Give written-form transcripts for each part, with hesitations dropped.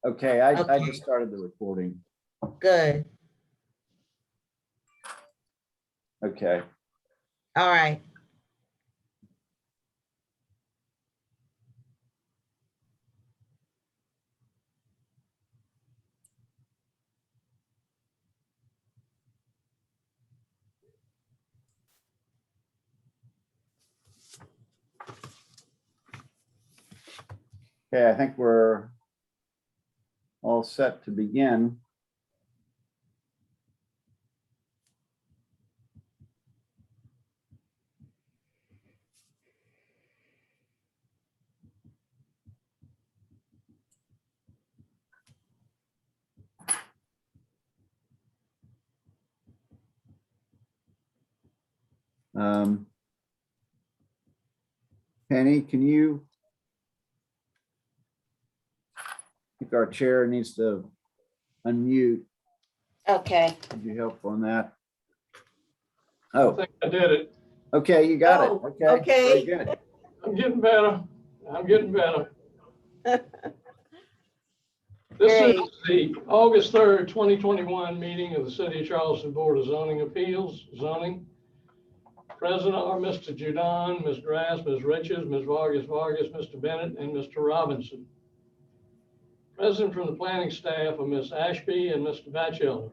Okay, I Okay. just started the recording. Good. Okay. All right. Okay, I think we're all set to begin. Penny, can you? I think our chair needs to unmute. Okay. Could you help on that? I Oh, think I did it. okay, you got it. Oh, Okay. okay. Very good. I'm getting better. I'm getting better. This Great. is the August 3rd, 2021 meeting of the City of Charleston Board of Zoning Appeals, zoning. Present are Mr. Judon, Ms. Grass, Ms. Riches, Ms. Vargas, Mr. Bennett, and Mr. Robinson. Present from the planning staff are Ms. Ashby and Mr. Batchelder.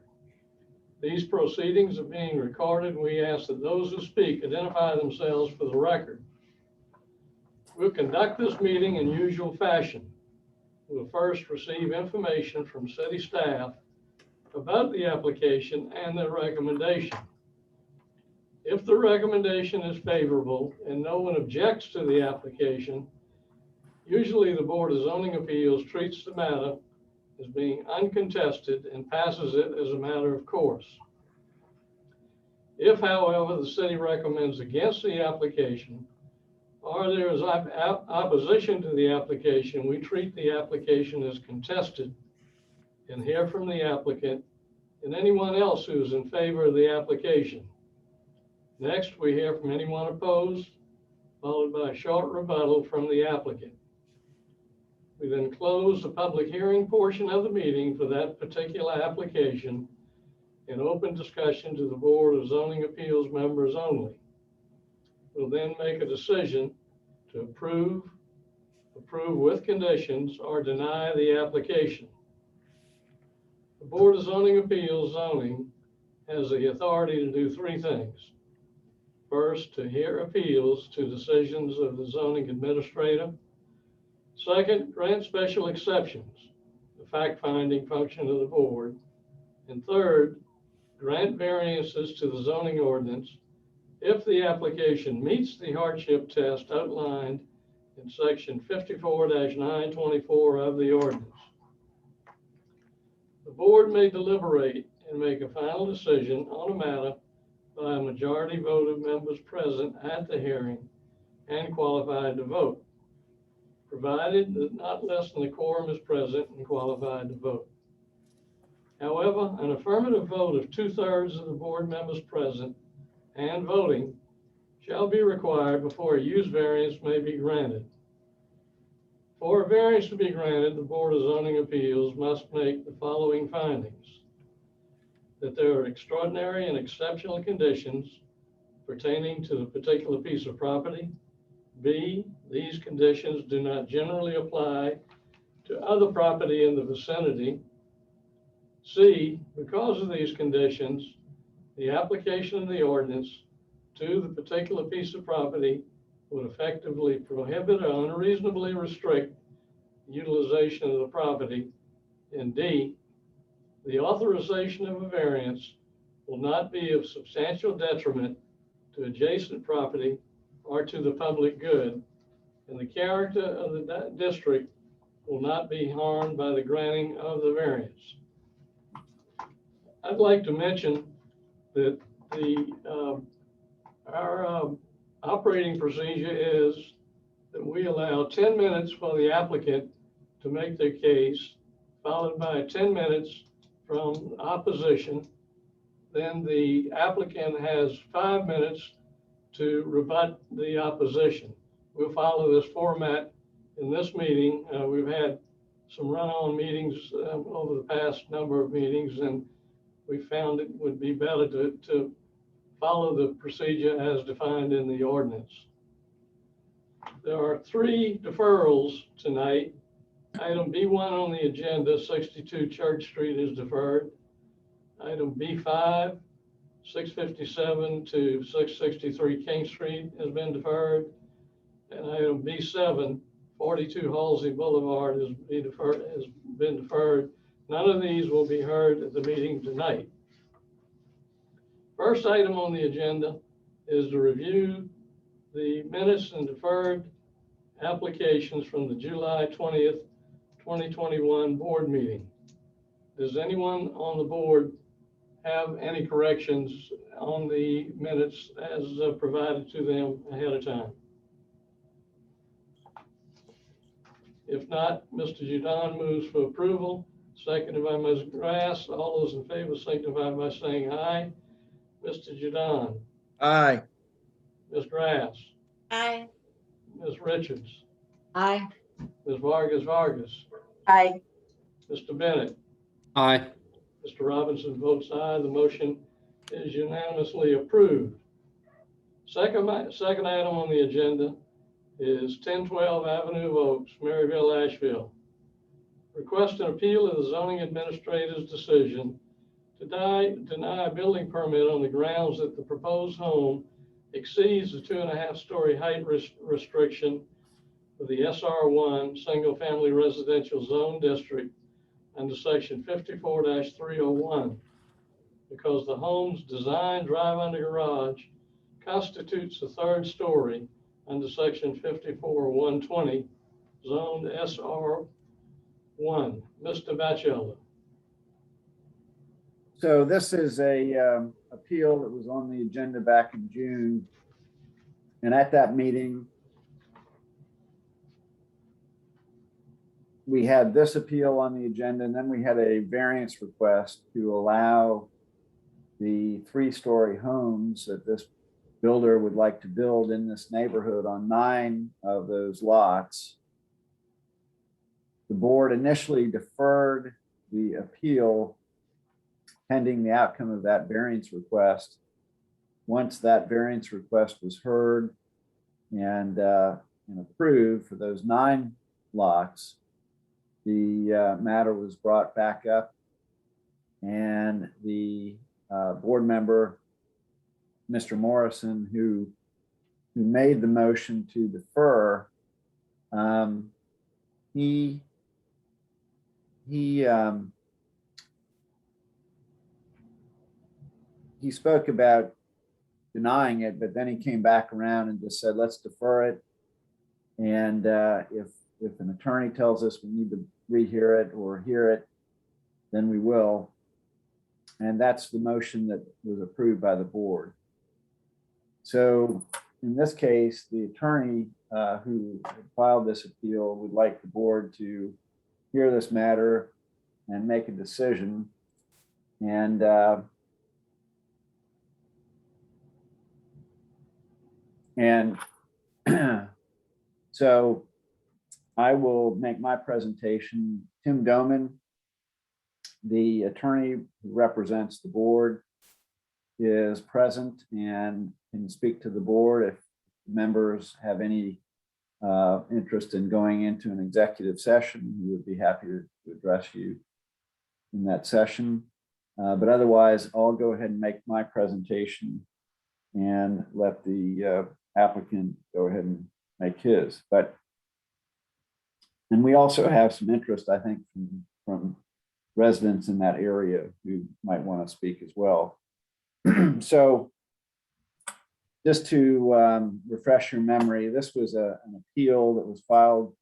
These proceedings are being recorded. We ask that those who speak identify themselves for the record. We'll conduct this meeting in usual fashion. We'll first receive information from city staff about the application and their recommendation. If the recommendation is favorable and no one objects to the application, usually the Board of Zoning Appeals treats the matter as being uncontested and passes it as a matter of course. If, however, the city recommends against the application or there is opposition to the application, we treat the application as contested and hear from the applicant and anyone else who is in favor of the application. Next, we hear from anyone opposed, followed by a short rebuttal from the applicant. We then close the public hearing portion of the meeting for that particular application and open discussion to the Board of Zoning Appeals members only. We'll then make a decision to approve with conditions, or deny the application. The Board of Zoning Appeals zoning has the authority to do three things. First, to hear appeals to decisions of the zoning administrator. Second, grant special exceptions, the fact-finding function of the board. And third, grant variances to the zoning ordinance if the application meets the hardship test outlined in section 54-924 of the ordinance. The board may deliberate and make a final decision on a matter by a majority vote of members present at the hearing and qualified to vote, provided that not less than a quorum is present and qualified to vote. However, an affirmative vote of 2/3 of the board members present and voting shall be required before a use variance may be granted. For a variance to be granted, the Board of Zoning Appeals must make the following findings: that there are extraordinary and exceptional conditions pertaining to the particular piece of property. B, these conditions do not generally apply to other property in the vicinity. C, because of these conditions, the application of the ordinance to the particular piece of property would effectively prohibit or unreasonably restrict utilization of the property. And D, the authorization of a variance will not be of substantial detriment to adjacent property or to the public good, and the character of the district will not be harmed by the granting of the variance. I'd like to mention that our operating procedure is that we allow 10 minutes for the applicant to make their case, followed by 10 minutes from opposition. Then the applicant has 5 minutes to rebut the opposition. We'll follow this format in this meeting. We've had some run-on meetings over the past number of meetings, and we found it would be better to follow the procedure as defined in the ordinance. There are 3 deferrals tonight. Item B1 on the agenda, 62 Church Street, is deferred. Item B5, 657 to 663 King Street has been deferred. And item B7, 42 Halsey Boulevard has been deferred. None of these will be heard at the meeting tonight. First item on the agenda is to review the minutes and deferred applications from the July 20th, 2021 board meeting. Does anyone on the board have any corrections on the minutes as provided to them ahead of time? If not, Mr. Judon moves for approval, seconded by Ms. Grass. All those in favor signify by saying aye. Mr. Judon, Aye. Ms. Grass, Aye. Ms. Richards, Aye. Ms. Vargas, Aye. Mr. Bennett, Aye. Mr. Robinson votes aye. The motion is unanimously approved. Second item on the agenda is 1012 Avenue of Oaks, Maryville, Asheville. Request an appeal of the zoning administrator's decision to deny a building permit on the grounds that the proposed home exceeds the 2.5-story height restriction of the SR1 Single Family Residential Zone District under section 54-301, because the home's design drive-under garage constitutes the 3rd story under section 54-120, zoned SR1. Mr. Batchelder. So this is a appeal that was on the agenda back in June. And at that meeting, we had this appeal on the agenda, and then we had a variance request to allow the 3-story homes that this builder would like to build in this neighborhood on 9 of those lots. The board initially deferred the appeal pending the outcome of that variance request. Once that variance request was heard and approved for those 9 lots, the matter was brought back up, and the board member, Mr. Morrison, who made the motion to defer, he spoke about denying it, but then he came back around and just said, let's defer it. And if an attorney tells us we need to rehear it or hear it, then we will. And that's the motion that was approved by the board. So in this case, the attorney who filed this appeal would like the board to hear this matter and make a decision. And so I will make my presentation. Tim Doman, the attorney who represents the board, is present and can speak to the board if members have any interest in going into an executive session. He would be happy to address you in that session. But otherwise, I'll go ahead and make my presentation and let the applicant go ahead and make his. And we also have some interest, I think, from residents in that area who might want to speak as well. So just to refresh your memory, this was an appeal that was filed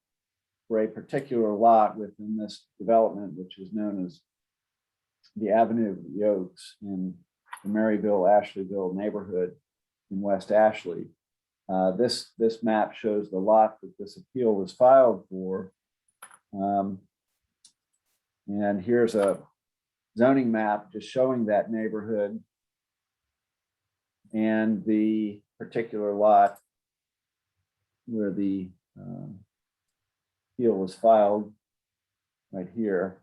for a particular lot within this development, which is known as the Avenue of the Oaks in the Maryville-Ashleyville neighborhood in West Ashley. This map shows the lot that this appeal was filed for. And here's a zoning map just showing that neighborhood and the particular lot where the appeal was filed. right here.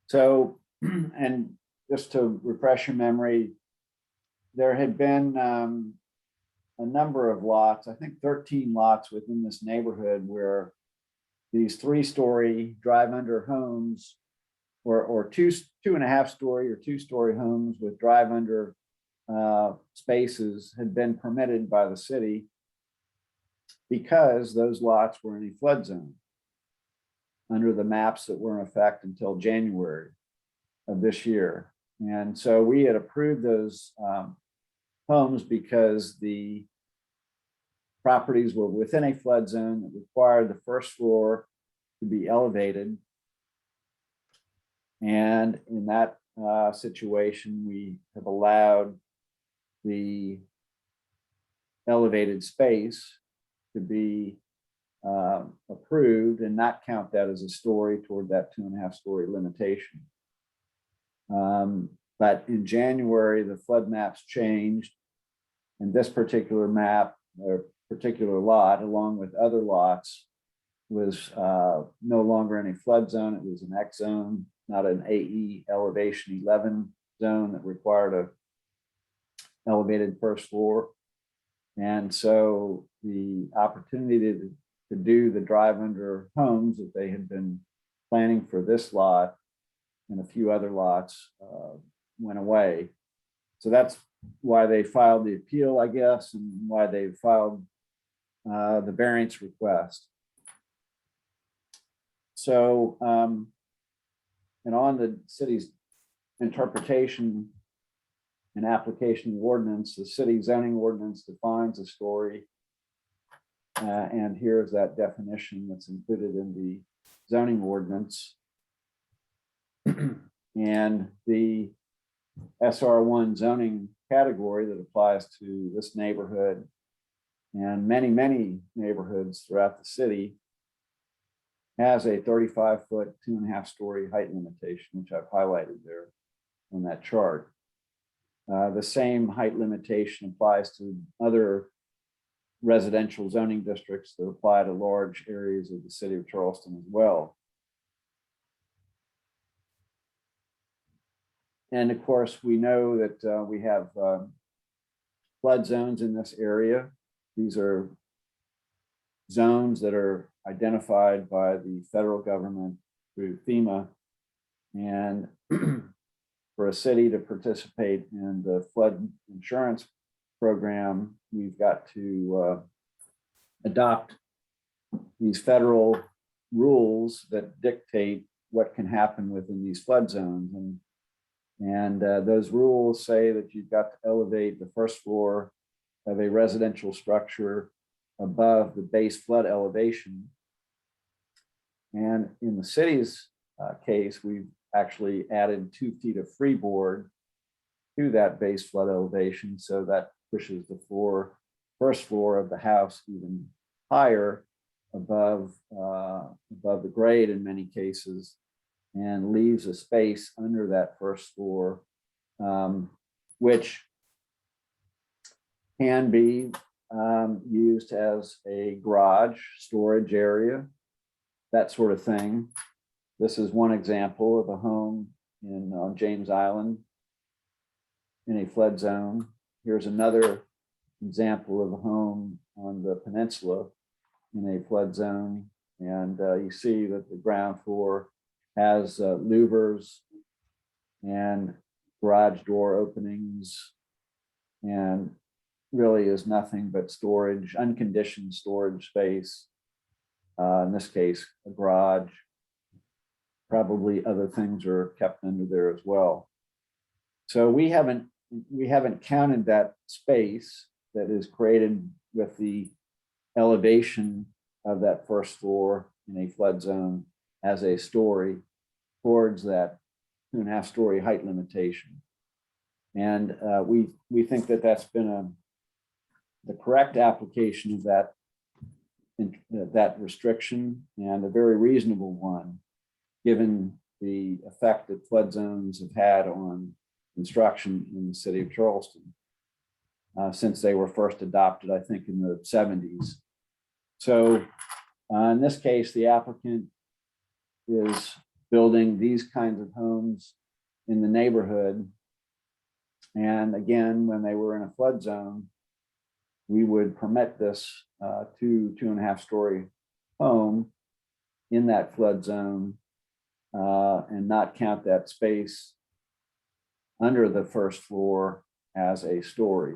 So, and just to refresh your memory, there had been a number of lots, I think 13 lots within this neighborhood where these 3-story drive-under homes or two and a half story or 2-story homes with drive-under spaces had been permitted by the city because those lots were in a flood zone under the maps that were in effect until January of this year. And so we had approved those homes because the properties were within a flood zone that required the first floor to be elevated. And in that situation, we have allowed the elevated space to be approved and not count that as a story toward that 2.5-story limitation. But in January, the flood maps changed, and this particular map or particular lot, along with other lots, was no longer in a flood zone. It was an X zone, not an AE elevation 11 zone that required a elevated first floor. And so the opportunity to do the drive-under homes that they had been planning for this lot and a few other lots went away. So that's why they filed the appeal, I guess, and why they filed the variance request. So, and on the city's interpretation and application of the ordinance, the city zoning ordinance defines a story. And here's that definition that's included in the zoning ordinance. And the SR1 zoning category that applies to this neighborhood and many, many neighborhoods throughout the city has a 35-foot, 2.5-story height limitation, which I've highlighted there on that chart. The same height limitation applies to other residential zoning districts that apply to large areas of the city of Charleston as well. And of course, we know that we have flood zones in this area. These are zones that are identified by the federal government through FEMA. And for a city to participate in the flood insurance program, we've got to adopt these federal rules that dictate what can happen within these flood zones. And those rules say that you've got to elevate the first floor of a residential structure above the base flood elevation. And in the city's case, we've actually added 2 feet of freeboard to that base flood elevation. So that pushes the first floor of the house even higher above the grade in many cases, and leaves a space under that first floor, which can be used as a garage, storage area, that sort of thing. This is one example of a home in James Island in a flood zone. Here's another example of a home on the peninsula in a flood zone. And you see that the ground floor has louvers and garage door openings, and really is nothing but storage, unconditioned storage space. In this case, a garage. Probably other things are kept under there as well. So we haven't counted that space that is created with the elevation of that first floor in a flood zone as a story towards that 2.5-story height limitation. And we think that that's been the correct application of that restriction, and a very reasonable one, given the effect that flood zones have had on construction in the city of Charleston since they were first adopted, I think, in the 70s. So In this case, the applicant is building these kinds of homes in the neighborhood. And again, when they were in a flood zone, we would permit this 2.5 story home in that flood zone and not count that space under the first floor as a story.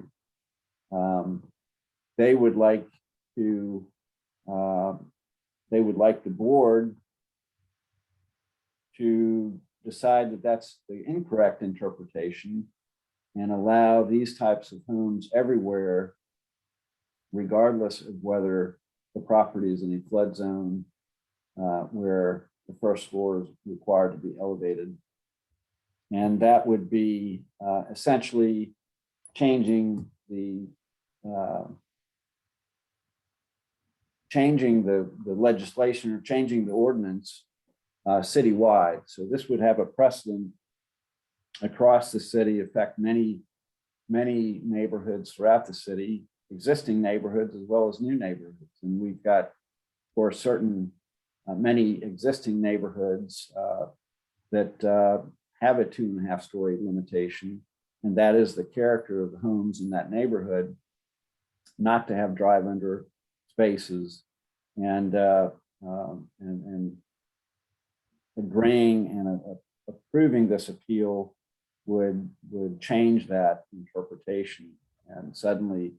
They would like to, they would like the board to decide that that's the incorrect interpretation and allow these types of homes everywhere, regardless of whether the property is in a flood zone where the first floor is required to be elevated. And that would be essentially changing the legislation or changing the ordinance citywide. So this would have a precedent across the city, affect many neighborhoods throughout the city, existing neighborhoods as well as new neighborhoods. And we've got, for certain, many existing neighborhoods that have a 2.5 story limitation. And that is the character of the homes in that neighborhood, not to have drive under spaces, and agreeing and approving this appeal would change that interpretation and suddenly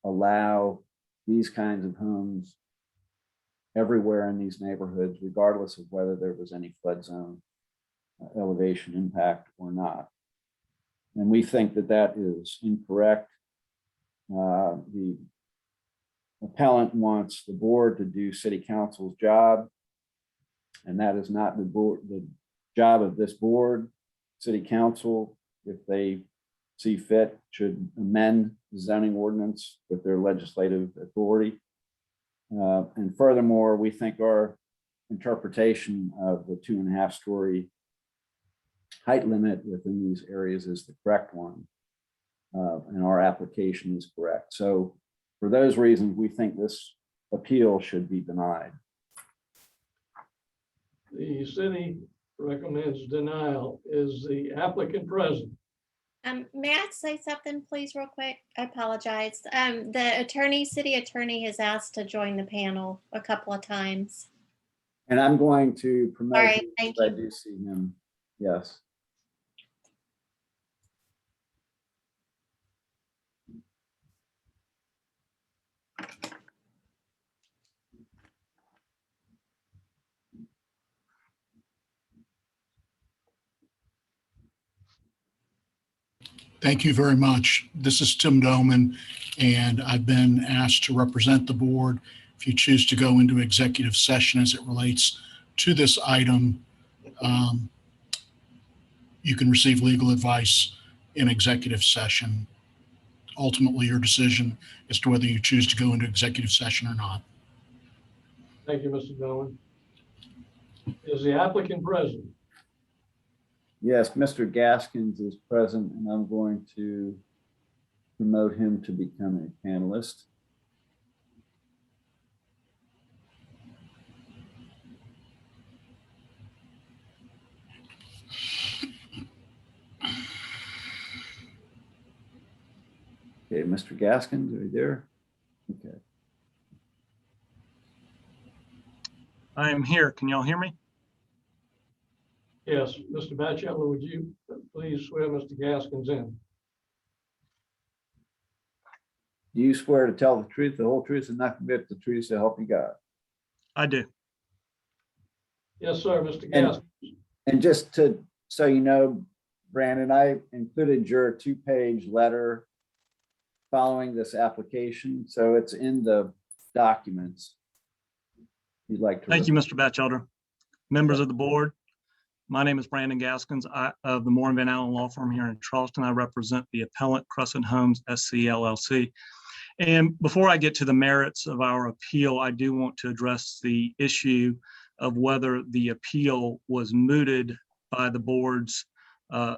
allow these kinds of homes everywhere in these neighborhoods, regardless of whether there was any flood zone elevation impact or not. And we think that that is incorrect. The appellant wants the board to do city council's job, and that is not the job of this board. City council, if they see fit, should amend the zoning ordinance with their legislative authority. And furthermore, we think our interpretation of the 2.5 story height limit within these areas is the correct one. And our application is correct. So for those reasons, we think this appeal should be denied. The city recommends denial. Is the applicant present? May I say something, please, real quick? I apologize. The city attorney has asked to join the panel a couple of times. And I'm going to promote All right, him thank if I you. do see him. Yes. Thank you very much. This is Tim Doman, and I've been asked to represent the board. If you choose to go into executive session as it relates to this item, you can receive legal advice in executive session. Ultimately, your decision as to whether you choose to go into executive session or not. Thank you, Mr. Dolan. Is the applicant present? Yes, Mr. Gaskins is present, and I'm going to promote him to become a panelist. Okay, Mr. Gaskins, are you there? Okay. I am here. Can y'all hear me? Yes, Mr. Batchelor, would you please swear Mr. Gaskins in? Do you swear to tell the truth, the whole truth, and nothing but the truth, so help you God? I do. Yes, sir, Mr. Gaskins. And just so you know, Brandon, I included your 2-page letter following this application, so it's in the documents. If you'd like to. Thank you, Mr. Batchelder. Members of the board, my name is Brandon Gaskins of the Moore & Van Allen Law Firm here in Charleston. I represent the appellant Crescent Homes SC LLC. And before I get to the merits of our appeal, I do want to address the issue of whether the appeal was mooted by the board's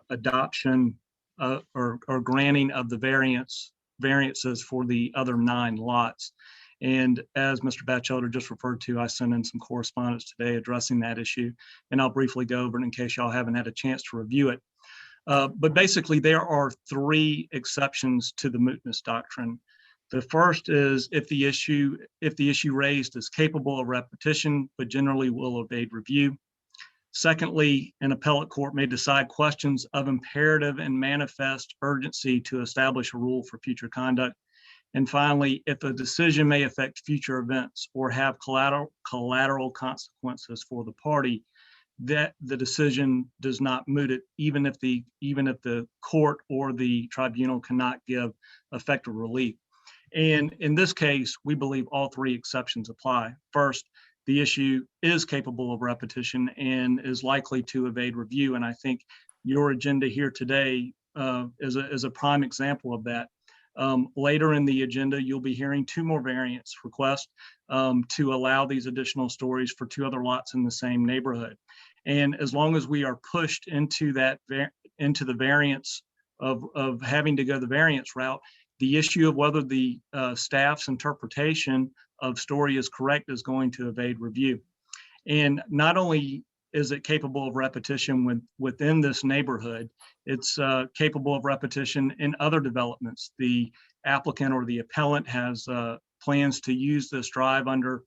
adoption or granting of the variances for the other 9 lots. And as Mr. Batchelder just referred to, I sent in some correspondence today addressing that issue, and I'll briefly go over it in case y'all haven't had a chance to review it. But basically, there are 3 exceptions to the mootness doctrine. The first is if the issue raised is capable of repetition, but generally will evade review. Secondly, an appellate court may decide questions of imperative and manifest urgency to establish a rule for future conduct. And finally, if a decision may affect future events or have collateral consequences for the party, that the decision does not moot it, even if the court or the tribunal cannot give effective relief. And in this case, we believe all 3 exceptions apply. First, the issue is capable of repetition and is likely to evade review. And I think your agenda here today is a prime example of that. Later in the agenda, you'll be hearing 2 more variance requests to allow these additional stories for 2 other lots in the same neighborhood. And as long as we are pushed into the variance of having to go the variance route, the issue of whether the staff's interpretation of story is correct is going to evade review. And not only is it capable of repetition within this neighborhood, it's capable of repetition in other developments. The applicant or the appellant has plans to use this drive under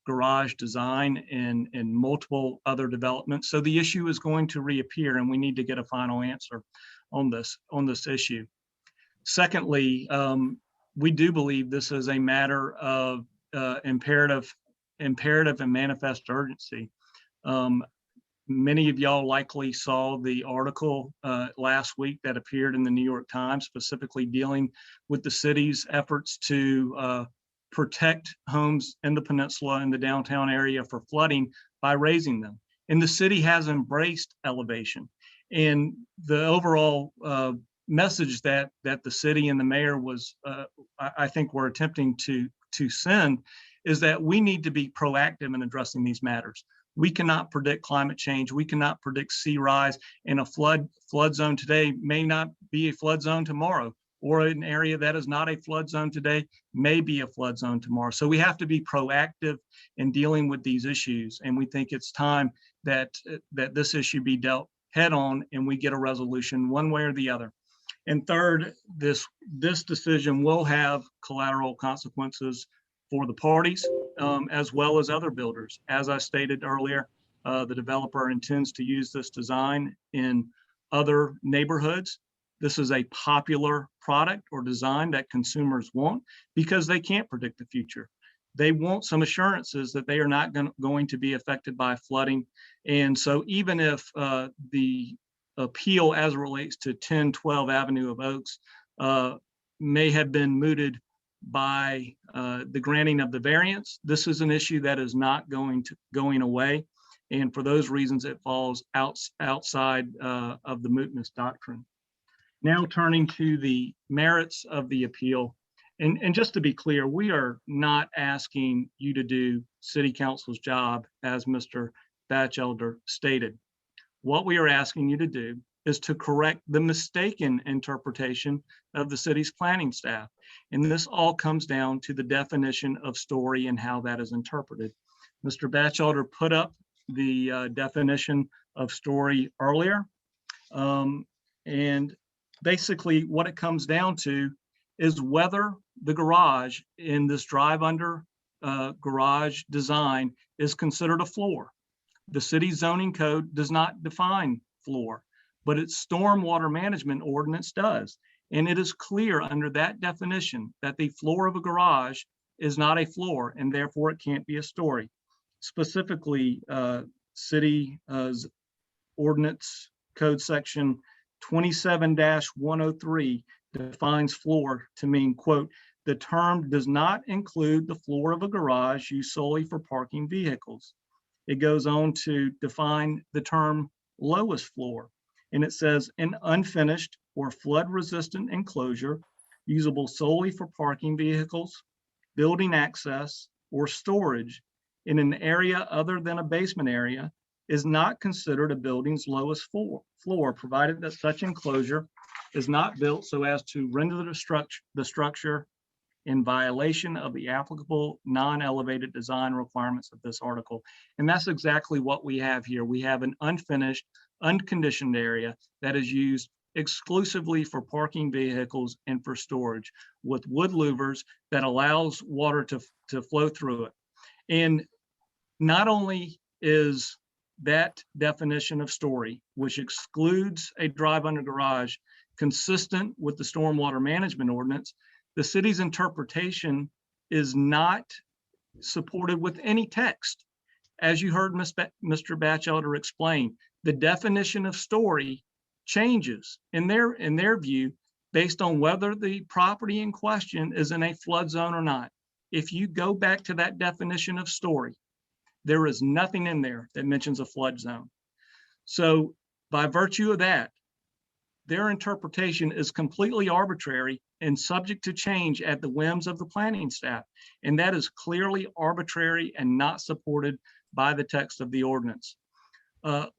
garage design in multiple other developments. So the issue is going to reappear, and we need to get a final answer on this issue. Secondly, we do believe this is a matter of imperative and manifest urgency. Many of y'all likely saw the article last week that appeared in the New York Times, specifically dealing with the city's efforts to protect homes in the peninsula and the downtown area for flooding by raising them. And the city has embraced elevation. And the overall message that the city and the mayor was, I think, were attempting to send is that we need to be proactive in addressing these matters. We cannot predict climate change. We cannot predict sea rise, and a flood zone today may not be a flood zone tomorrow, or an area that is not a flood zone today may be a flood zone tomorrow. So we have to be proactive in dealing with these issues. And we think it's time that this issue be dealt head on and we get a resolution one way or the other. And third, this decision will have collateral consequences for the parties, as well as other builders. As I stated earlier, the developer intends to use this design in other neighborhoods. This is a popular product or design that consumers want because they can't predict the future. They want some assurances that they are not going to be affected by flooding. And so even if the appeal as it relates to 1012 Avenue of Oaks may have been mooted by the granting of the variance, this is an issue that is not going away. And for those reasons, it falls outside of the mootness doctrine. Now turning to the merits of the appeal, and just to be clear, we are not asking you to do City Council's job, as Mr. Batchelder stated. What we are asking you to do is to correct the mistaken interpretation of the city's planning staff. And this all comes down to the definition of story and how that is interpreted. Mr. Batchelder put up the definition of story earlier. And basically what it comes down to is whether the garage in this drive under garage design is considered a floor. The city zoning code does not define floor, but its stormwater management ordinance does. And it is clear under that definition that the floor of a garage is not a floor and therefore it can't be a story. Specifically, city ordinance code section 27-103 defines floor to mean, quote, the term does not include the floor of a garage used solely for parking vehicles. It goes on to define the term lowest floor. And it says an unfinished or flood resistant enclosure usable solely for parking vehicles, building access, or storage in an area other than a basement area is not considered a building's lowest floor, provided that such enclosure is not built so as to render the structure in violation of the applicable non-elevated design requirements of this article. And that's exactly what we have here. We have an unfinished, unconditioned area that is used exclusively for parking vehicles and for storage, with wood louvers that allows water to flow through it. And not only is that definition of story, which excludes a drive-under garage, consistent with the stormwater management ordinance, the city's interpretation is not supported with any text. As you heard Mr. Batchelder explain, the definition of story changes in their view based on whether the property in question is in a flood zone or not. If you go back to that definition of story, there is nothing in there that mentions a flood zone. So by virtue of that, their interpretation is completely arbitrary and subject to change at the whims of the planning staff. And that is clearly arbitrary and not supported by the text of the ordinance.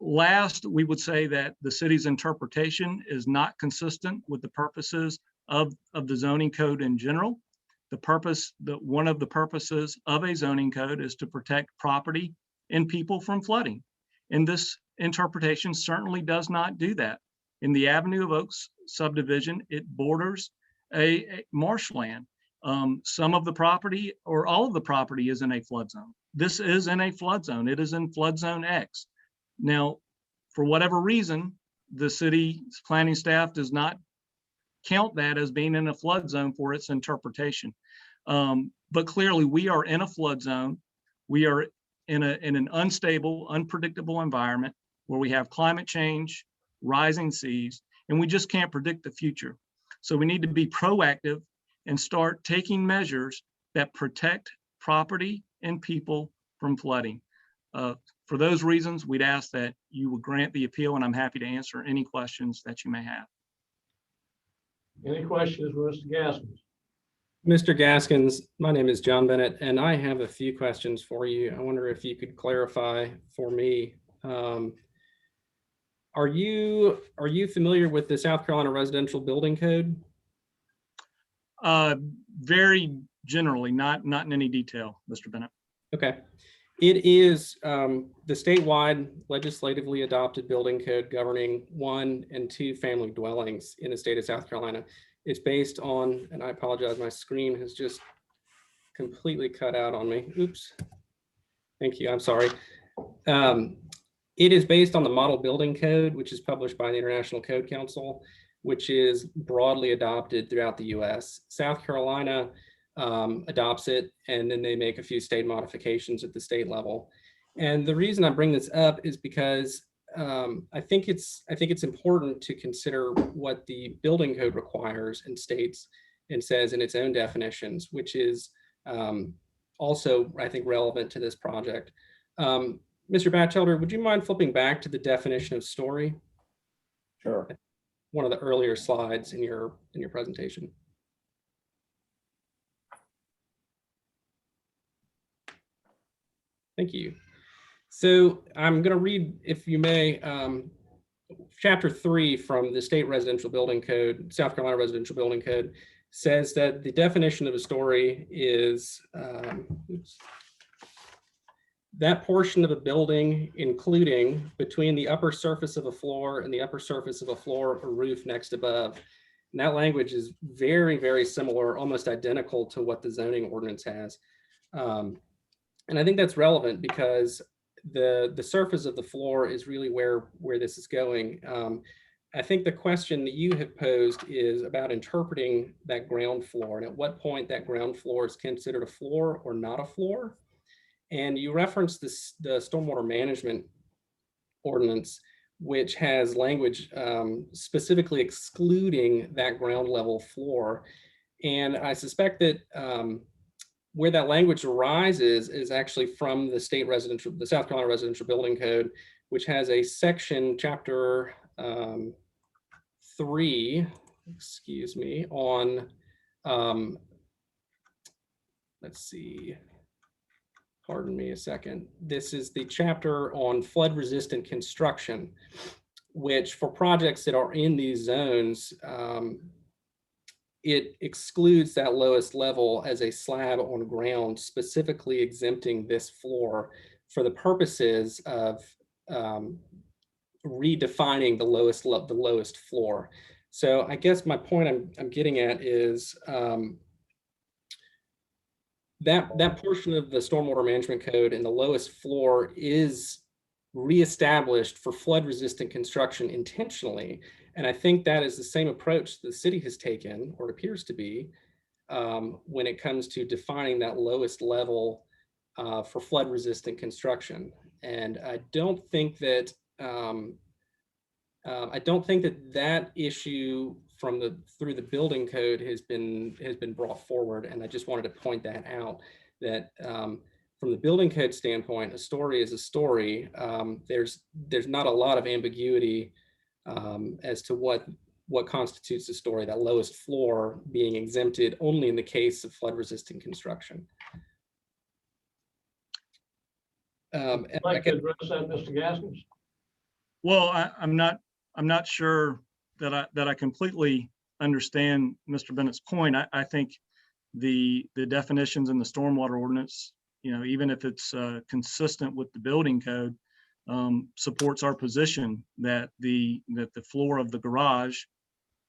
Last, we would say that the city's interpretation is not consistent with the purposes of the zoning code in general. One of the purposes of a zoning code is to protect property and people from flooding. And this interpretation certainly does not do that. In the Avenue of Oaks subdivision, it borders a marshland. Some of the property or all of the property is in a flood zone. This is in a flood zone. It is in flood zone X. Now, for whatever reason, the city's planning staff does not count that as being in a flood zone for its interpretation. But clearly we are in a flood zone. We are in an unstable, unpredictable environment where we have climate change, rising seas, and we just can't predict the future. So we need to be proactive and start taking measures that protect property and people from flooding. For those reasons, we'd ask that you would grant the appeal, and I'm happy to answer any questions that you may have. Any questions for Mr. Gaskins? Mr. Gaskins, my name is John Bennett, and I have a few questions for you. I wonder if you could clarify for me. Are you familiar with the South Carolina Residential Building Code? Very generally, not in any detail, Mr. Bennett. Okay. It is the statewide legislatively adopted building code governing 1 and 2 family dwellings in the state of South Carolina. It's based on, and I apologize, my screen has just completely cut out on me. Oops. Thank you. I'm sorry. It is based on the Model Building Code, which is published by the International Code Council, which is broadly adopted throughout the US. South Carolina adopts it, and then they make a few state modifications at the state level. And the reason I bring this up is because I think it's important to consider what the building code requires and states and says in its own definitions, which is also, I think, relevant to this project. Mr. Batchelder, would you mind flipping back to the definition of story? Sure. One of the earlier slides in your presentation. Thank you. So I'm going to read, if you may, Chapter 3 from the State Residential Building Code, South Carolina Residential Building Code, says that the definition of a story is that portion of a building including between the upper surface of a floor and the upper surface of a floor or roof next above. And that language is very, very similar, almost identical to what the zoning ordinance has. And I think that's relevant because the surface of the floor is really where this is going. I think the question that you have posed is about interpreting that ground floor and at what point that ground floor is considered a floor or not a floor. And you referenced the stormwater management ordinance, which has language specifically excluding that ground level floor. And I suspect that where that language arises is actually from the South Carolina Residential Building Code, which has a section, chapter 3, excuse me, on, let's see, pardon me a second. This is the chapter on flood resistant construction, which for projects that are in these zones, it excludes that lowest level as a slab on ground, specifically exempting this floor for the purposes of redefining the lowest floor. So I guess my point I'm getting at is that portion of the stormwater management code in the lowest floor is reestablished for flood resistant construction intentionally. And I think that is the same approach the city has taken, or appears to be, when it comes to defining that lowest level for flood resistant construction. And I don't think that that issue through the building code has been brought forward. And I just wanted to point that out, that from the building code standpoint, a story is a story. There's not a lot of ambiguity as to what constitutes a story, that lowest floor being exempted only in the case of flood resistant construction. I'd like to address that, Mr. Gaskins. Well, I'm not sure that I completely understand Mr. Bennett's point. I think the definitions in the stormwater ordinance, even if it's consistent with the building code, supports our position that the floor of the garage,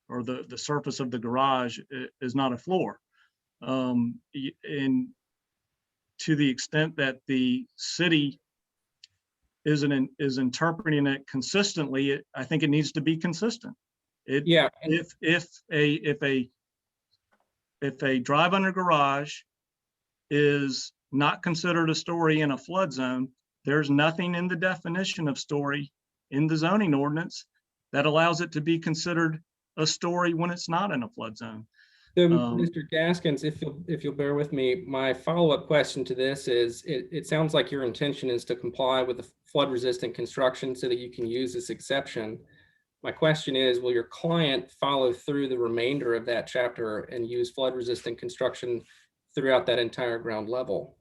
or the surface of the garage, is not a floor. And to the extent that the city is interpreting it consistently, I think it needs to be consistent. Yeah. If a drive under garage is not considered a story in a flood zone, there's nothing in the definition of story in the zoning ordinance that allows it to be considered a story when it's not in a flood zone. So, Mr. Gaskins, if you'll bear with me, my follow-up question to this is, it sounds like your intention is to comply with the flood resistant construction so that you can use this exception. My question is, will your client follow through the remainder of that chapter and use flood resistant construction throughout that entire ground level?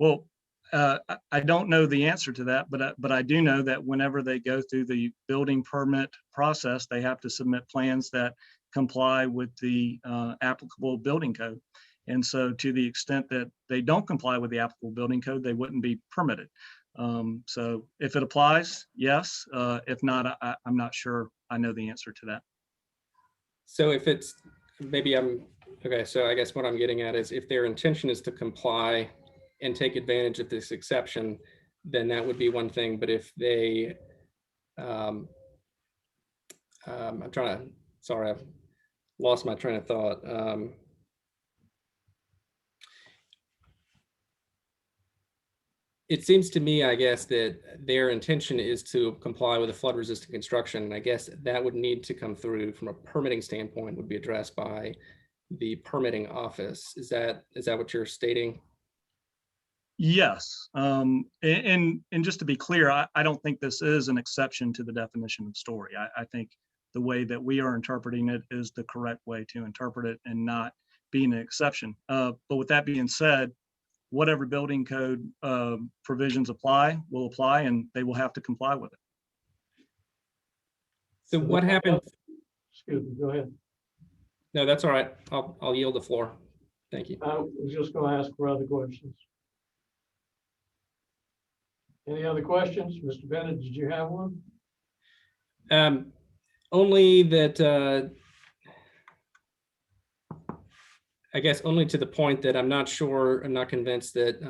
Well, I don't know the answer to that, but I do know that whenever they go through the building permit process, they have to submit plans that comply with the applicable building code. And so to the extent that they don't comply with the applicable building code, they wouldn't be permitted. So if it applies, yes. If not, I'm not sure I know the answer to that. So if it's, okay, so I guess what I'm getting at is, if their intention is to comply and take advantage of this exception, then that would be one thing. But if they, I'm trying to, sorry, I've lost my train of thought. It seems to me, I guess, that their intention is to comply with a flood resistant construction. And I guess that would need to come through from a permitting standpoint, would be addressed by the permitting office. Is that what you're stating? Yes. And just to be clear, I don't think this is an exception to the definition of story. I think the way that we are interpreting it is the correct way to interpret it, and not being an exception. But with that being said, whatever building code provisions apply will apply, and they will have to comply with it. So what happens? Excuse me, go ahead. No, that's all right. I'll yield the floor. Thank you. I was just going to ask for other questions. Any other questions? Mr. Bennett, did you have one? Only that, I guess only to the point that I'm not convinced that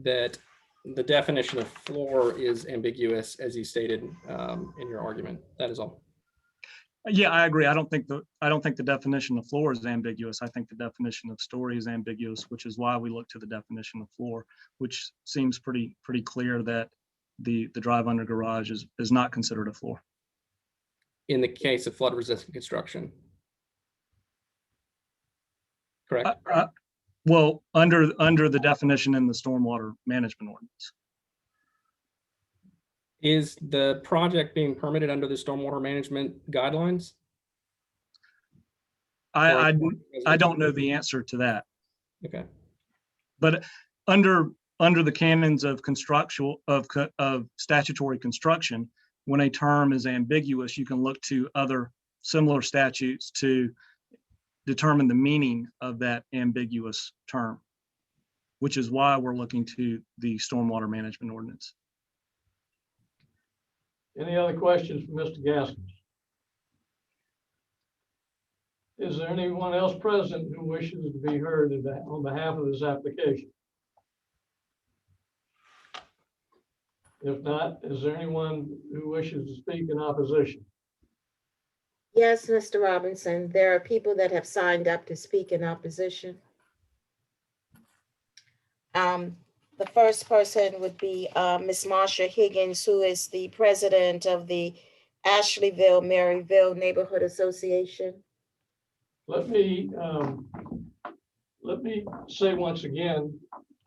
that the definition of floor is ambiguous, as you stated in your argument. That is all. Yeah, I agree. I don't think the definition of floor is ambiguous. I think the definition of story is ambiguous, which is why we look to the definition of floor, which seems pretty clear that the drive under garage is not considered a floor. In the case of flood resistant construction. Correct. Well, under the definition in the stormwater management ordinance. Is the project being permitted under the stormwater management guidelines? I don't know the answer to that. Okay. But under the canons of construction of statutory construction, when a term is ambiguous, you can look to other similar statutes to determine the meaning of that ambiguous term, which is why we're looking to the stormwater management ordinance. Any other questions for Mr. Gaskins? Is there anyone else present who wishes to be heard on behalf of this application? If not, is there anyone who wishes to speak in opposition? Yes, Mr. Robinson, there are people that have signed up to speak in opposition. The first person would be Ms. Marsha Higgins, who is the president of the Ashleyville-Maryville Neighborhood Association. Let me say once again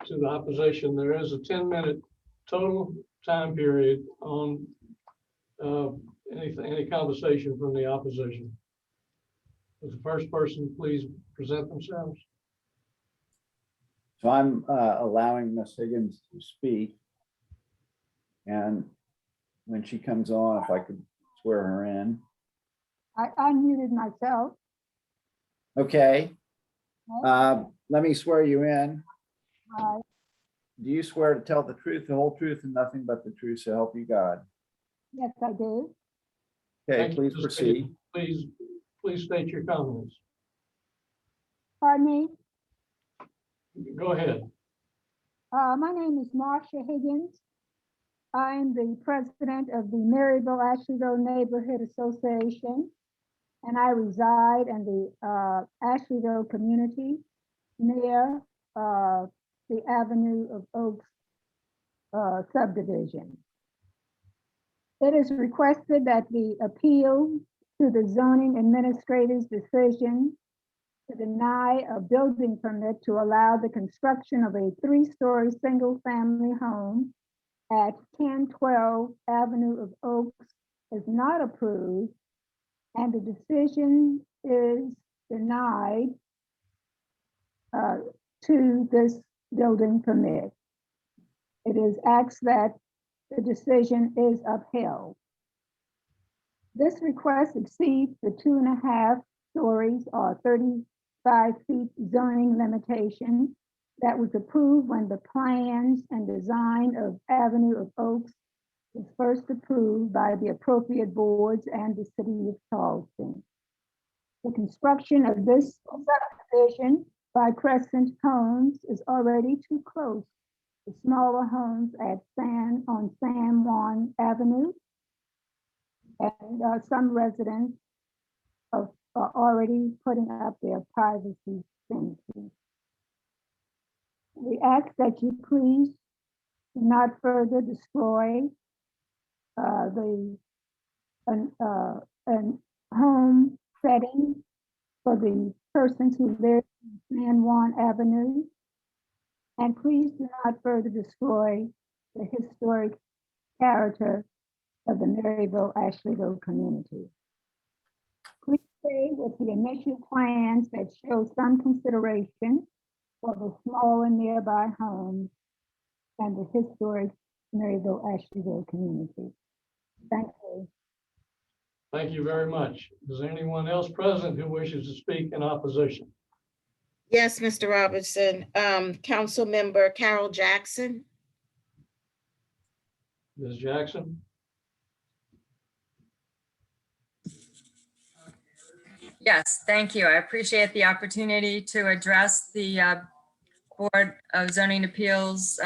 to the opposition, there is a 10-minute total time period on any conversation from the opposition. Would the first person please present themselves? So I'm allowing Ms. Higgins to speak. And when she comes on, if I could swear her in. I unmuted myself. Okay. Let me swear you in. Hi. Do you swear to tell the truth, the whole truth, and nothing but the truth, so help you God? Yes, I do. Okay, Thank you, please Ms. proceed. Higgins. Please state your comments. Pardon me. Go ahead. My name is Marsha Higgins. I'm the president of the Maryville-Ashleyville Neighborhood Association, and I reside in the Ashleyville community near the Avenue of Oaks subdivision. It is requested that the appeal to the zoning administrator's decision to deny a building permit to allow the construction of a 3-story single-family home at 1012 Avenue of Oaks is not approved, and the decision is denied to this building permit. It is asked that the decision is upheld. This request exceeds the 2.5 stories or 35 feet zoning limitation that was approved when the plans and design of Avenue of Oaks was first approved by the appropriate boards and the city of Charleston. The construction of this subdivision by Crescent Homes is already too close to smaller homes on San Juan Avenue, and some residents are already putting up their privacy fences. We ask that you please not further destroy the home setting for the persons who live in San Juan Avenue. And please do not further destroy the historic character of the Maryville-Ashleyville community. Please stay with the initial plans that show some consideration for the smaller nearby homes and the historic Maryville-Ashleyville community. Thank you. Thank you very much. Is there anyone else present who wishes to speak in opposition? Yes, Mr. Robinson. Council Member Carol Jackson. Ms. Jackson? Yes, thank you. I appreciate the opportunity to address the Board of Zoning Appeals.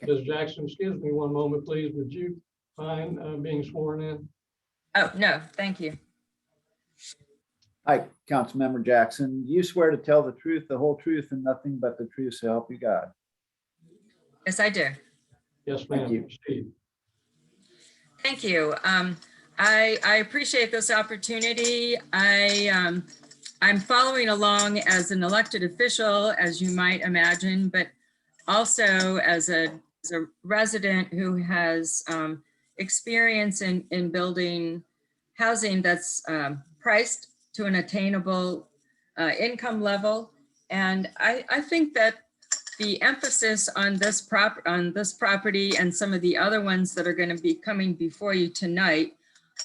Ms. Jackson, excuse me one moment, please. Would you mind being sworn in? Oh, no, thank you. Hi, Councilmember Jackson. Do you swear to tell the truth, the whole truth, and nothing but the truth, so help you God? Yes, I do. Yes, Thank ma'am. you. Proceed. Thank you. I appreciate this opportunity. I'm following along as an elected official, as you might imagine, but also as a resident who has experience in building housing that's priced to an attainable income level. And I think that the emphasis on this property and some of the other ones that are going to be coming before you tonight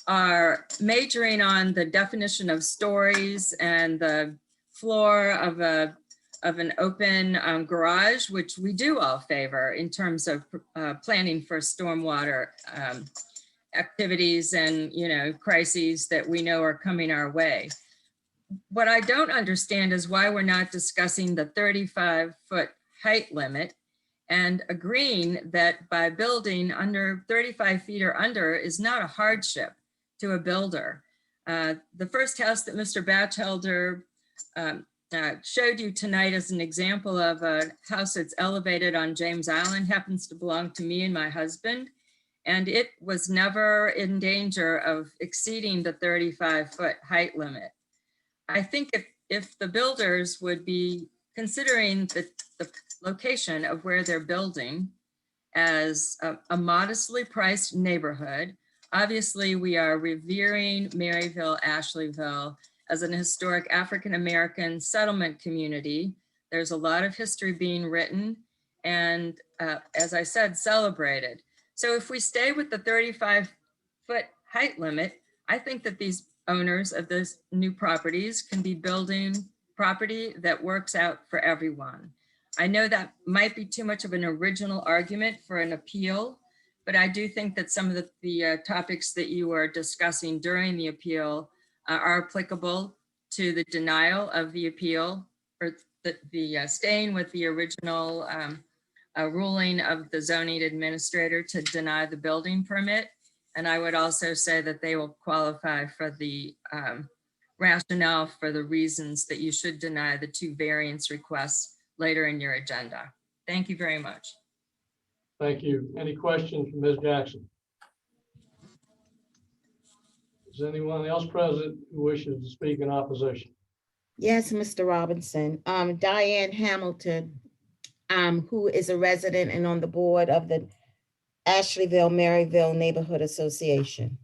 are majoring on the definition of stories and the floor of an open garage, which we do all favor in terms of planning for stormwater activities and, you know, crises that we know are coming our way. What I don't understand is why we're not discussing the 35-foot height limit and agreeing that by building under 35 feet or under is not a hardship to a builder. The first house that Mr. Batchelder showed you tonight as an example of a house that's elevated on James Island happens to belong to me and my husband. And it was never in danger of exceeding the 35-foot height limit. I think if the builders would be considering the location of where they're building as a modestly priced neighborhood, obviously we are revering Maryville, Ashleyville as an historic African-American settlement community. There's a lot of history being written and, as I said, celebrated. So if we stay with the 35-foot height limit, I think that these owners of those new properties can be building property that works out for everyone. I know that might be too much of an original argument for an appeal, but I do think that some of the topics that you were discussing during the appeal are applicable to the denial of the appeal or the staying with the original ruling of the zoning administrator to deny the building permit. And I would also say that they will qualify for the rationale for the reasons that you should deny the 2 variance requests later in your agenda. Thank you very much. Thank you. Any questions from Ms. Jackson? Is anyone else present who wishes to speak in opposition? Yes, Mr. Robinson. Diane Hamilton, who is a resident and on the board of the Ashleyville, Maryville Neighborhood Association.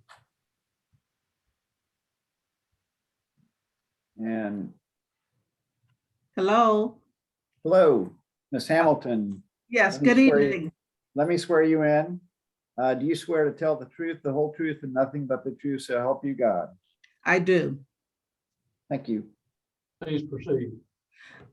And Hello. hello, Ms. Hamilton. Yes, Let me good swear you- evening. Let me swear you in. Do you swear to tell the truth, the whole truth, and nothing but the truth, so help you God? I do. Thank you. Please proceed.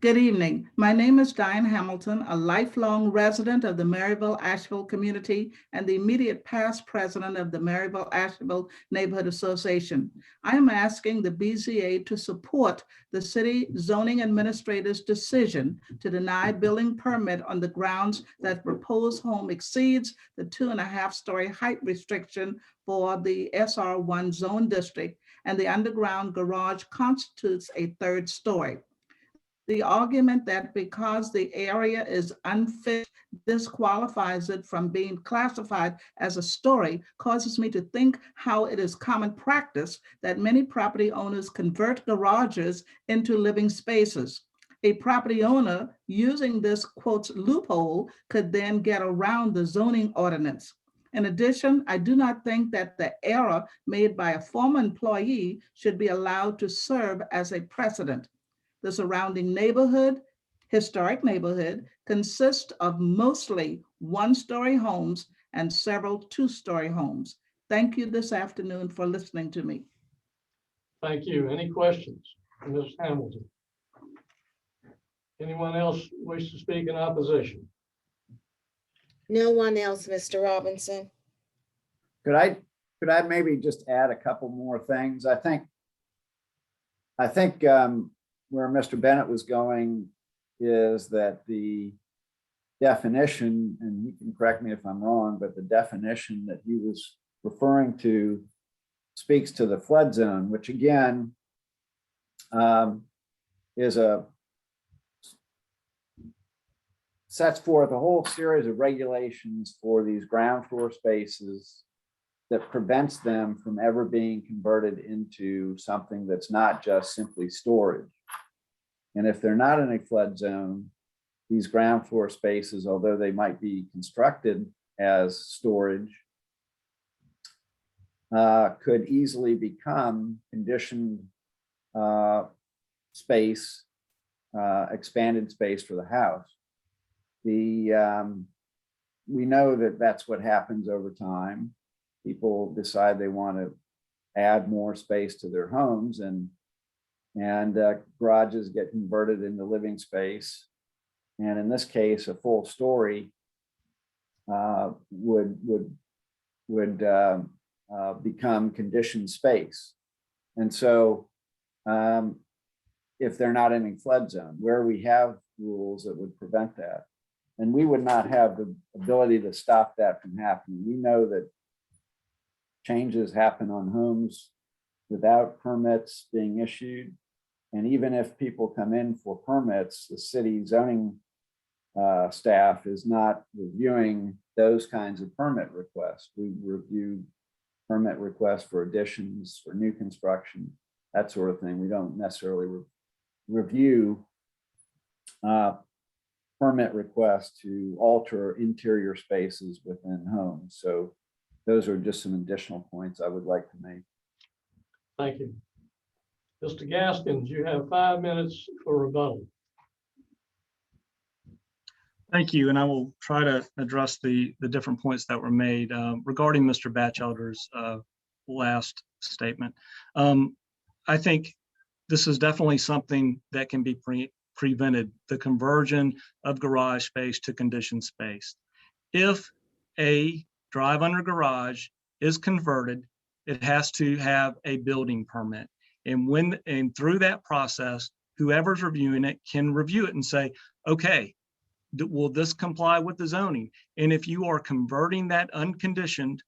Good evening. My name is Diane Hamilton, a lifelong resident of the Maryville-Asheville community and the immediate past president of the Maryville-Asheville Neighborhood Association. I am asking the BZA to support the city zoning administrator's decision to deny building permit on the grounds that proposed home exceeds the 2.5-story height restriction for the SR1 zone district, and the underground garage constitutes a 3rd story. The argument that because the area is unfit disqualifies it from being classified as a story causes me to think how it is common practice that many property owners convert garages into living spaces. A property owner using this quote loophole could then get around the zoning ordinance. In addition, I do not think that the error made by a former employee should be allowed to serve as a precedent. The surrounding neighborhood, historic neighborhood, consists of mostly 1-story homes and several 2-story homes. Thank you this afternoon for listening to me. Thank you. Any questions, Ms. Hamilton? Anyone else wish to speak in opposition? No one else, Mr. Robinson. Could I maybe just add a couple more things? I think where Mr. Bennett was going is that the definition, and you can correct me if I'm wrong, but the definition that he was referring to speaks to the flood zone, which again sets forth a whole series of regulations for these ground floor spaces that prevents them from ever being converted into something that's not just simply storage. And if they're not in a flood zone, these ground floor spaces, although they might be constructed as storage, could easily become conditioned space, expanded space for the house. We know that that's what happens over time. People decide they want to add more space to their homes, and garages get converted into living space. And in this case, a full story would become conditioned space. And so if they're not in a flood zone, where we have rules that would prevent that, and we would not have the ability to stop that from happening. We know that changes happen on homes without permits being issued. And even if people come in for permits, the city zoning staff is not reviewing those kinds of permit requests. We review permit requests for additions, for new construction, that sort of thing. We don't necessarily review permit requests to alter interior spaces within homes. So those are just some additional points I would like to make. Thank you. Mr. Gaskins, you have 5 minutes for rebuttal. Thank you, and I will try to address the different points that were made regarding Mr. Batchelder's last statement. I think this is definitely something that can be prevented, the conversion of garage space to conditioned space. If a drive-under garage is converted, it has to have a building permit. And through that process, whoever's reviewing it can review it and say, okay, will this comply with the zoning? And if you are converting that unconditioned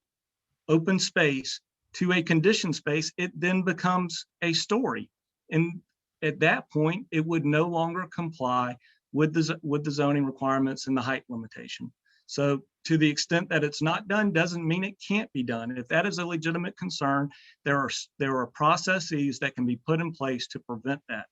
open space to a conditioned space, it then becomes a story. And at that point, it would no longer comply with the zoning requirements and the height limitation. So to the extent that it's not done doesn't mean it can't be done. If that is a legitimate concern, there are processes that can be put in place to prevent that.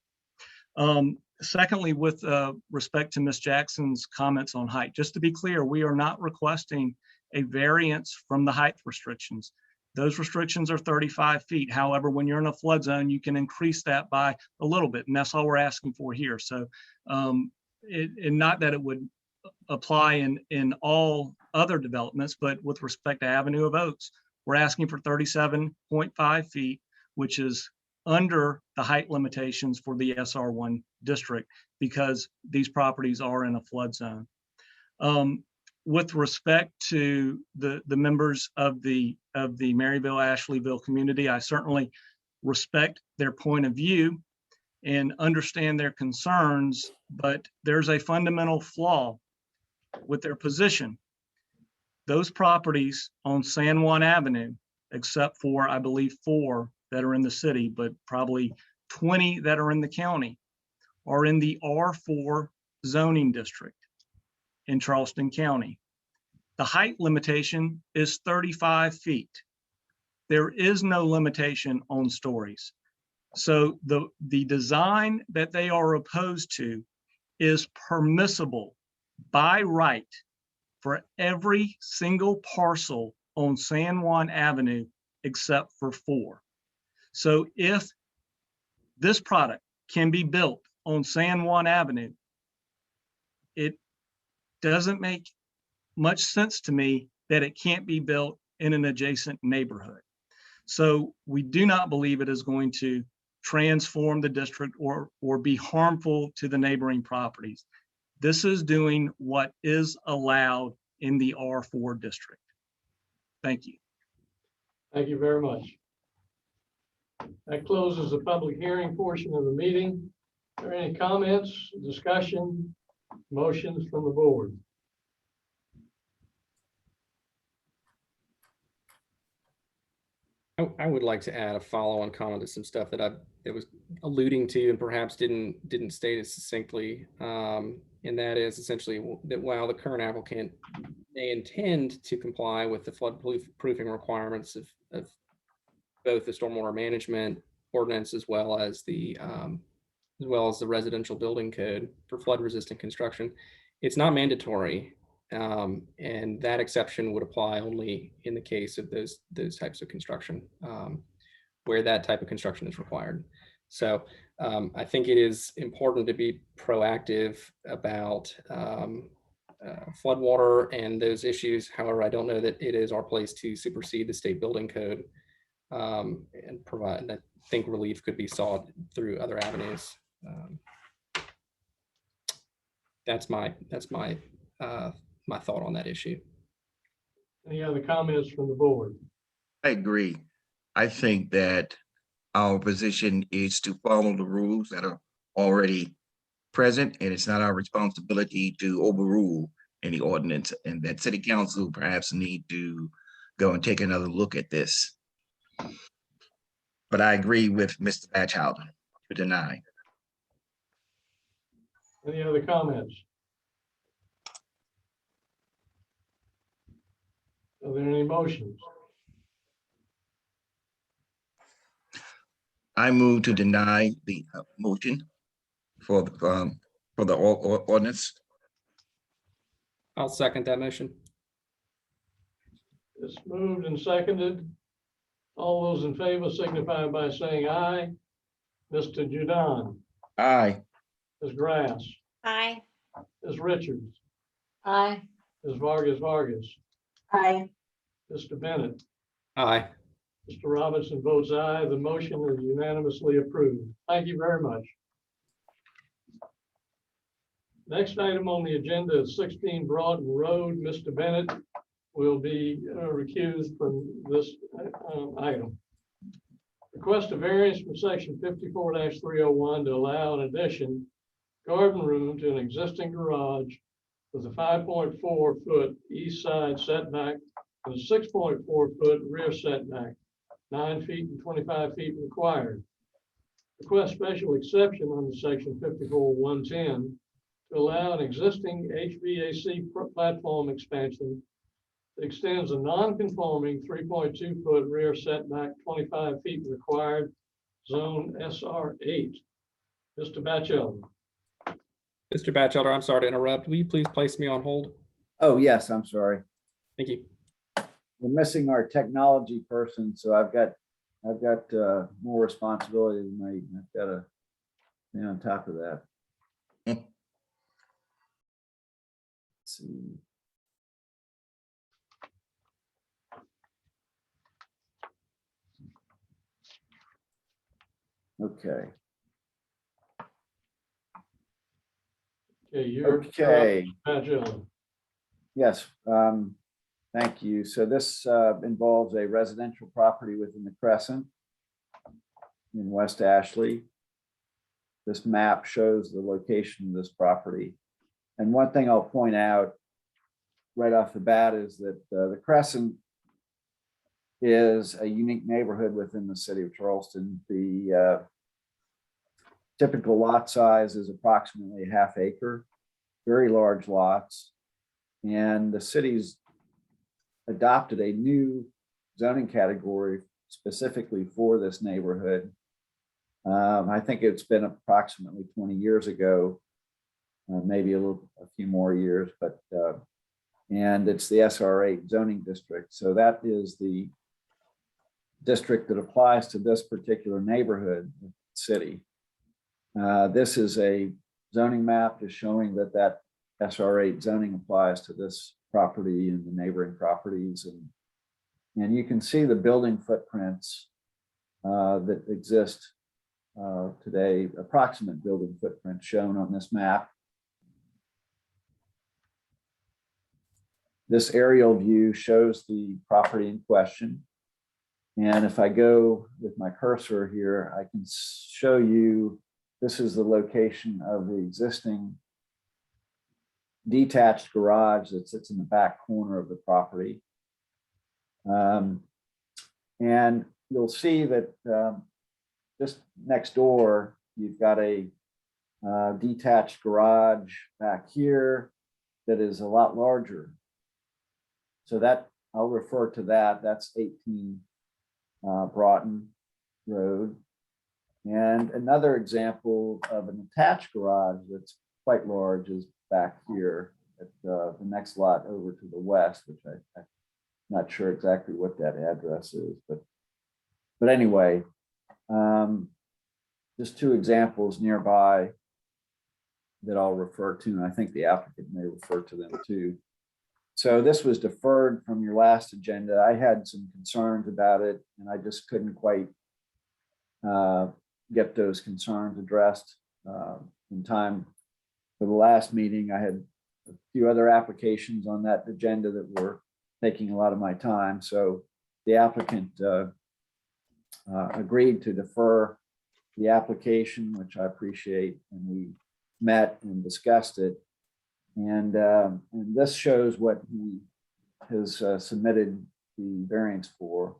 Secondly, with respect to Ms. Jackson's comments on height, just to be clear, we are not requesting a variance from the height restrictions. Those restrictions are 35 feet. However, when you're in a flood zone, you can increase that by a little bit, and that's all we're asking for here. So, and not that it would apply in all other developments, but with respect to Avenue of Oaks, we're asking for 37.5 feet, which is under the height limitations for the SR1 district because these properties are in a flood zone. With respect to the members of the Maryville-Ashleyville community, I certainly respect their point of view and understand their concerns, but there's a fundamental flaw with their position. Those properties on San Juan Avenue, except for, I believe, 4 that are in the city, but probably 20 that are in the county, are in the R4 zoning district in Charleston County. The height limitation is 35 feet. There is no limitation on stories. So the design that they are opposed to is permissible by right for every single parcel on San Juan Avenue except for 4. So if this product can be built on San Juan Avenue, it doesn't make much sense to me that it can't be built in an adjacent neighborhood. So we do not believe it is going to transform the district or be harmful to the neighboring properties. This is doing what is allowed in the R4 district. Thank you. Thank you very much. That closes the public hearing portion of the meeting. Are there any comments, discussion, motions from the board? I would like to add a follow-on comment to some stuff that I was alluding to and perhaps didn't state it succinctly. And that is essentially that while the current applicant may intend to comply with the flood proofing requirements of both the stormwater management ordinance as well as the residential building code for flood resistant construction, it's not mandatory. And that exception would apply only in the case of those types of construction where that type of construction is required. So I think it is important to be proactive about floodwater and those issues. However, I don't know that it is our place to supersede the state building code and provide, and I think relief could be sought through other avenues. That's my my thought on that issue. Any other comments from the board? I agree. I think that our position is to follow the rules that are already present, and it's not our responsibility to overrule any ordinance, and that city council perhaps need to go and take another look at this. But I agree with Mr. Batchelder to deny. Any other comments? Are there any motions? I move to deny the motion for the ordinance. I'll second that motion. It's moved and seconded. All those in favor signify by saying aye. Mr. Judon, Aye. Ms. Grass, Aye. Ms. Richards, Aye. Ms. Vargas. Aye. Mr. Bennett, Aye. Mr. Robinson votes aye. The motion is unanimously approved. Thank you very much. Next item on the agenda is 16 Broughton Road. Mr. Bennett will be recused from this item. Request a variance from section 54-301 to allow an addition garden room to an existing garage with a 5.4 foot east side setback and a 6.4 foot rear setback, 9 feet and 25 feet required. Request special exception under section 54-110 to allow an existing HVAC platform expansion that extends a non-conforming 3.2 foot rear setback, 25 feet required, zone SR8. Mr. Batchelder. Mr. Batchelder, I'm sorry to interrupt. Will you please place me on hold? Oh, yes, I'm sorry. Thank you. We're missing our technology person, so I've got more responsibility tonight. I've got to be on top of that. Let's see. Okay. Okay, you're Okay. Batchelder. Yes, thank you. So this involves a residential property within the Crescent in West Ashley. This map shows the location of this property. And one thing I'll point out right off the bat is that the Crescent is a unique neighborhood within the city of Charleston. The typical lot size is approximately ½ acre, very large lots. And the city's adopted a new zoning category specifically for this neighborhood. I think it's been approximately 20 years ago, maybe a few more years, but and it's the SR8 zoning district. So that is the district that applies to this particular neighborhood city. This is a zoning map just showing that SR8 zoning applies to this property and the neighboring properties. And you can see the building footprints that exist today, approximate building footprint shown on this map. This aerial view shows the property in question. And if I go with my cursor here, I can show you, this is the location of the existing detached garage that sits in the back corner of the property. And you'll see that just next door, you've got a detached garage back here that is a lot larger. So that I'll refer to that. That's 18 Broughton Road. And another example of an attached garage that's quite large is back here at the next lot over to the west, which I'm not sure exactly what that address is, but anyway, just two examples nearby that I'll refer to, and I think the applicant may refer to them too. So this was deferred from your last agenda. I had some concerns about it, and I just couldn't quite get those concerns addressed in time for the last meeting. I had a few other applications on that agenda that were taking a lot of my time. So the applicant agreed to defer the application, which I appreciate, and we met and discussed it. And this shows what he has submitted the variance for.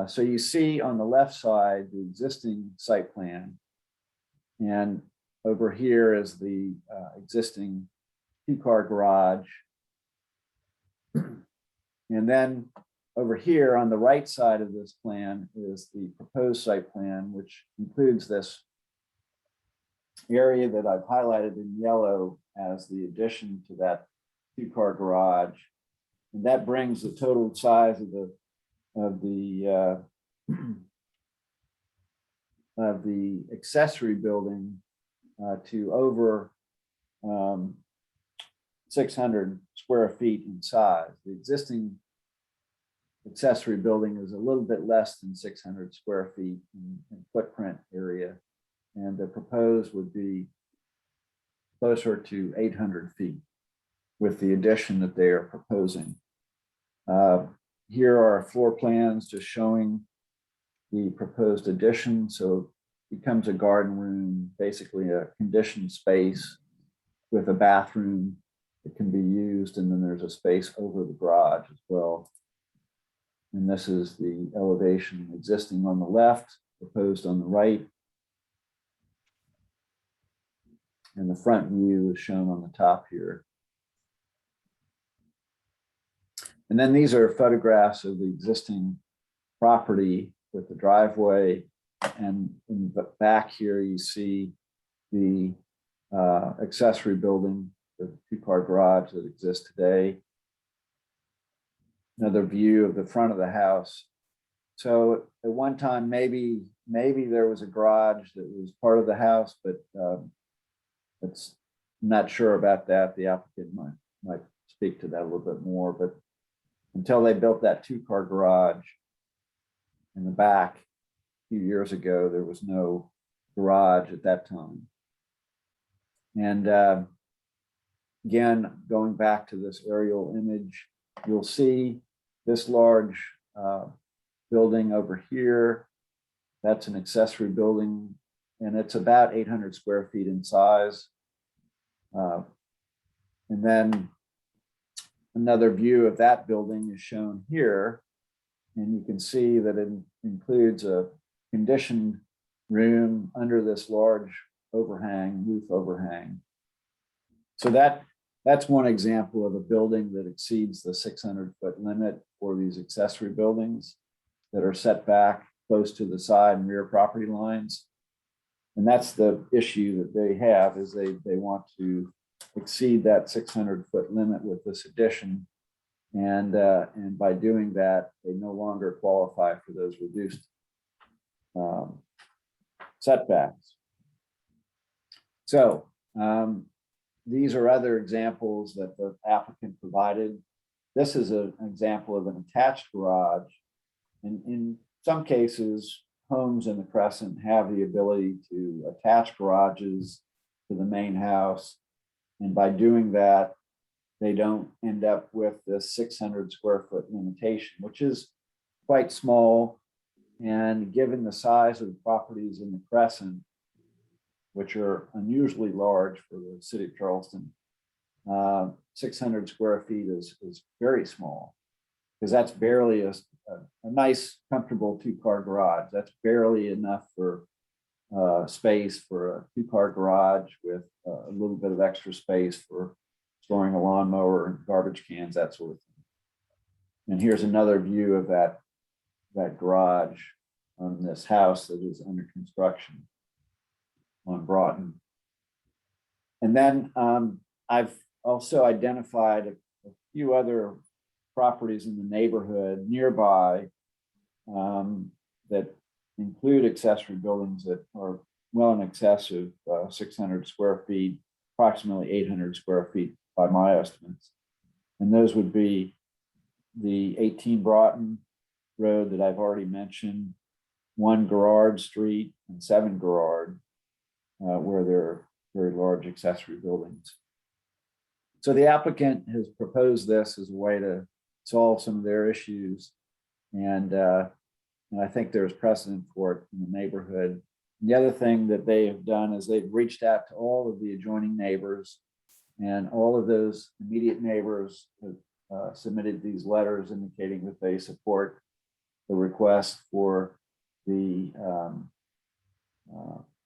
So you see on the left side, the existing site plan. And over here is the existing two-car garage. And then over here on the right side of this plan is the proposed site plan, which includes this area that I've highlighted in yellow as the addition to that two-car garage. And that brings the total size of the accessory building to over 600 square feet in size. The existing accessory building is a little bit less than 600 square feet in footprint area, and the proposed would be closer to 800 feet with the addition that they are proposing. Here are floor plans just showing the proposed addition. So it becomes a garden room, basically a conditioned space with a bathroom that can be used. And then there's a space over the garage as well. And this is the elevation existing on the left, proposed on the right. And the front view is shown on the top here. And then these are photographs of the existing property with the driveway. And in the back here, you see the accessory building, the two-car garage that exists today. Another view of the front of the house. So at one time, maybe there was a garage that was part of the house, but it's not sure about that. The applicant might speak to that a little bit more, but until they built that two-car garage in the back a few years ago, there was no garage at that time. And again, going back to this aerial image, you'll see this large building over here. That's an accessory building, and it's about 800 square feet in size. And then another view of that building is shown here. And you can see that it includes a conditioned room under this large overhang, roof overhang. So that's one example of a building that exceeds the 600-foot limit for these accessory buildings that are set back close to the side and rear property lines. And that's the issue that they have, is they want to exceed that 600-foot limit with this addition. And by doing that, they no longer qualify for those reduced setbacks. So these are other examples that the applicant provided. This is an example of an attached garage. And in some cases, homes in the Crescent have the ability to attach garages to the main house. And by doing that, they don't end up with this 600 square foot limitation, which is quite small. And given the size of the properties in the Crescent, which are unusually large for the city of Charleston, 600 square feet is very small, because that's barely a nice, comfortable two-car garage. That's barely enough for space for a two-car garage with a little bit of extra space for storing a lawnmower and garbage cans, that sort of thing. And here's another view of that garage on this house that is under construction on Broughton. And then I've also identified a few other properties in the neighborhood nearby that include accessory buildings that are well in excess of 600 square feet, approximately 800 square feet by my estimates. And those would be the 18 Broughton Road that I've already mentioned, 1 Gerard Street and 7 Gerard, where there are very large accessory buildings. So the applicant has proposed this as a way to solve some of their issues. And I think there's precedent for it in the neighborhood. And the other thing that they have done is they've reached out to all of the adjoining neighbors, and all of those immediate neighbors have submitted these letters indicating that they support the request for the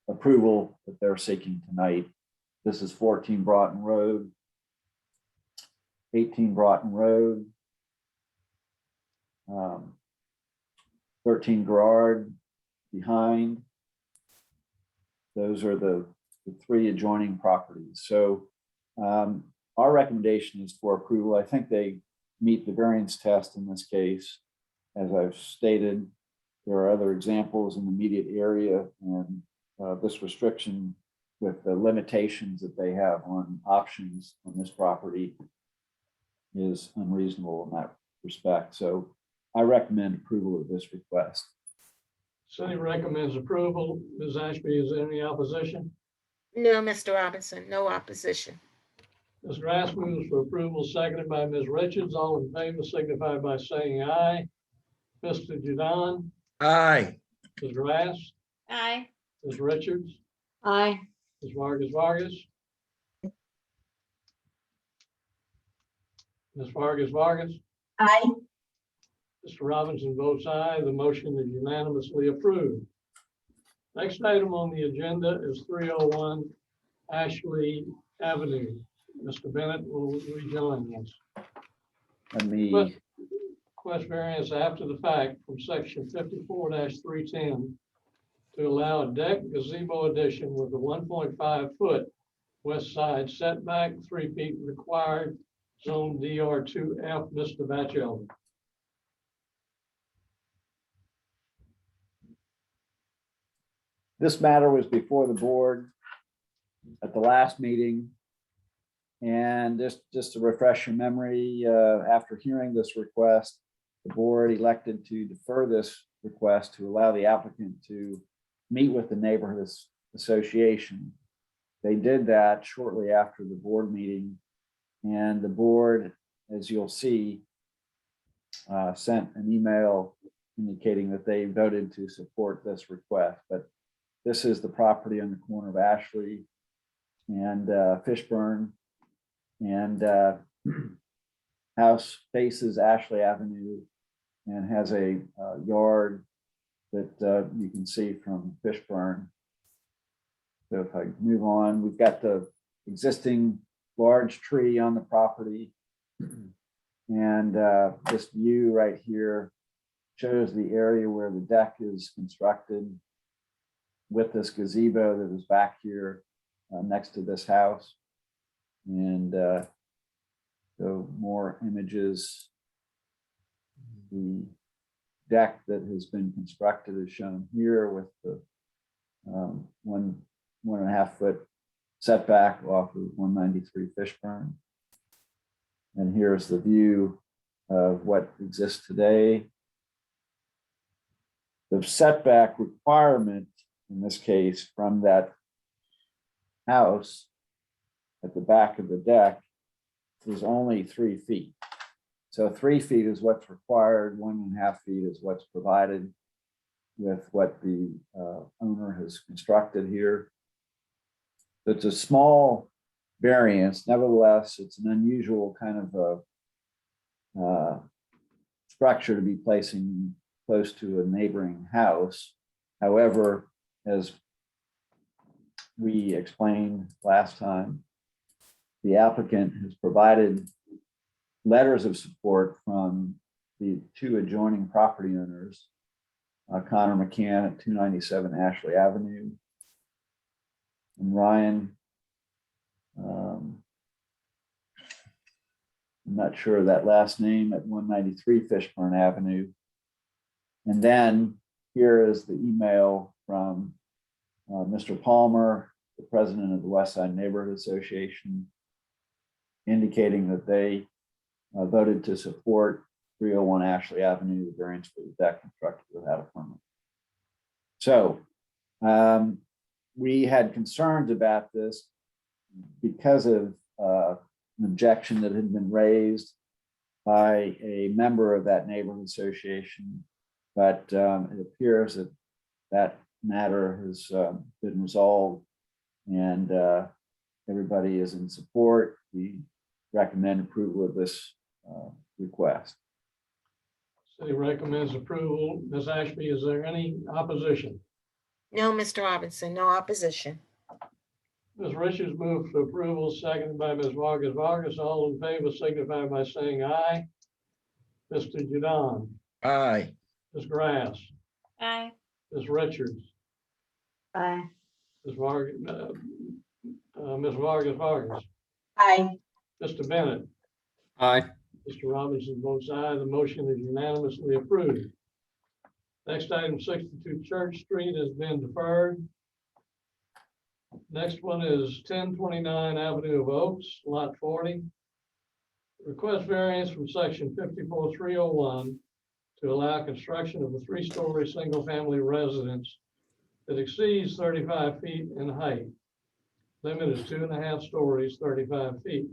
approval that they're seeking tonight. This is 14 Broughton Road, 18 Broughton Road, 13 Gerard behind. Those are the 3 adjoining properties. So our recommendation is for approval. I think they meet the variance test in this case. As I've stated, there are other examples in the immediate area, and this restriction with the limitations that they have on options on this property is unreasonable in that respect. So I recommend approval of this request. City recommends approval. Ms. Ashby, is there any opposition? No, Mr. Robinson, no opposition. Ms. Grass moves for approval, seconded by Ms. Richards. All in favor signify by saying aye. Mr. Judon, Aye. Ms. Grass, Aye. Ms. Richards, Aye. Ms. Vargas. Ms. Vargas. Aye. Mr. Robinson votes aye. The motion is unanimously approved. Next item on the agenda is 301 Ashley Avenue. Mr. Bennett will rejoin us. Let me, Request variance after the fact from section 54-310 to allow a deck gazebo addition with a 1.5 foot west side setback, 3 feet required, zone DR2F. Mr. Batchelder. this matter was before the board at the last meeting. And just to refresh your memory, after hearing this request, the board elected to defer this request to allow the applicant to meet with the neighborhood association. They did that shortly after the board meeting, and the board, as you'll see, sent an email indicating that they voted to support this request. But this is the property on the corner of Ashley and Fishburne, and house faces Ashley Avenue and has a yard that you can see from Fishburne. So if I move on, we've got the existing large tree on the property. And this view right here shows the area where the deck is constructed with this gazebo that is back here next to this house. And so more images. The deck that has been constructed is shown here with the 1.5 foot setback off of 193 Fishburne. And here's the view of what exists today. The setback requirement in this case from that house at the back of the deck is only 3 feet. So 3 feet is what's required, 1.5 feet is what's provided with what the owner has constructed here. It's a small variance. Nevertheless, it's an unusual kind of a structure to be placing close to a neighboring house. However, as we explained last time, the applicant has provided letters of support from the 2 adjoining property owners, Connor McCann at 297 Ashley Avenue, and Ryan, I'm not sure of that last name, at 193 Fishburne Avenue. And then here is the email from Mr. Palmer, the president of the West Side Neighborhood Association, indicating that they voted to support 301 Ashley Avenue, the variance for the deck constructed without a permit. So we had concerns about this because of an objection that had been raised by a member of that neighborhood association, but it appears that that matter has been resolved and everybody is in support. We recommend approval of this request. City recommends approval. Ms. Ashby, is there any opposition? No, Mr. Robinson, no opposition. Ms. Richards moved for approval, seconded by Ms. Vargas. Vargas, all in favor signify by saying aye. Mr. Judon, Aye. Ms. Grass, Aye. Ms. Richards, Aye. Ms. Vargas, Ms. Vargas, Aye. Mr. Bennett, Aye. Mr. Robinson votes aye. The motion is unanimously approved. Next item, 62 Church Street has been deferred. Next one is 1029 Avenue of Oaks, Lot 40. Request variance from section 54301 to allow construction of a 3-story single-family residence that exceeds 35 feet in height. Limit is 2.5 stories, 35 feet.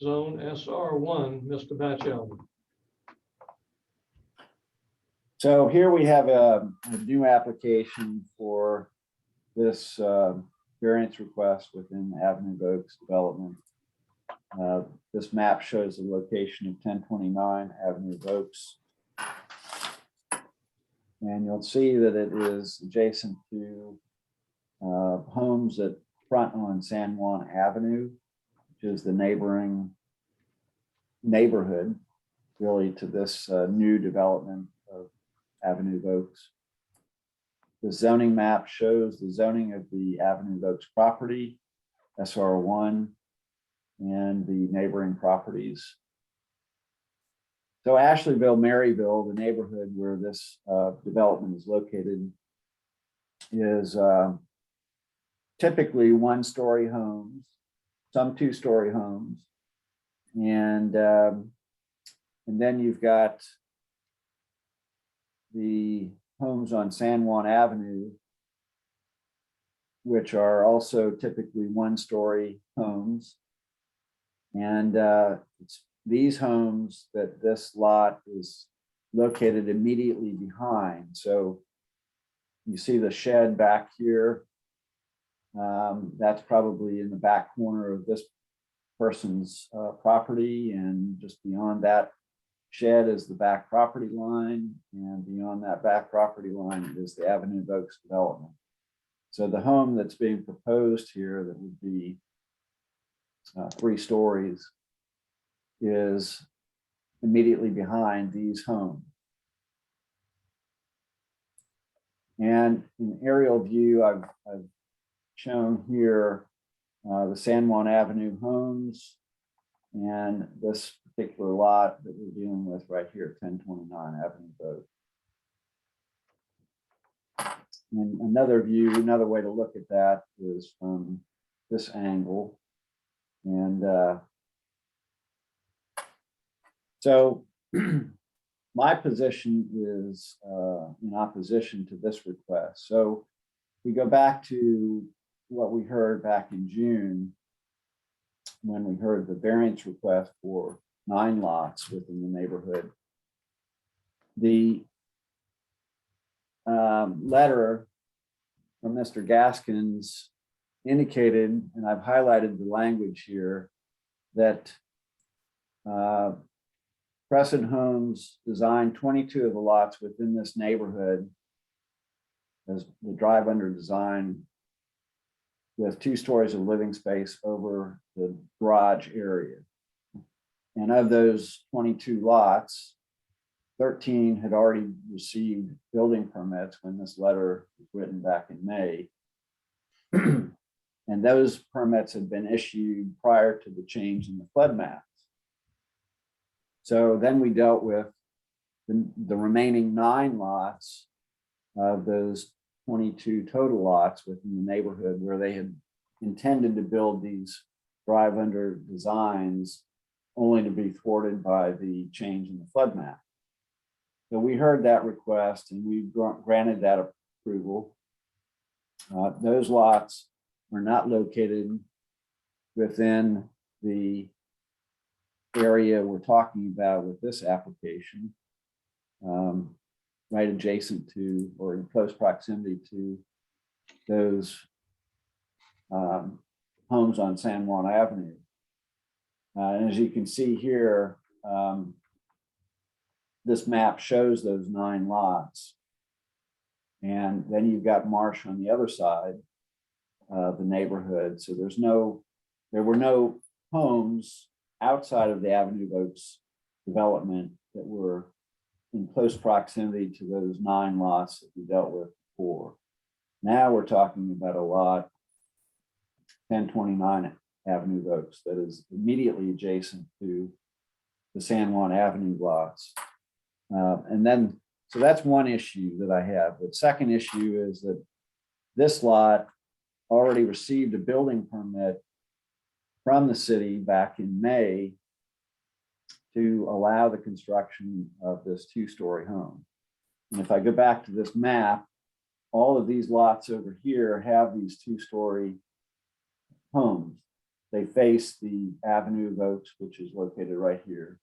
Zone SR1, Mr. Batchelder. So here we have a new application for this variance request within the Avenue of Oaks development. This map shows the location of 1029 Avenue of Oaks. And you'll see that it is adjacent to homes that front on San Juan Avenue, which is the neighboring neighborhood really to this new development of Avenue of Oaks. The zoning map shows the zoning of the Avenue of Oaks property, SR1, and the neighboring properties. So Ashleyville, Maryville, the neighborhood where this development is located, is typically 1-story homes, some 2-story homes, and then you've got the homes on San Juan Avenue, which are also typically 1-story homes. And it's these homes that this lot is located immediately behind. So you see the shed back here. That's probably in the back corner of this person's property, and just beyond that shed is the back property line, and beyond that back property line is the Avenue of Oaks development. So the home that's being proposed here that would be 3 stories is immediately behind these homes. And in aerial view, I've shown here the San Juan Avenue homes and this particular lot that we're dealing with right here, 1029 Avenue of Oaks. And another view, another way to look at that is from this angle. And so my position is in opposition to this request. So we go back to what we heard back in June when we heard the variance request for 9 lots within the neighborhood. The letter from Mr. Gaskins indicated, and I've highlighted the language here, that Crescent Homes designed 22 of the lots within this neighborhood as the drive under design with 2 stories of living space over the garage area. And of those 22 lots, 13 had already received building permits when this letter was written back in May. And those permits had been issued prior to the change in the flood maps. So then we dealt with the remaining 9 lots of those 22 total lots within the neighborhood where they had intended to build these drive under designs only to be thwarted by the change in the flood map. So we heard that request and we granted that approval. Those lots are not located within the area we're talking about with this application, right adjacent to or in close proximity to those homes on San Juan Avenue. And as you can see here, this map shows those 9 lots. And then you've got marsh on the other side of the neighborhood. So there were no homes outside of the Avenue of Oaks development that were in close proximity to those 9 lots that we dealt with before. Now we're talking about a lot, 1029 Avenue of Oaks, that is immediately adjacent to the San Juan Avenue lots. And then, so that's one issue that I have. The second issue is that this lot already received a building permit from the city back in May to allow the construction of this 2-story home. And if I go back to this map, all of these lots over here have these 2-story homes. They face the Avenue of Oaks, which is located right here.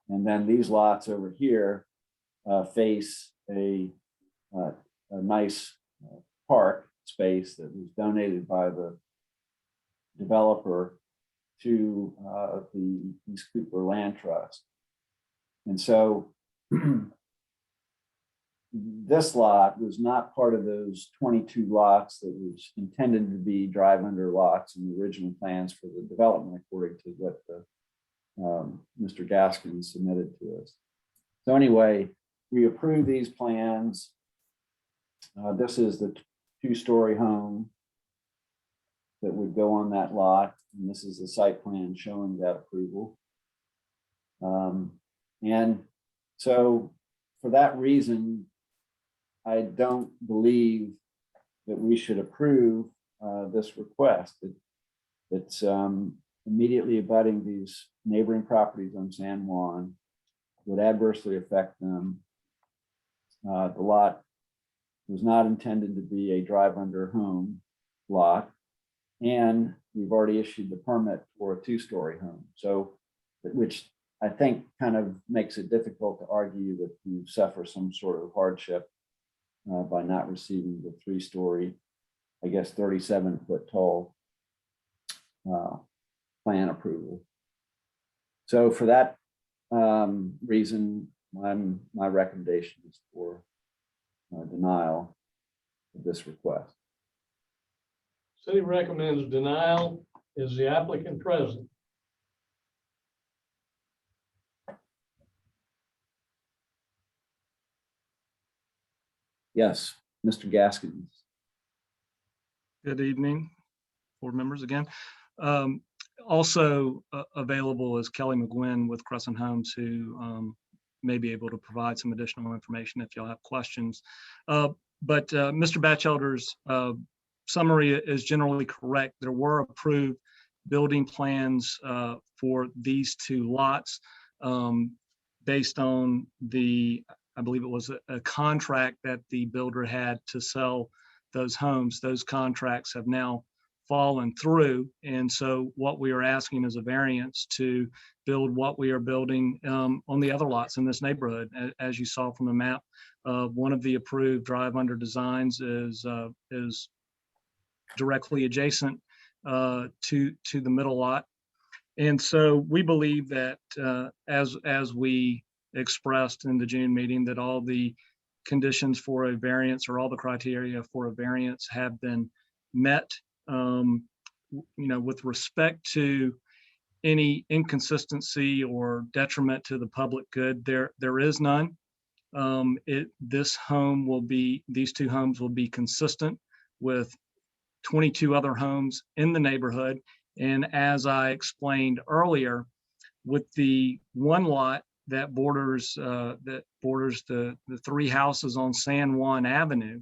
And then these lots over here face a nice park space that was donated by the developer to the East Cooper Land Trust. And so this lot was not part of those 22 lots that was intended to be drive under lots in the original plans for the development, according to what Mr. Gaskins submitted to us. So anyway, we approved these plans. This is the 2-story home that would go on that lot. And this is the site plan showing that approval. And so for that reason, I don't believe that we should approve this request. It's immediately abutting these neighboring properties on San Juan, would adversely affect them. The lot was not intended to be a drive under home lot. And we've already issued the permit for a 2-story home. So, which I think kind of makes it difficult to argue that you suffer some sort of hardship by not receiving the 3-story, I guess 37-foot tall plan approval. So for that reason, my recommendation is for denial of this request. City recommends denial. Is the applicant present? Yes, Mr. Gaskins. Good evening, board members again. Also available is Kelly McGuinn with Crescent Homes, who may be able to provide some additional information if y'all have questions. But Mr. Batchelder's summary is generally correct. There were approved building plans for these 2 lots based on I believe it was a contract that the builder had to sell those homes. Those contracts have now fallen through. And so what we are asking is a variance to build what we are building on the other lots in this neighborhood. As you saw from the map, one of the approved drive under designs is directly adjacent to the middle lot. And so we believe that as we expressed in the June meeting, that all the conditions for a variance or all the criteria for a variance have been met. With respect to any inconsistency or detriment to the public good, there is none. These 2 homes will be consistent with 22 other homes in the neighborhood. And as I explained earlier, with the 1 lot that borders the 3 houses on San Juan Avenue,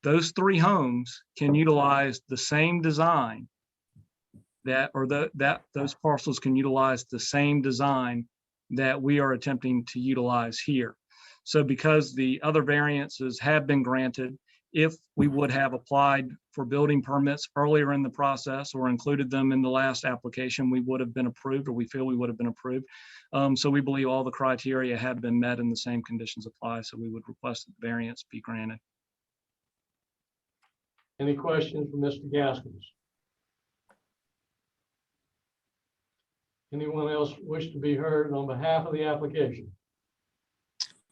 those 3 homes can utilize the same design that, or that those parcels can utilize the same design that we are attempting to utilize here. So because the other variances have been granted, if we would have applied for building permits earlier in the process or included them in the last application, we would have been approved, or we feel we would have been approved. So we believe all the criteria have been met and the same conditions apply. So we would request that the variance be granted. Any questions for Mr. Gaskins? Anyone else wish to be heard on behalf of the application?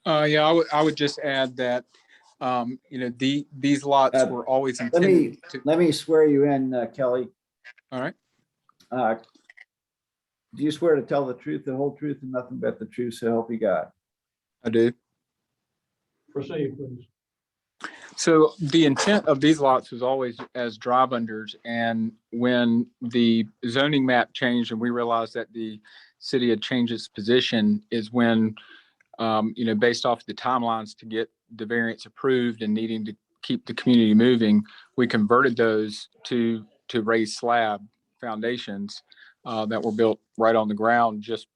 Yeah, I would just add that, you know, these lots were always Let intended to. let me swear you in, Kelly. All right. Do you swear to tell the truth, the whole truth, and nothing but the truth, so help you God? I do. Proceed, please. So the intent of these lots was always as drive-unders, and when the zoning map changed and we realized that the city had changed its position is when, you know, based off the timelines to get the variance approved and needing to keep the community moving, we converted those to raised slab foundations that were built right on the ground just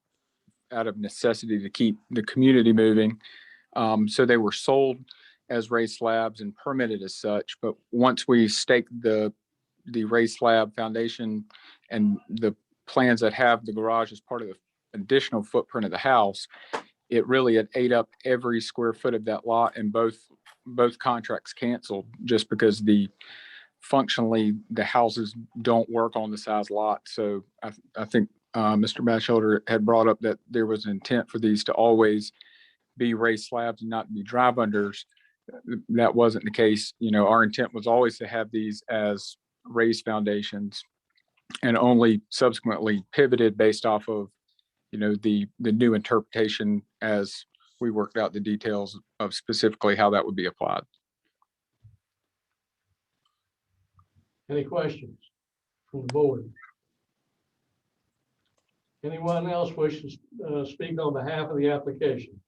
out of necessity to keep the community moving. So they were sold as raised slabs and permitted as such. But once we staked the raised slab foundation and the plans that have the garage as part of the additional footprint of the house, it really had ate up every square foot of that lot, and both contracts canceled just because functionally the houses don't work on the size lot. So I think Mr. Batchelder had brought up that there was an intent for these to always be raised slabs and not be drive unders. That wasn't the case. You know, our intent was always to have these as raised foundations, and only subsequently pivoted based off of, you know, the new interpretation as we worked out the details of specifically how that would be applied. Any questions from the board? Anyone else wish to speak on behalf of the application?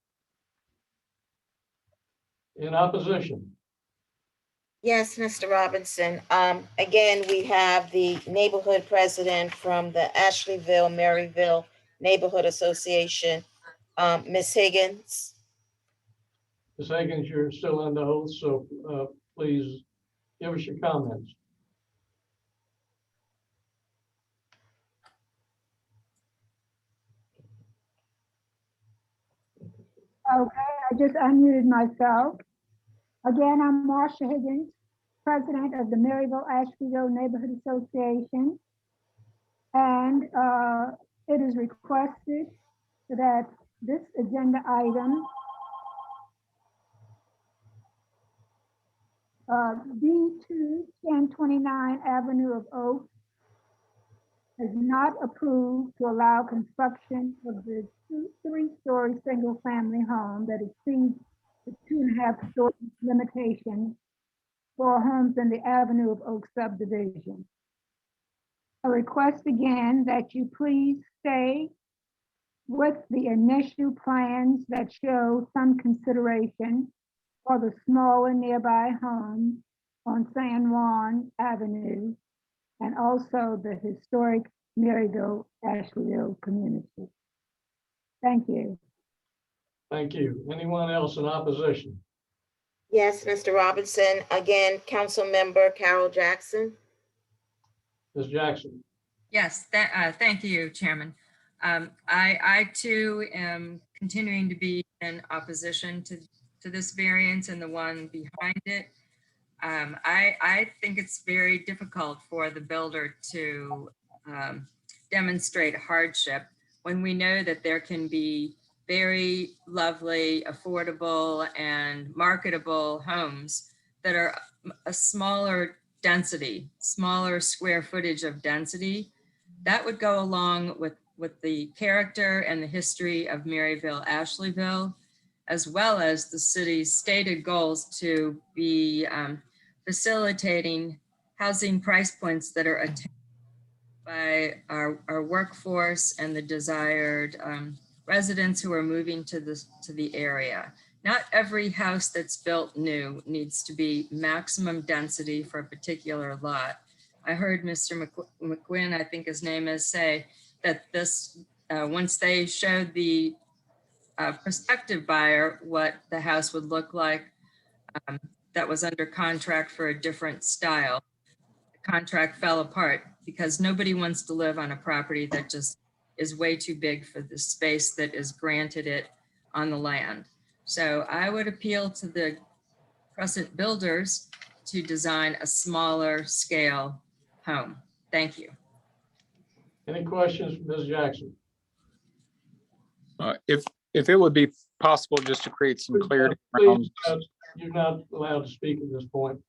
In opposition? Yes, Mr. Robinson. Again, we have the neighborhood president from the Ashleyville, Maryville Neighborhood Association, Ms. Higgins. Ms. Higgins, you're still under oath, so please give us your comments. Okay, I just unmuted myself. Again, I'm Marsha Higgins, president of the Maryville Ashleyville Neighborhood Association. And it is requested that this agenda item B2 1029 Avenue of Oak is not approved to allow construction of the three-story single-family home that exceeds the 2.5-story limitation for homes in the Avenue of Oak subdivision. I request again that you please stay with the initial plans that show some consideration for the smaller nearby homes on San Juan Avenue and also the historic Maryville Ashleyville community. Thank you. Thank you. Anyone else in opposition? Yes, Mr. Robinson. Again, Council Member Carol Jackson. Ms. Jackson? Yes, thank you, Chairman. I too am continuing to be in opposition to this variance and the one behind it. I think it's very difficult for the builder to demonstrate hardship when we know that there can be very lovely, affordable, and marketable homes that are a smaller density, smaller square footage of density. That would go along with the character and the history of Maryville, Ashleyville, as well as the city's stated goals to be facilitating housing price points that are attained by our workforce and the desired residents who are moving to the area. Not every house that's built new needs to be maximum density for a particular lot. I heard Mr. McGuinn, I think his name is, say that this, once they showed the prospective buyer what the house would look like, that was under contract for a different style. The contract fell apart because nobody wants to live on a property that just is way too big for the space that is granted it on the land. So I would appeal to the Crescent builders to design a smaller scale home. Thank you. Any questions, Ms. Jackson? If it would be possible just to create some clarity Please, around. you're not allowed to speak at this point.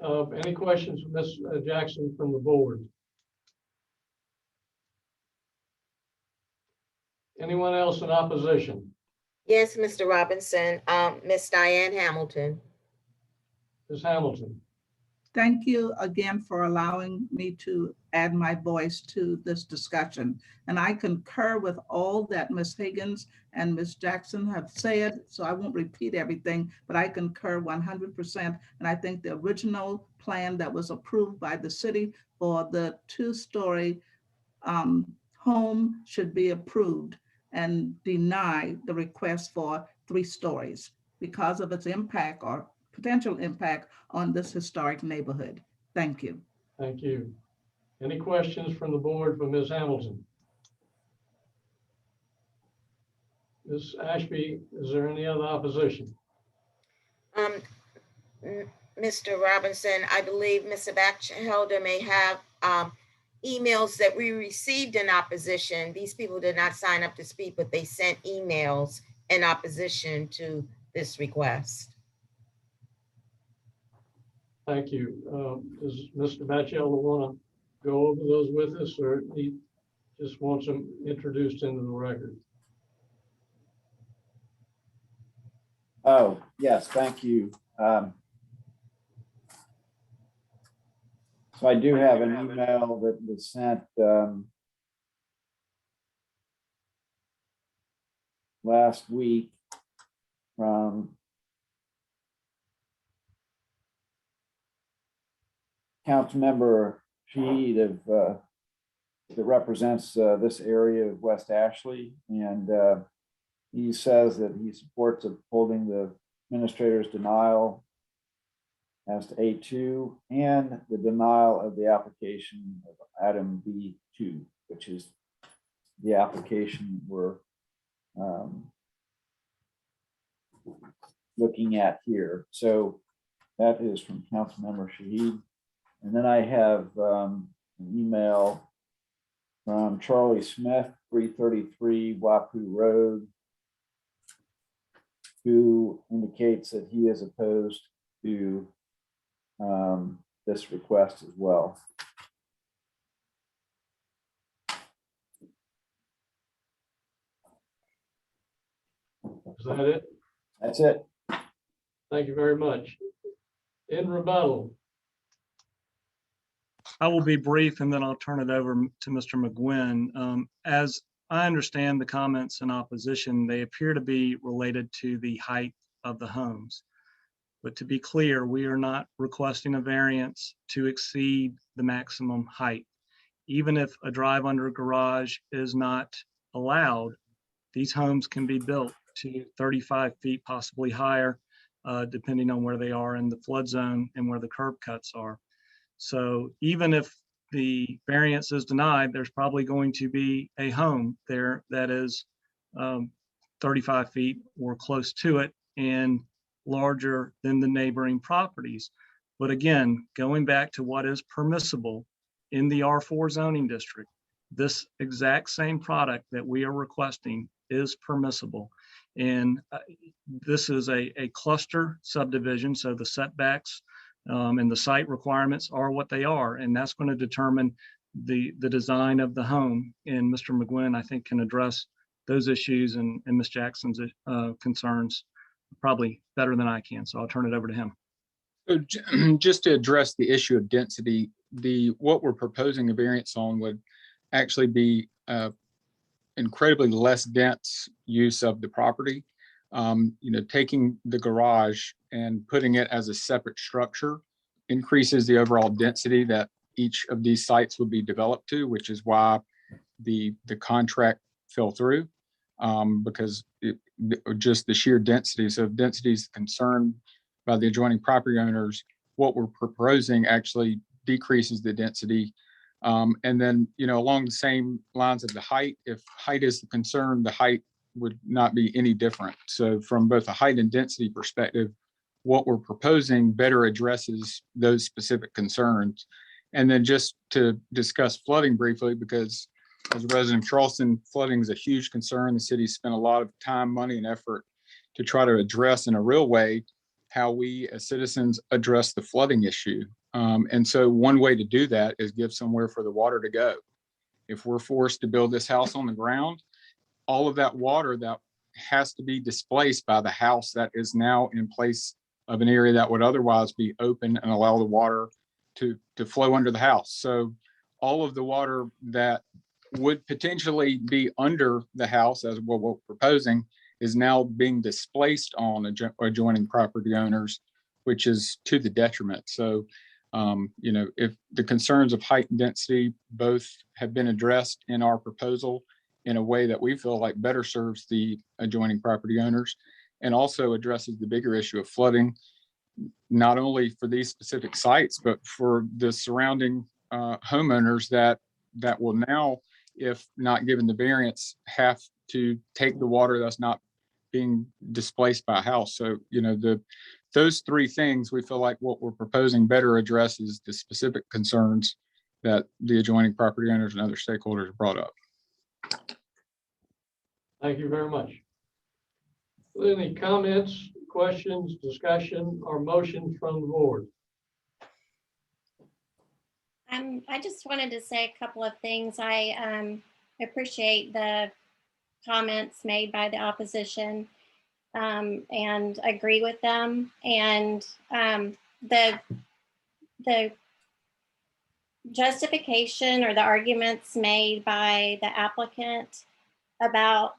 Any questions, Ms. Jackson, from the board? Anyone else in opposition? Yes, Mr. Robinson, Miss Diane Hamilton. Ms. Hamilton? Thank you again for allowing me to add my voice to this discussion. And I concur with all that Ms. Higgins and Ms. Jackson have said, so I won't repeat everything, but I concur 100%. And I think the original plan that was approved by the city for the two-story home should be approved and deny the request for 3 stories because of its impact or potential impact on this historic neighborhood. Thank you. Thank you. Any questions from the board for Ms. Hamilton? Ms. Ashby, is there any other opposition? Mr. Robinson, I believe Mr. Batchelder may have emails that we received in opposition. These people did not sign up to speak, but they sent emails in opposition to this request. Thank you. Does Mr. Batchelder want to go over those with us, or he just wants them introduced into the record? Oh, yes, thank you. So I do have an email that was sent last week from Councilmember Sheed that represents this area of West Ashley, and he says that he supports upholding the administrator's denial as to A2 and the denial of the application of item B2, which is the application we're looking at here. So that is from Councilmember Shahid. And then I have an email from Charlie Smith, 333 Wapu Road, who indicates that he is opposed to this request as well. Is that it? That's it. Thank you very much. In rebuttal. I will be brief and then I'll turn it over to Mr. McGuinn. As I understand the comments in opposition, they appear to be related to the height of the homes. But to be clear, we are not requesting a variance to exceed the maximum height. Even if a drive under garage is not allowed, these homes can be built to 35 feet, possibly higher, depending on where they are in the flood zone and where the curb cuts are. So even if the variance is denied, there's probably going to be a home there that is 35 feet or close to it and larger than the neighboring properties. But again, going back to what is permissible in the R4 zoning district, this exact same product that we are requesting is permissible. And this is a cluster subdivision, so the setbacks and the site requirements are what they are, and that's going to determine the design of the home. And Mr. McGuinn, I think, can address those issues and Ms. Jackson's concerns probably better than I can, so I'll turn it over to him. So just to address the issue of density, what we're proposing a variance on would actually be incredibly less dense use of the property. Taking the garage and putting it as a separate structure increases the overall density that each of these sites would be developed to, which is why the contract fell through, because just the sheer density. So if density is concerned by the adjoining property owners, what we're proposing actually decreases the density. And then, along the same lines of the height, if height is the concern, the height would not be any different. So from both a height and density perspective, what we're proposing better addresses those specific concerns. And then just to discuss flooding briefly, because as a resident of Charleston, flooding is a huge concern. The city spent a lot of time, money, and effort to try to address in a real way how we as citizens address the flooding issue. And so one way to do that is give somewhere for the water to go. If we're forced to build this house on the ground, all of that water that has to be displaced by the house that is now in place of an area that would otherwise be open and allow the water to flow under the house. So all of the water that would potentially be under the house, as what we're proposing, is now being displaced on adjoining property owners, which is to the detriment. So, if the concerns of height and density both have been addressed in our proposal in a way that we feel like better serves the adjoining property owners and also addresses the bigger issue of flooding, not only for these specific sites, but for the surrounding homeowners that will now, if not given the variance, have to take the water that's not being displaced by a house. So, those three things, we feel like what we're proposing better addresses the specific concerns that the adjoining property owners and other stakeholders brought up. Thank you very much. Any comments, questions, discussion, or motions from the board? I just wanted to say a couple of things. I appreciate the comments made by the opposition and agree with them. And the justification or the arguments made by the applicant about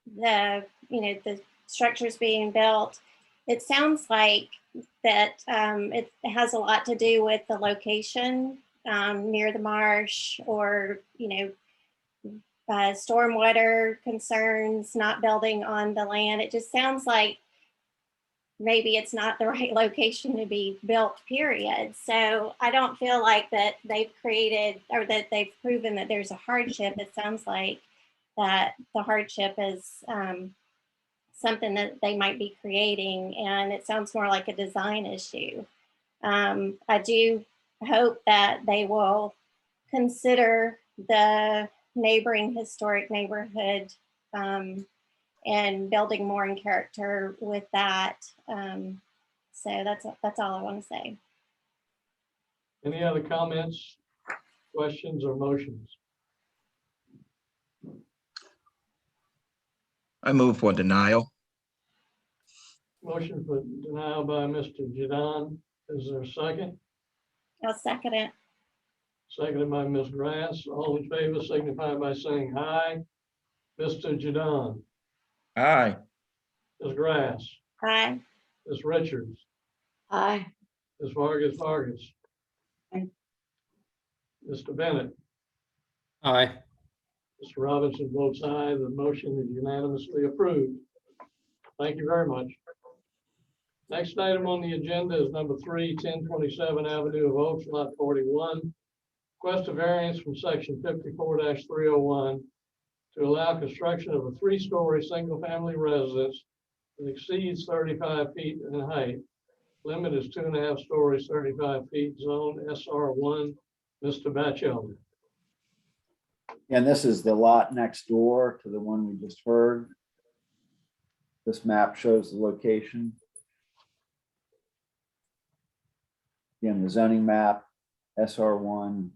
the structures being built, it sounds like that it has a lot to do with the location near the marsh, or stormwater concerns, not building on the land. It just sounds like maybe it's not the right location to be built, period. So I don't feel like that they've created or that they've proven that there's a hardship. It sounds like that the hardship is something that they might be creating, and it sounds more like a design issue. I do hope that they will consider the neighboring historic neighborhood and building more in character with that. So that's all I want to say. Any other comments, questions, or motions? I move for denial. Motion for denial by Mr. Jadon. Is there a second? I'll second it. Seconded by Ms. Grass. All in favor signify by saying aye. Mr. Jadon. Aye. Ms. Grass. Aye. Ms. Richards. Aye. Ms. Vargas. Aye. Mr. Bennett. Aye. Mr. Robinson votes aye. The motion is unanimously approved. Thank you very much. Next item on the agenda is number 3, 1027 Avenue of Oaks, lot 41. Request a variance from section 54-301 to allow construction of a 3-story single-family residence that exceeds 35 feet in height. Limit is 2.5 stories, 35 feet, zone SR1. Mr. Batchelder. And this is the lot next door to the one we just heard. This map shows the location. Again, the zoning map, SR1.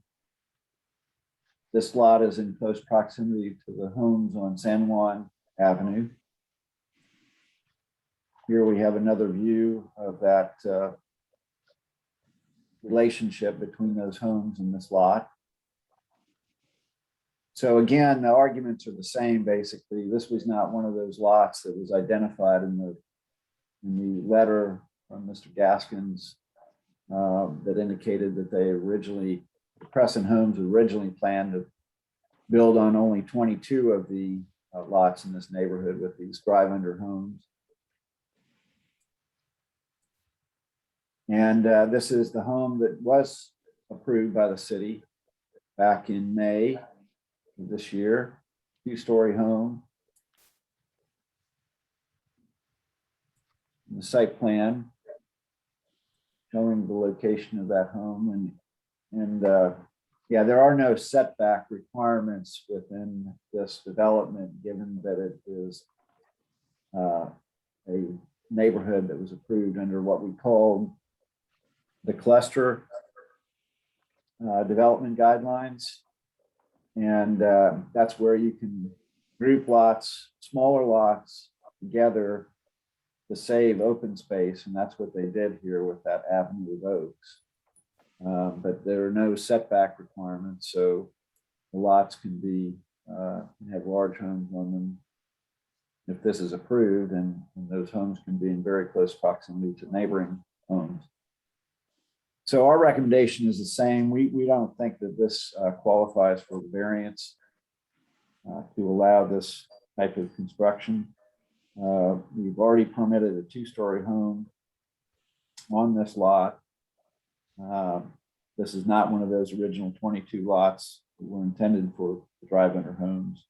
This lot is in close proximity to the homes on San Juan Avenue. Here we have another view of that relationship between those homes and this lot. So again, the arguments are the same, basically. This was not one of those lots that was identified in the letter from Mr. Gaskins that indicated that Crescent Homes originally planned to build on only 22 of the lots in this neighborhood with these drive-under homes. And this is the home that was approved by the city back in May of this year, 2-story home. The site plan showing the location of that home, and yeah, there are no setback requirements within this development, given that it is a neighborhood that was approved under what we call the cluster development guidelines. And that's where you can group lots, smaller lots together to save open space. And that's what they did here with that Avenue of Oaks. But there are no setback requirements. So the lots can have large homes on them if this is approved, and those homes can be in very close proximity to neighboring homes. So our recommendation is the same. We don't think that this qualifies for the variance to allow this type of construction. We've already permitted a 2-story home on this lot. This is not one of those original 22 lots that were intended for drive-under homes.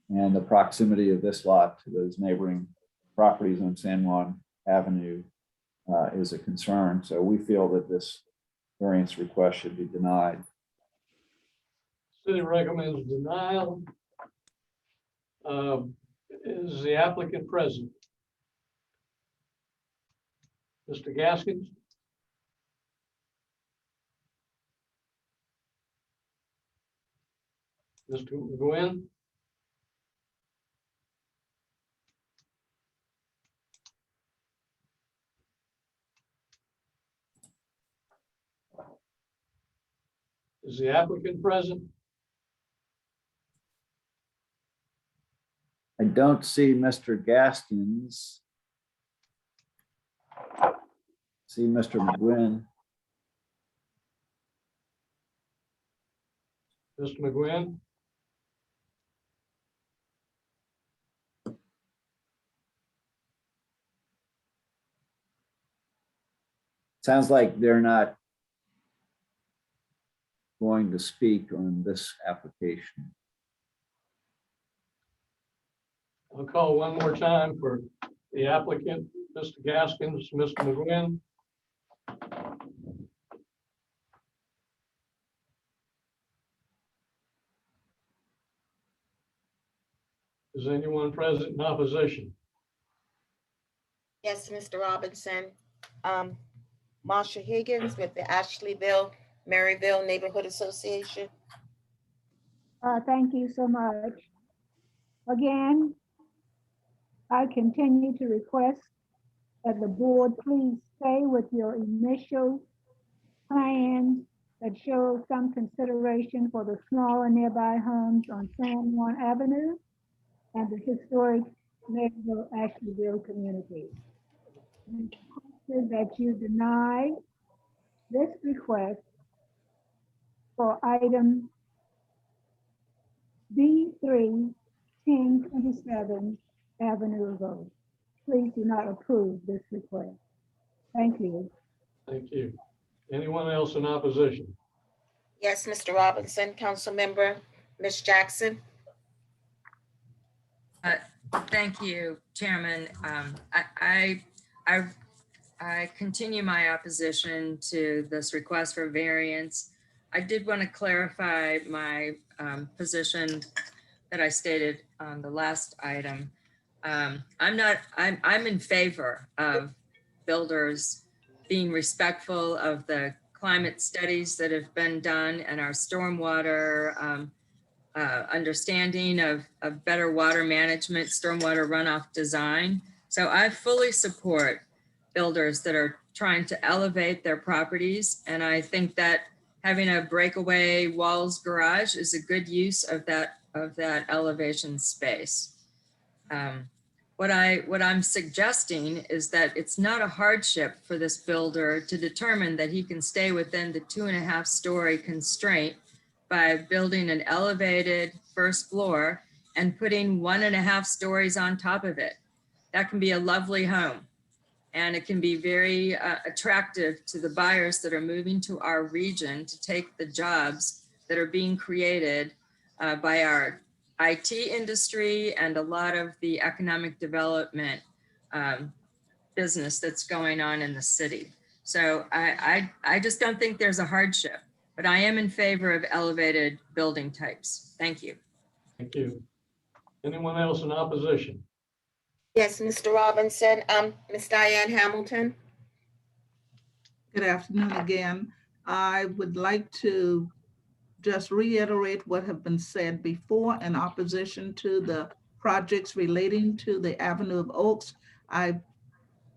And the proximity of this lot to those neighboring properties on San Juan Avenue is a concern. So we feel that this variance request should be denied. City recommends denial. Is the applicant present? Mr. Gaskins? Mr. McGuinn? Is the applicant present? I don't see Mr. Gaskins. See Mr. McGuinn. Mr. McGuinn? Sounds like they're not going to speak on this application. I'll call one more time for the applicant, Mr. Gaskins, Mr. McGuinn. Is anyone present in opposition? Yes, Mr. Robinson. Marsha Higgins with the Ashleyville, Maryville Neighborhood Association. Thank you so much. Again, I continue to request that the board please stay with your initial plans that show some consideration for the smaller nearby homes on San Juan Avenue and the historic Maryville Ashleyville community. That you deny this request for item B3 1027 Avenue of Oaks. Please do not approve this request. Thank you. Thank you. Anyone else in opposition? Yes, Mr. Robinson, council member, Ms. Jackson. Thank you, Chairman. I continue my opposition to this request for variance. I did want to clarify my position that I stated on the last item. I'm in favor of builders being respectful of the climate studies that have been done and our stormwater understanding of better water management, stormwater runoff design. So I fully support builders that are trying to elevate their properties. And I think that having a breakaway walls garage is a good use of that elevation space. what I'm suggesting is that it's not a hardship for this builder to determine that he can stay within the 2.5-story constraint by building an elevated first floor and putting 1.5 stories on top of it. That can be a lovely home. And it can be very attractive to the buyers that are moving to our region to take the jobs that are being created by our IT industry and a lot of the economic development business that's going on in the city. So I just don't think there's a hardship, but I am in favor of elevated building types. Thank you. Thank you. Anyone else in opposition? Yes, Mr. Robinson, Ms. Diane Hamilton. Good afternoon again. I would like to just reiterate what have been said before in opposition to the projects relating to the Avenue of Oaks. I'm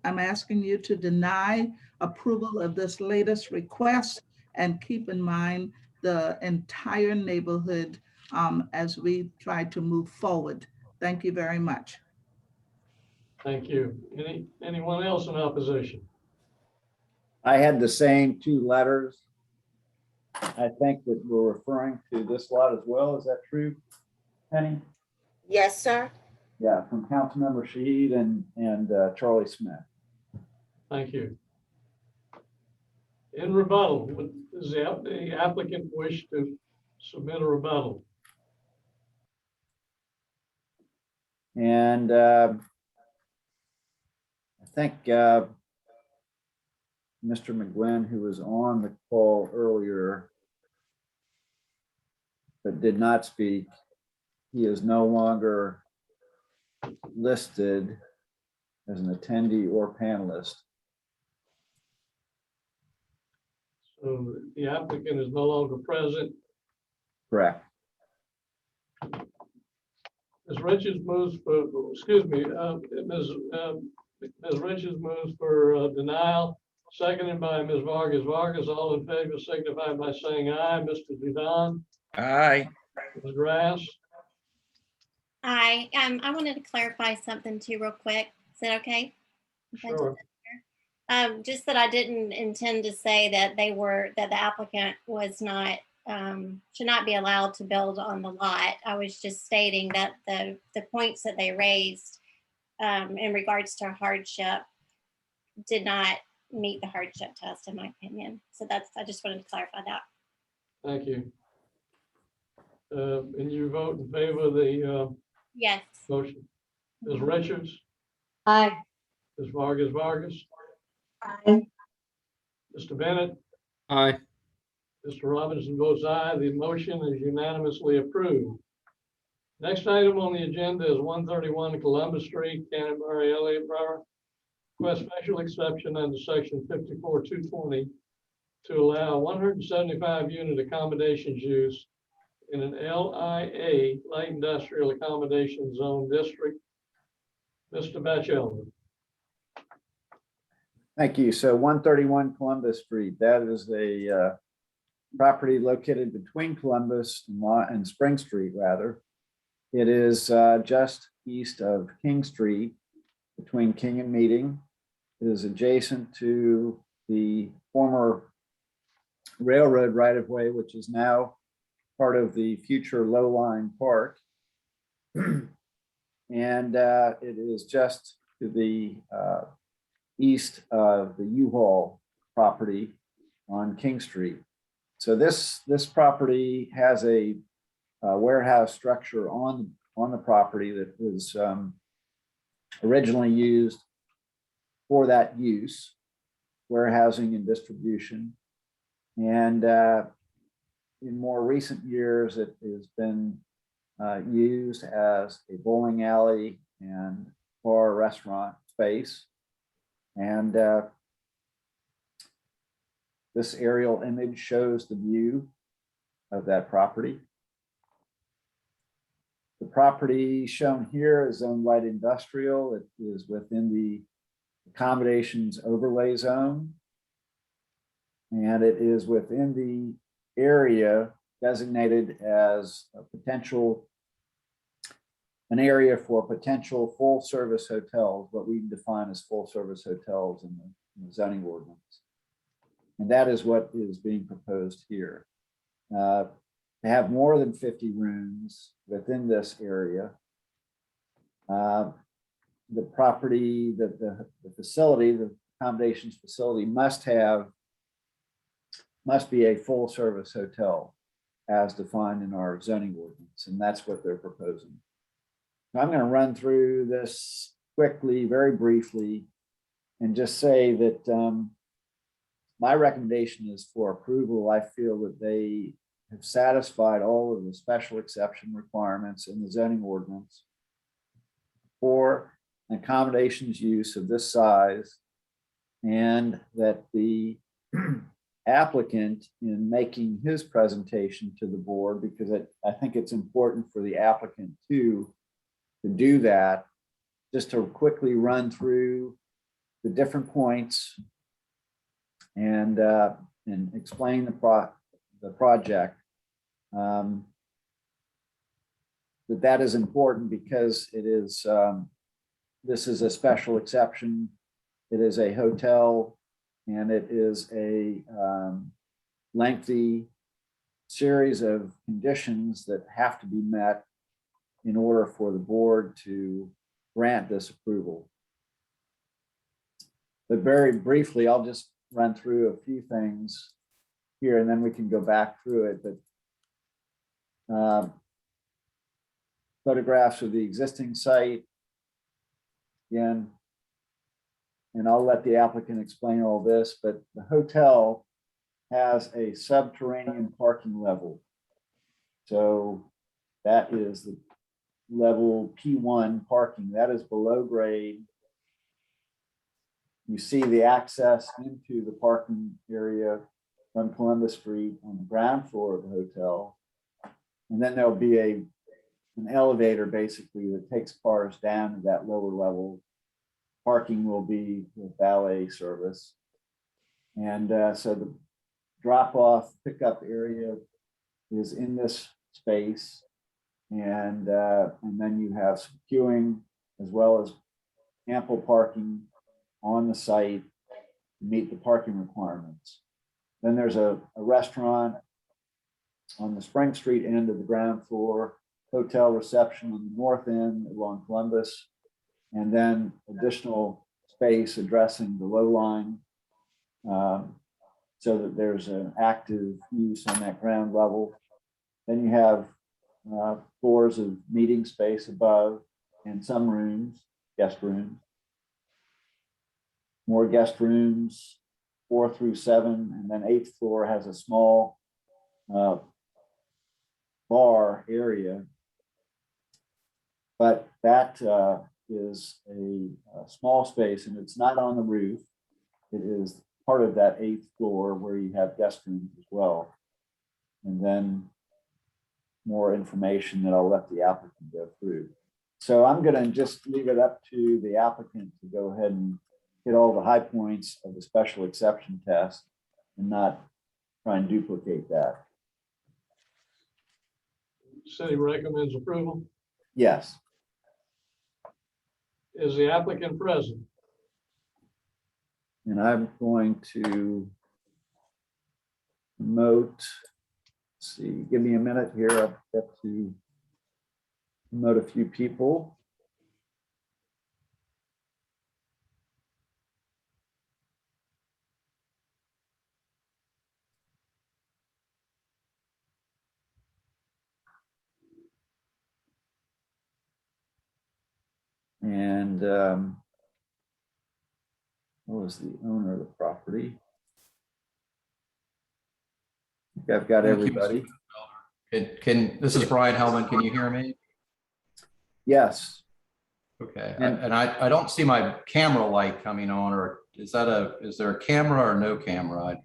asking you to deny approval of this latest request and keep in mind the entire neighborhood as we try to move forward. Thank you very much. Thank you. Anyone else in opposition? I had the same 2 letters. I think that we're referring to this lot as well. Is that true, Penny? Yes, sir. Yeah, from Councilmember Shahid and Charlie Smith. Thank you. In rebuttal, does the applicant wish to submit a rebuttal? And I think Mr. McGuinn, who was on the call earlier but did not speak, he is no longer listed as an attendee or panelist. So the applicant is no longer present. Correct. Ms. Richards moves for, excuse me, Ms. Richards moves for denial, seconded by Ms. Vargas. Vargas, all in favor signify by saying aye. Mr. Judon? Aye. Ms. Grass? I wanted to clarify something too real quick. Is that okay? Sure. Just that I didn't intend to say that that the applicant was not, should not be allowed to build on the lot. I was just stating that the points that they raised in regards to hardship did not meet the hardship test, in my opinion. So I just wanted to clarify that. Thank you. And you vote in favor of the Yes. motion. Ms. Richards? Aye. Ms. Vargas? Aye. Mr. Bennett? Aye. Mr. Robinson votes aye. The motion is unanimously approved. Next item on the agenda is 131 Columbus Street, Canterbury, Elliott Borough. Request special exception under section 54-220 to allow 175 unit accommodations use in an LIA, Light Industrial Accommodation Zone District. Mr. Batchelder. Thank you. So 131 Columbus Street, that is a property located between Columbus and Spring Street, rather. It is just east of King Street, between King and Meeting. It is adjacent to the former railroad right-of-way, which is now part of the future Low Line Park. And it is just to the east of the U-Haul property on King Street. So this property has a warehouse structure on the property that was originally used for that use, warehousing and distribution. And in more recent years, it has been used as a bowling alley and bar restaurant space. And this aerial image shows the view of that property. The property shown here is zoned light industrial. It is within the accommodations overlay zone. And it is within the area designated as a potential an area for potential full-service hotels, what we define as full-service hotels in the zoning ordinance. And that is what is being proposed here. To have more than 50 rooms within this area. The property, the facility, the accommodations facility must be a full-service hotel as defined in our zoning ordinance, and that's what they're proposing. I'm going to run through this quickly, very briefly, and just say that my recommendation is for approval. I feel that they have satisfied all of the special exception requirements in the zoning ordinance for accommodations use of this size, and that the applicant, in making his presentation to the board, because I think it's important for the applicant to do that, just to quickly run through the different points and explain the project. That is important because it is this is a special exception. It is a hotel, and it is a lengthy series of conditions that have to be met in order for the board to grant this approval. But very briefly, I'll just run through a few things here, and then we can go back through it. But photographs of the existing site, again, and I'll let the applicant explain all this, but the hotel has a subterranean parking level. So that is the level P1 parking. That is below grade. You see the access into the parking area from Columbus Street on the ground floor of the hotel. And then there'll be an elevator basically that takes cars down to that lower level. Parking will be with valet service. And so the drop-off pickup area is in this space. And then you have some queuing as well as ample parking on the site to meet the parking requirements. Then there's a restaurant on the Spring Street end of the ground floor, hotel reception on the north end along Columbus, and then additional space addressing the low line so that there's an active use on that ground level. Then you have floors of meeting space above and some rooms, guest rooms. More guest rooms, 4 through 7, and then 8th floor has a small bar area. But that is a small space, and it's not on the roof. It is part of that 8th floor where you have guest rooms as well. And then more information that I'll let the applicant go through. So I'm going to just leave it up to the applicant to go ahead and hit all the high points of the special exception test and not try and duplicate that. City recommends approval. Yes. Is the applicant present? And I'm going to promote, let's see, give me a minute here. I've got to promote a few people. And what was the owner of the property? I think I've got Thank you, everybody. This is Brian Hellman. Can you hear me? Yes. Okay. And I don't see my camera light coming on, or is there a camera or no camera? I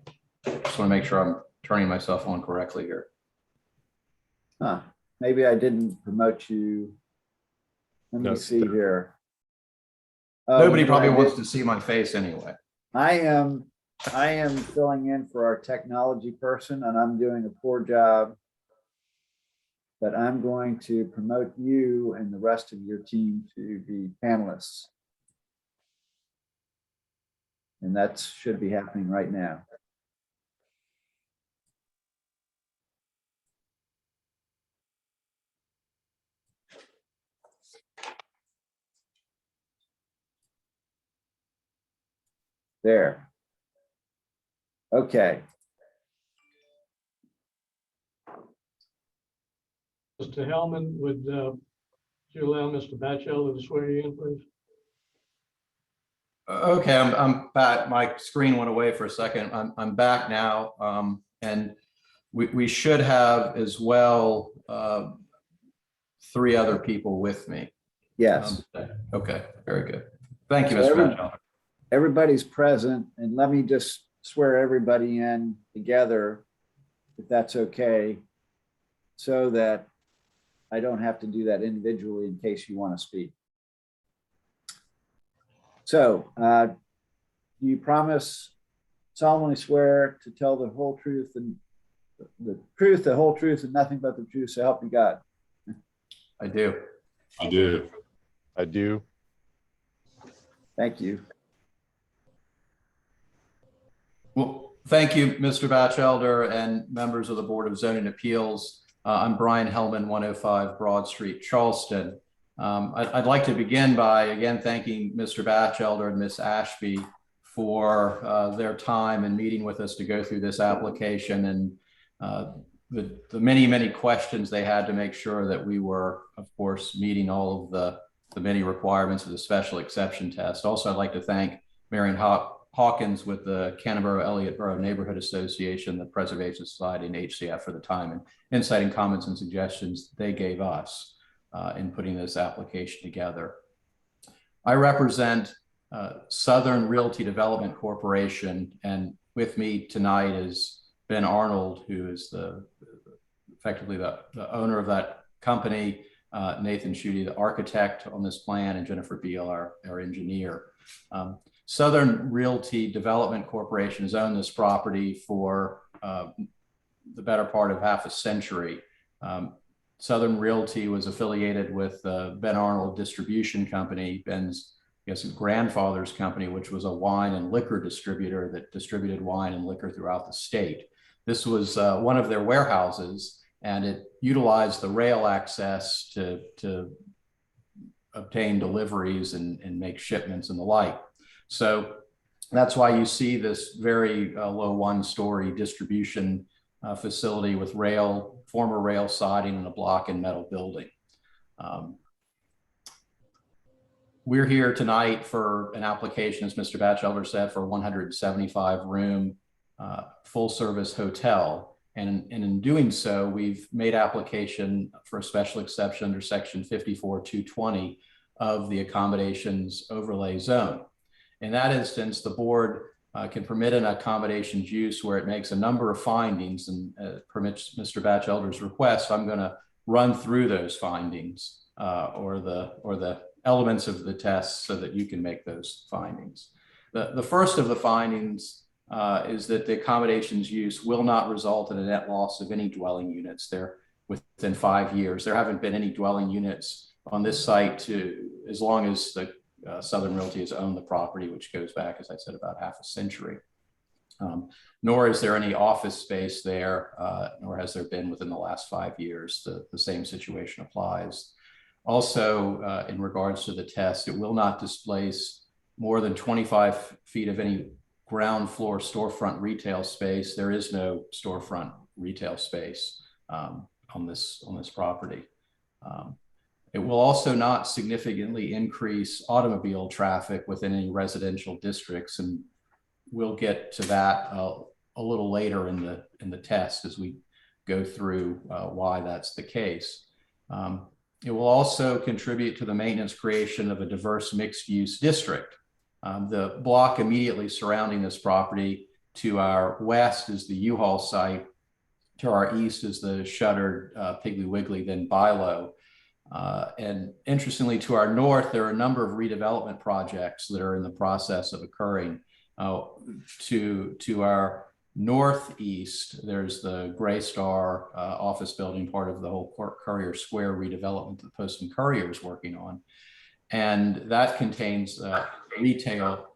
just want to make sure I'm turning myself on correctly here. Huh. Maybe I didn't promote you. Let me see here. Nobody probably wants to see my face anyway. I am filling in for our technology person, and I'm doing a poor job but I'm going to promote you and the rest of your team to be panelists. And that should be happening right now. There. Okay. Mr. Hellman, would you allow Mr. Batchelder to swear you in, please? Okay, I'm back. My screen went away for a second. I'm back now. And we should have as well 3 other people with me. Yes. Okay, very good. Thank you, So Mr. Batchelder. Everybody's present, and let me just swear everybody in together, if that's okay, so that I don't have to do that individually in case you want to speak. So, do you promise solemnly swear to tell the whole truth and the truth, the whole truth, and nothing but the truth, so help you God? I do. I do. I do. Thank you. Well, thank you, Mr. Batchelder and members of the Board of Zoning Appeals. I'm Brian Hellman, 105 Broad Street, Charleston. I'd like to begin by, again, thanking Mr. Batchelder and Ms. Ashby for their time and meeting with us to go through this application and the many, many questions they had to make sure that we were, of course, meeting all of the many requirements of the special exception test. Also, I'd like to thank Marion Hawkins with the Canterbury Elliott Borough Neighborhood Association, the Preservation Society, and HCF for the time and insight and comments and suggestions they gave us in putting this application together. I represent Southern Realty Development Corporation, and with me tonight is Ben Arnold, who is effectively the owner of that company, Nathan Schutte, the architect on this plan, and Jennifer Beal, our engineer. Southern Realty Development Corporation has owned this property for the better part of half a century. Southern Realty was affiliated with Ben Arnold Distribution Company, Ben's, I guess, his grandfather's company, which was a wine and liquor distributor that distributed wine and liquor throughout the state. This was one of their warehouses, and it utilized the rail access to obtain deliveries and make shipments and the like. So that's why you see this very low one-story distribution facility with former rail siding and a block and metal building. We're here tonight for an application, as Mr. Batchelder said, for a 175-room full-service hotel. And in doing so, we've made application for a special exception under section 54-220 of the accommodations overlay zone. In that instance, the board can permit an accommodations use where it makes a number of findings and permits Mr. Batchelder's request. I'm going to run through those findings or the elements of the test so that you can make those findings. The first of the findings is that the accommodations use will not result in a net loss of any dwelling units there within 5 years. There haven't been any dwelling units on this site as long as the Southern Realty has owned the property, which goes back, as I said, about half a century. Nor is there any office space there, nor has there been within the last 5 years. The same situation applies. Also, in regards to the test, it will not displace more than 25 feet of any ground floor storefront retail space. There is no storefront retail space on this property. It will also not significantly increase automobile traffic within any residential districts, and we'll get to that a little later in the test as we go through why that's the case. It will also contribute to the maintenance creation of a diverse mixed-use district. The block immediately surrounding this property, to our west is the U-Haul site, to our east is the shuttered Piggly Wiggly, then Bilo. And interestingly, to our north, there are a number of redevelopment projects that are in the process of occurring. To our Northeast, there's the Gray Star office building, part of the whole Courier Square redevelopment that the Post and Courier is working on. And that contains retail,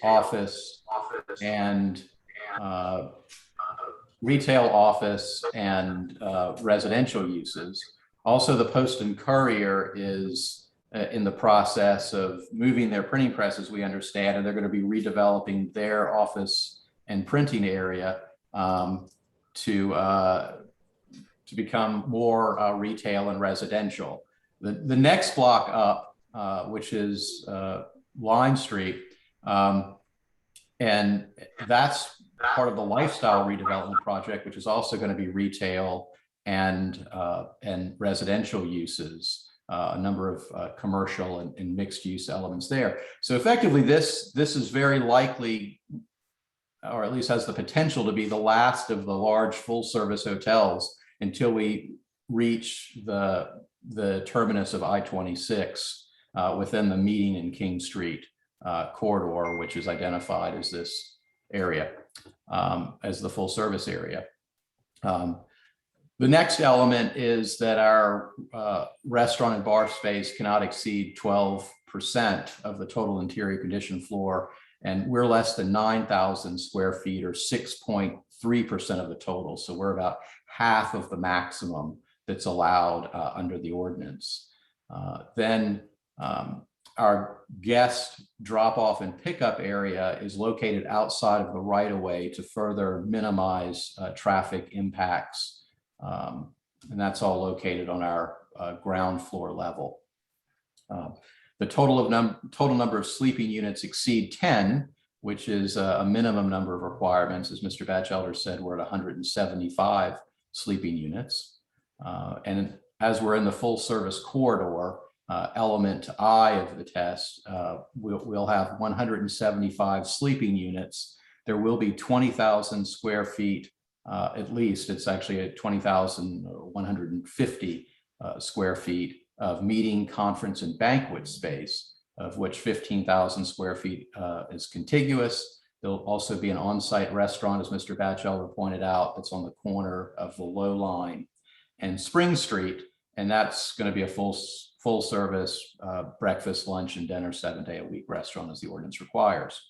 office, and residential uses. Also, the Post and Courier is in the process of moving their printing presses, we understand, and they're going to be redeveloping their office and printing area to become more retail and residential. The next block up, which is Line Street, and that's part of the lifestyle redevelopment project, which is also going to be retail and residential uses, a number of commercial and mixed use elements there. So effectively, this is very likely, or at least has the potential to be, the last of the large full service hotels until we reach the terminus of I-26 within the Meeting and King Street corridor, which is identified as this area, as the full service area. The next element is that our restaurant and bar space cannot exceed 12% of the total interior conditioned floor, and we're less than 9,000 square feet, or 6.3% of the total. So we're about half of the maximum that's allowed under the ordinance. Then our guest drop-off and pickup area is located outside of the right-of-way to further minimize traffic impacts. And that's all located on our ground floor level. The total number of sleeping units exceed 10, which is a minimum number of requirements. As Mr. Batchelder said, we're at 175 sleeping units. And as we're in the full service corridor, element I of the test, we'll have 175 sleeping units. There will be 20,000 square feet, at least. It's actually at 20,150 square feet of meeting, conference, and banquet space, of which 15,000 square feet is contiguous. There'll also be an on-site restaurant, as Mr. Batchelder pointed out, that's on the corner of the Low Line and Spring Street, and that's going to be a full service breakfast, lunch, and dinner 7-day-a-week restaurant, as the ordinance requires.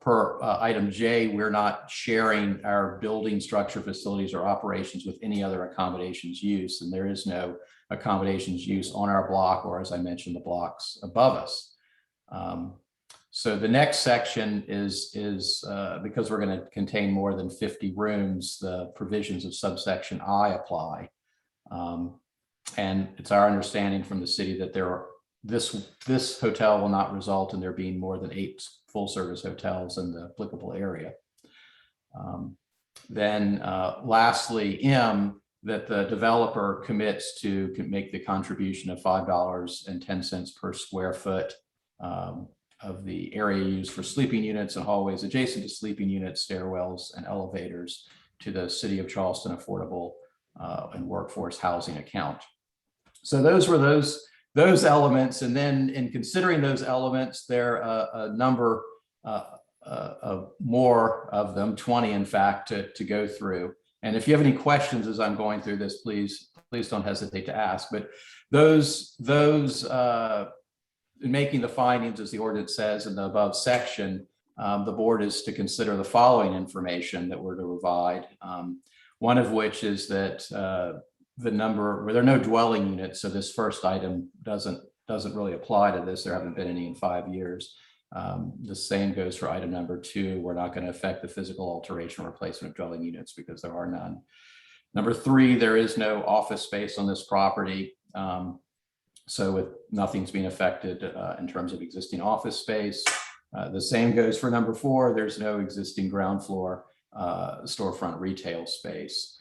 Per item J, we're not sharing our building structure, facilities, or operations with any other accommodations use, and there is no accommodations use on our block, or, as I mentioned, the blocks above us. So the next section is because we're going to contain more than 50 rooms, the provisions of subsection I apply. And it's our understanding from the city that this hotel will not result in there being more than 8 full service hotels in the applicable area. Then lastly, M, that the developer commits to make the contribution of $5.10 per square foot of the area used for sleeping units and hallways adjacent to sleeping units, stairwells, and elevators to the City of Charleston Affordable and Workforce Housing account. So those were those elements. And then in considering those elements, there are a number of more of them, 20 in fact, to go through. And if you have any questions as I'm going through this, please don't hesitate to ask. But those in making the findings, as the ordinance says in the above section, the board is to consider the following information that we're to provide. One of which is that the number, where there are no dwelling units, so this first item doesn't really apply to this. There haven't been any in 5 years. The same goes for item number 2. We're not going to affect the physical alteration or replacement of dwelling units because there are none. Number 3, there is no office space on this property. So with nothing's being affected in terms of existing office space. The same goes for number 4. There's no existing ground floor storefront retail space.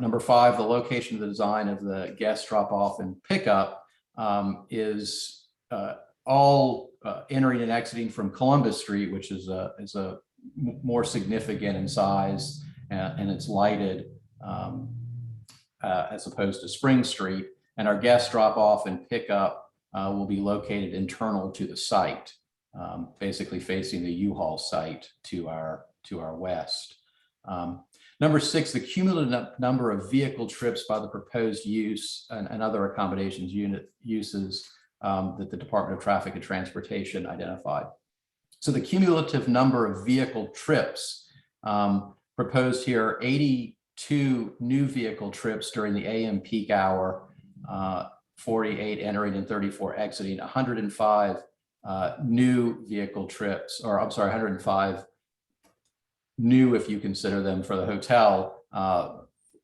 Number 5, the location of the design of the guest drop off and pickup is all entering and exiting from Columbus Street, which is a more significant in size, and it's lighted as opposed to Spring Street. And our guest drop off and pickup will be located internal to the site, basically facing the U-Haul site to our to our west. Number 6, the cumulative number of vehicle trips by the proposed use and other accommodations uses that the Department of Traffic and Transportation identified. So the cumulative number of vehicle trips proposed here, 82 new vehicle trips during the AM peak hour, 48 entering and 34 exiting, 105 new vehicle trips, or I'm sorry, 105 new, if you consider them for the hotel,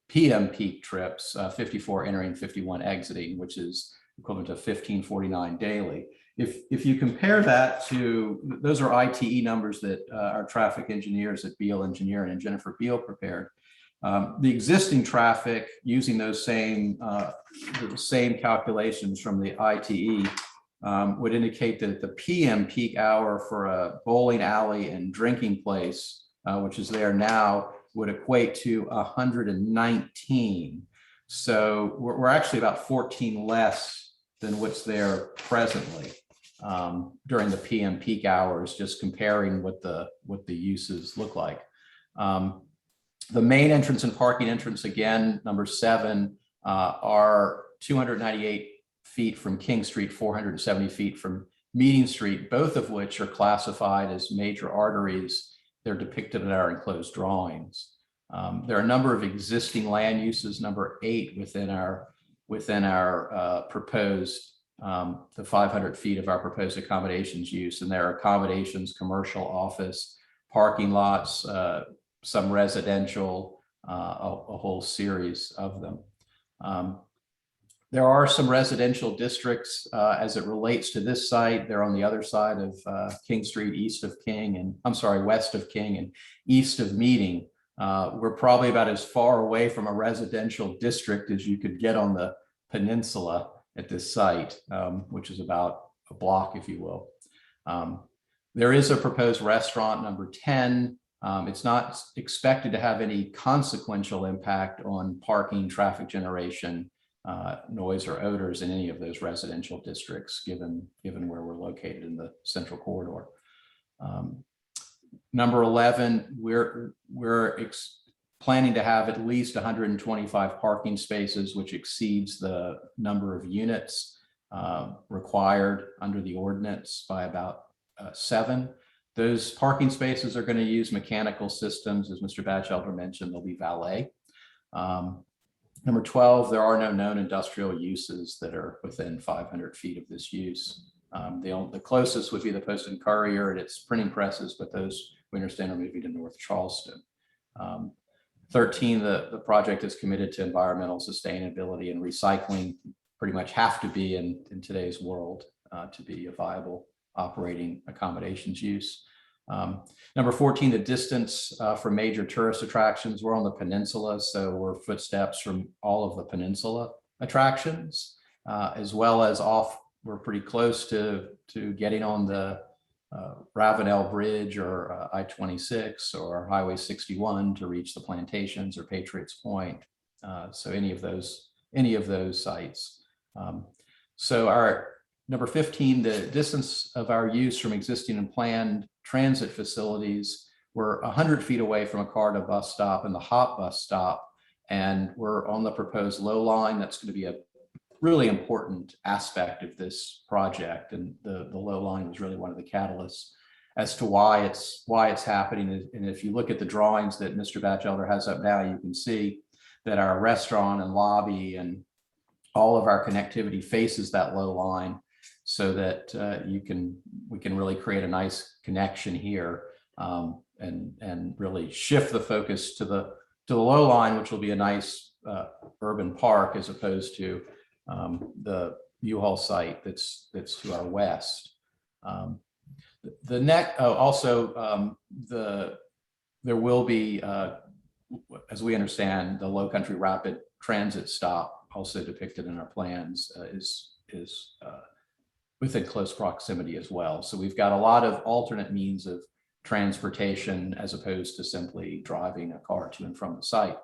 PM peak trips, 54 entering, 51 exiting, which is equivalent to 1549 daily. If you compare that to, those are ITE numbers that our traffic engineers at Beal Engineering and Jennifer Beal prepared. The existing traffic using those same calculations from the ITE would indicate that the PM peak hour for a bowling alley and drinking place, which is there now, would equate to 119. So we're actually about 14 less than what's there presently during the PM peak hours, just comparing what the uses look like. The main entrance and parking entrance, again, number 7, are 298 feet from King Street, 470 feet from Meeting Street, both of which are classified as major arteries. They're depicted in our enclosed drawings. There are a number of existing land uses, number 8 within our proposed, the 500 feet of our proposed accommodations use, and there are accommodations, commercial, office, parking lots, some residential, a whole series of them. There are some residential districts as it relates to this site. They're on the other side of King Street, east of King, and I'm sorry, west of King and east of Meeting. We're probably about as far away from a residential district as you could get on the peninsula at this site, which is about a block, if you will. There is a proposed restaurant, number 10. It's not expected to have any consequential impact on parking, traffic generation, noise or odors in any of those residential districts, given where we're located in the central corridor. Number 11, we're planning to have at least 125 parking spaces, which exceeds the number of units required under the ordinance by about 7. Those parking spaces are going to use mechanical systems. As Mr. Batchelder mentioned, they'll be valet. Number 12, there are no known industrial uses that are within 500 feet of this use. The closest would be the Post and Courier and its printing presses, but those we understand are moving to North Charleston. 13, the project is committed to environmental sustainability, and recycling pretty much have to be in today's world to be a viable operating accommodations use. Number 14, the distance from major tourist attractions. We're on the peninsula, so we're footsteps from all of the peninsula attractions, as well as we're pretty close to getting on the Ravenel Bridge or I-26 or Highway 61 to reach the Plantations or Patriots Point. So any of those sites. So our number 15, the distance of our use from existing and planned transit facilities. We're 100 feet away from a car to bus stop and the hop bus stop, and we're on the proposed low line. That's going to be a really important aspect of this project, and the low line was really one of the catalysts as to why it's happening. And if you look at the drawings that Mr. Batchelder has up now, you can see that our restaurant and lobby and all of our connectivity faces that low line, so that we can really create a nice connection here and really shift the focus to the low line, which will be a nice urban park, as opposed to the U-Haul site that's to our west. There will be, as we understand, the Low Country Rapid Transit stop, also depicted in our plans, is within close proximity as well. So we've got a lot of alternate means of transportation as opposed to simply driving a car to and from the site.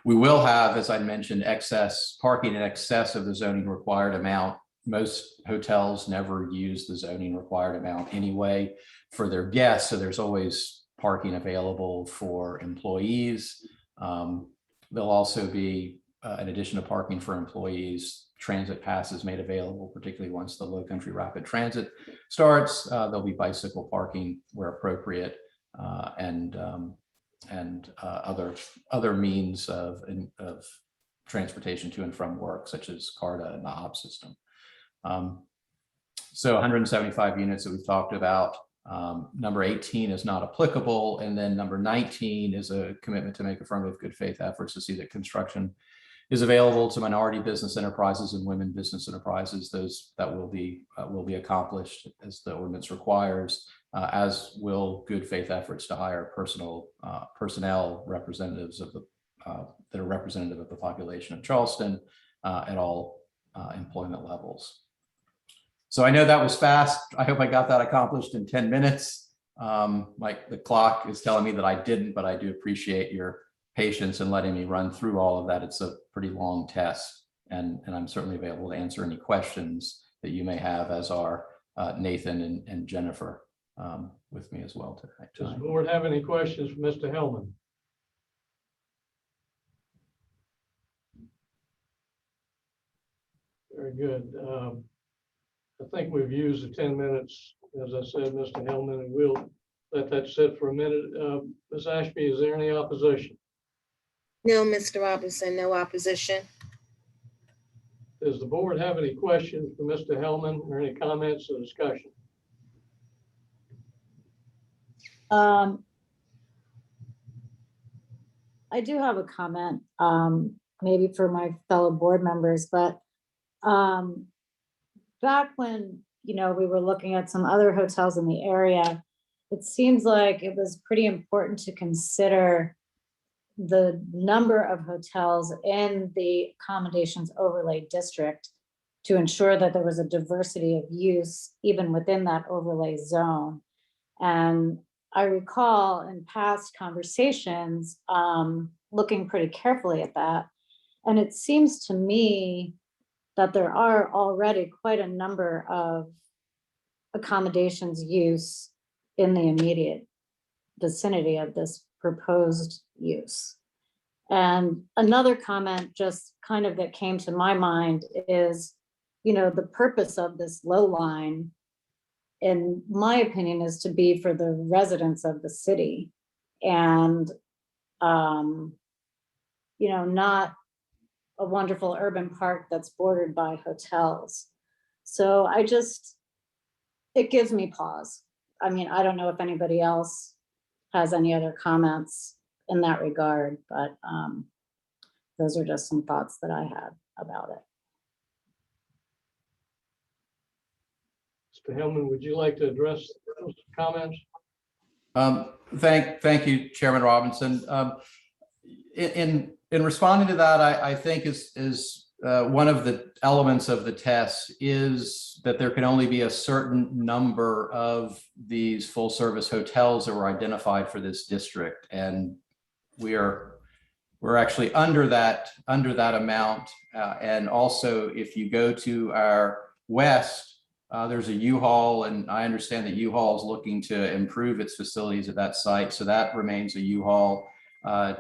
We will have, as I mentioned, excess parking in excess of the zoning required amount most hotels never use the zoning required amount anyway for their guests. So there's always parking available for employees. There'll also be, in addition to parking for employees, transit passes made available, particularly once the Low Country Rapid Transit starts. There'll be bicycle parking where appropriate, and other means of transportation to and from work, such as CARTA and the HOP system. So 175 units that we've talked about. Number 18 is not applicable. And then number 19 is a commitment to make affirmative good faith efforts to see that construction is available to minority business enterprises and women business enterprises. Those that will be accomplished as the ordinance requires, as will good faith efforts to hire personnel representatives of the that are representative of the population of Charleston at all employment levels. So I know that was fast. I hope I got that accomplished in 10 minutes. Like the clock is telling me that I didn't, but I do appreciate your patience in letting me run through all of that. It's a pretty long test, and I'm certainly available to answer any questions that you may have, as are Nathan and Jennifer with me as well tonight. Does the board have any questions for Mr. Hellman? Very good. I think we've used the 10 minutes, as I said, Mr. Hellman, and we'll let that sit for a minute. Ms. Ashby, is there any opposition? No, Mr. Robinson, no opposition. Does the board have any questions for Mr. Hellman or any comments or discussion? I do have a comment, maybe for my fellow board members, but back when, we were looking at some other hotels in the area, it seems like it was pretty important to consider the number of hotels in the accommodations overlay district to ensure that there was a diversity of use even within that overlay zone. And I recall in past conversations looking pretty carefully at that. And it seems to me that there are already quite a number of accommodations use in the immediate vicinity of this proposed use. And another comment just kind of that came to my mind is, the purpose of this low line, in my opinion, is to be for the residents of the city, and not a wonderful urban park that's bordered by hotels. So it gives me pause. I mean, I don't know if anybody else has any other comments in that regard, but those are just some thoughts that I had about it. Mr. Hellman, would you like to address those comments? Thank you, Chairman Robinson. In responding to that, I think is one of the elements of the test is that there can only be a certain number of these full service hotels that were identified for this district, and we're actually under that amount. And also, if you go to our west, there's a U-Haul, and I understand that U-Haul is looking to improve its facilities at that site, so that remains a U-Haul.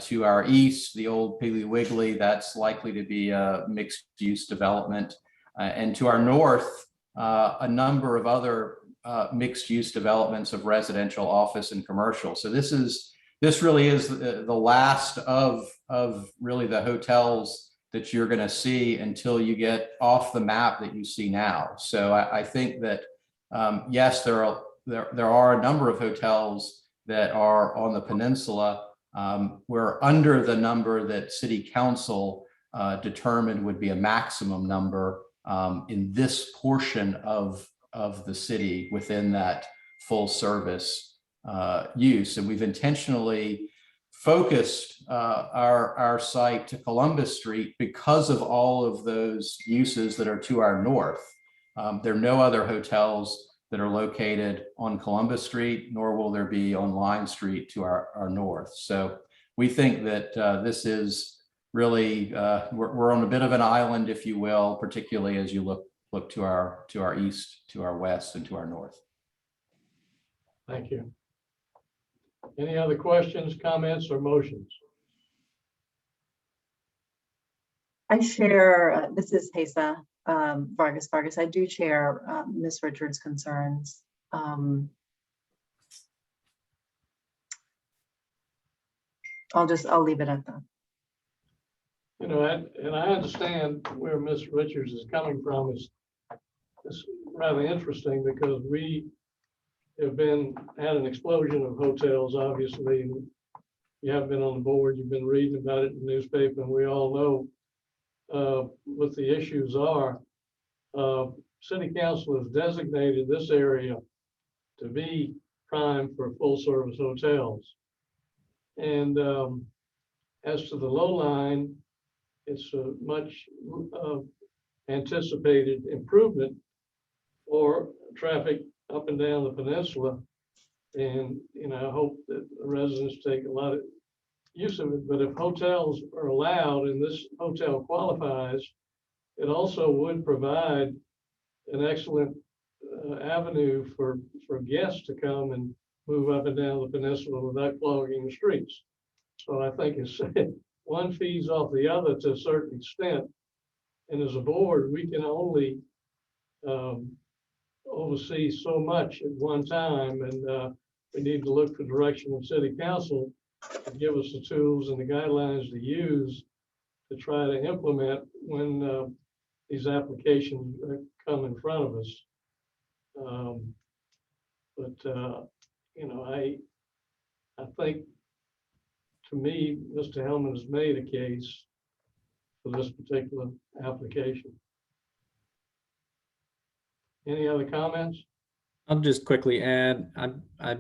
To our east, the old Piggly Wiggly, that's likely to be a mixed-use development. And to our north, a number of other mixed-use developments of residential, office, and commercial. So this really is the last of really the hotels that you're going to see until you get off the map that you see now. So I think that yes, there are a number of hotels that are on the peninsula. We're under the number that City Council determined would be a maximum number in this portion of the city within that full service use. And we've intentionally focused our site to Columbus Street because of all of those uses that are to our north. There are no other hotels that are located on Columbus Street, nor will there be on Line Street to our north. So we think that this is really, we're on a bit of an island, if you will, particularly as you look look to our east, to our west, and to our north. Thank you. Any other questions, comments, or motions? I share, this is Tesa Vargas. I do share Ms. Richards' concerns. I'll leave it at that. You know, and I understand where Ms. Richards is coming from. It's rather interesting because we have had an explosion of hotels, obviously. You have been on the board, you've been reading about it in the newspaper, and we all know what the issues are. City Council has designated this area to be prime for full service hotels. And as to the low line, it's a much anticipated improvement for traffic up and down the peninsula. And, you know, I hope that the residents take a lot of use of it. But if hotels are allowed and this hotel qualifies, it also would provide an excellent avenue for guests to come and move up and down the peninsula without clogging the streets. So I think it's one feeds off the other to a certain extent. And as a board, we can only oversee so much at one time. And we need to look for direction of City Council to give us the tools and the guidelines to use to try to implement when these applications come in front of us. You know, I think, to me, Mr. Hellman has made a case for this particular application. Any other comments? I'll just quickly add, I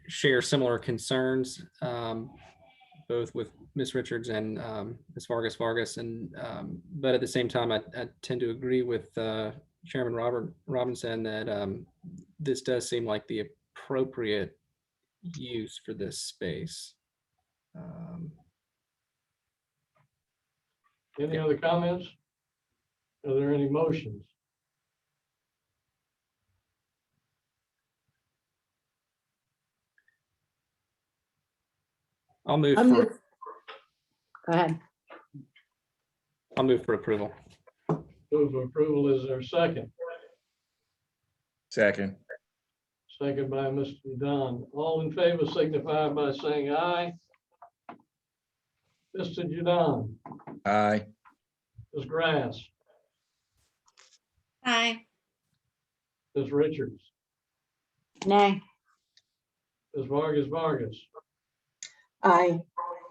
share similar concerns, both with Ms. Richards and Ms. Vargas, and but at the same time, I tend to agree with Chairman Robinson that this does seem like the appropriate use for this space. Any other comments? Are there any motions? I'll move Go ahead. I'll move for approval. Move for approval. Is there a second? Second. Second by Mr. Judon. All in favor signify by saying aye. Mr. Judon. Aye. Ms. Grass. Aye. Ms. Richards. Nay. Ms. Vargas. Aye.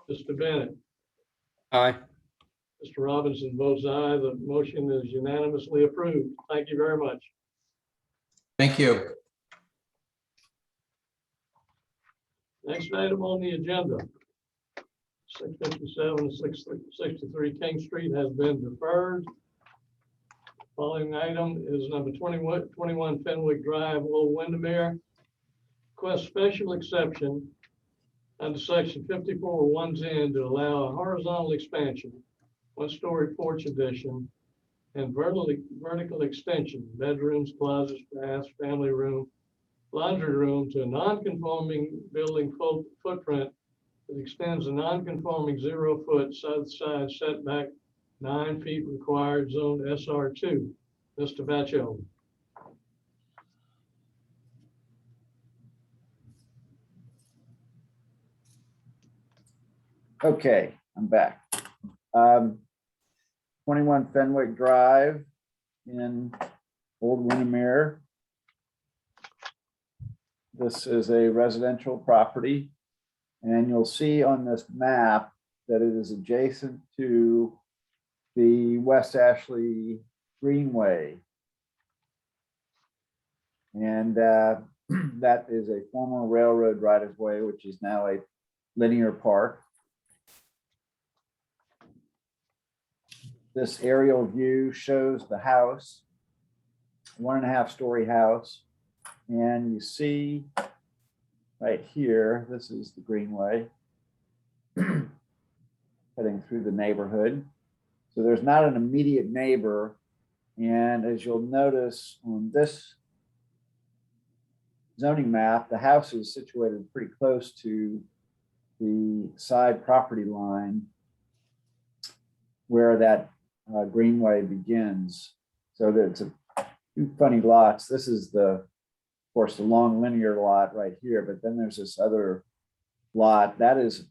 Mr. Bennett. Aye. Mr. Robinson votes aye. The motion is unanimously approved. Thank you very much. Thank you. Next item on the agenda. 657, 663 King Street has been deferred. Following item is number 21 Fenwick Drive, Old Windermere. Request special exception under section 54.110 to allow a horizontal expansion, one-story porch addition, and vertical extension, bedrooms, closets, baths, family room, laundry room to a non-conforming building footprint that extends a non-conforming 0-foot south side setback 9 feet required zone SR2. Mr. Batchel. Okay, I'm back. 21 Fenwick Drive in Old Windermere. This is a residential property, and you'll see on this map that it is adjacent to the West Ashley Greenway. And that is a former railroad right-of-way, which is now a linear park. This aerial view shows the house, 1.5-story house. And you see right here, this is the Greenway heading through the neighborhood. So there's not an immediate neighbor, And as you'll notice on this zoning map, the house is situated pretty close to the side property line where that greenway begins. So there's two funny lots. This is of course, the long linear lot right here, but then there's this other lot that is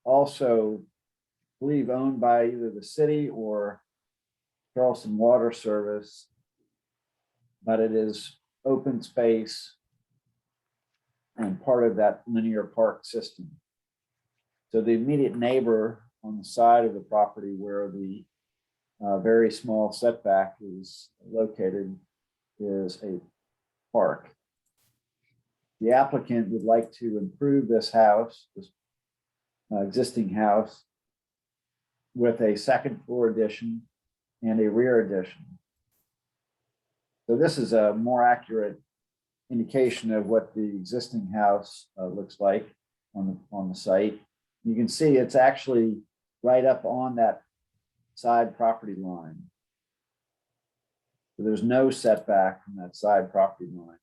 also, I believe, owned by either the city or Charleston Water Service, but it is open space and part of that linear park system. So the immediate neighbor on the side of the property where the very small setback is located is a park. The applicant would like to improve this house, this existing house, with a second floor addition and a rear addition. So this is a more accurate indication of what the existing house looks like on the site. You can see it's actually right up on that side property line. So there's no setback from that side property line.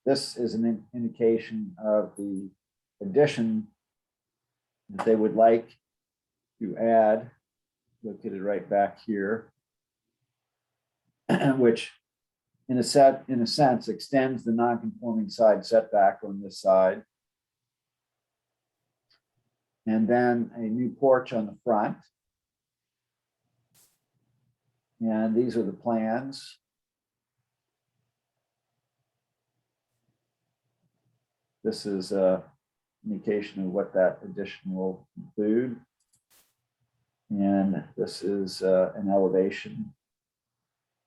This is an indication of the addition that they would like to add, located right back here, which in a sense extends the non-conforming side setback on this side. And then a new porch on the front. And these are the plans. This is an indication of what that addition will include. And this is an elevation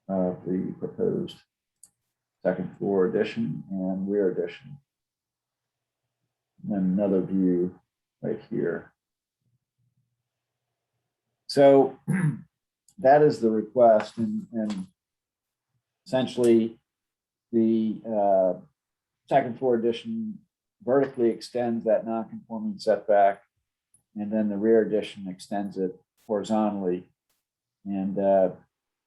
of the proposed second floor addition and rear addition. And another view right here. So that is the request, and essentially the second floor addition vertically extends that non-conforming setback, and then the rear addition extends it horizontally. And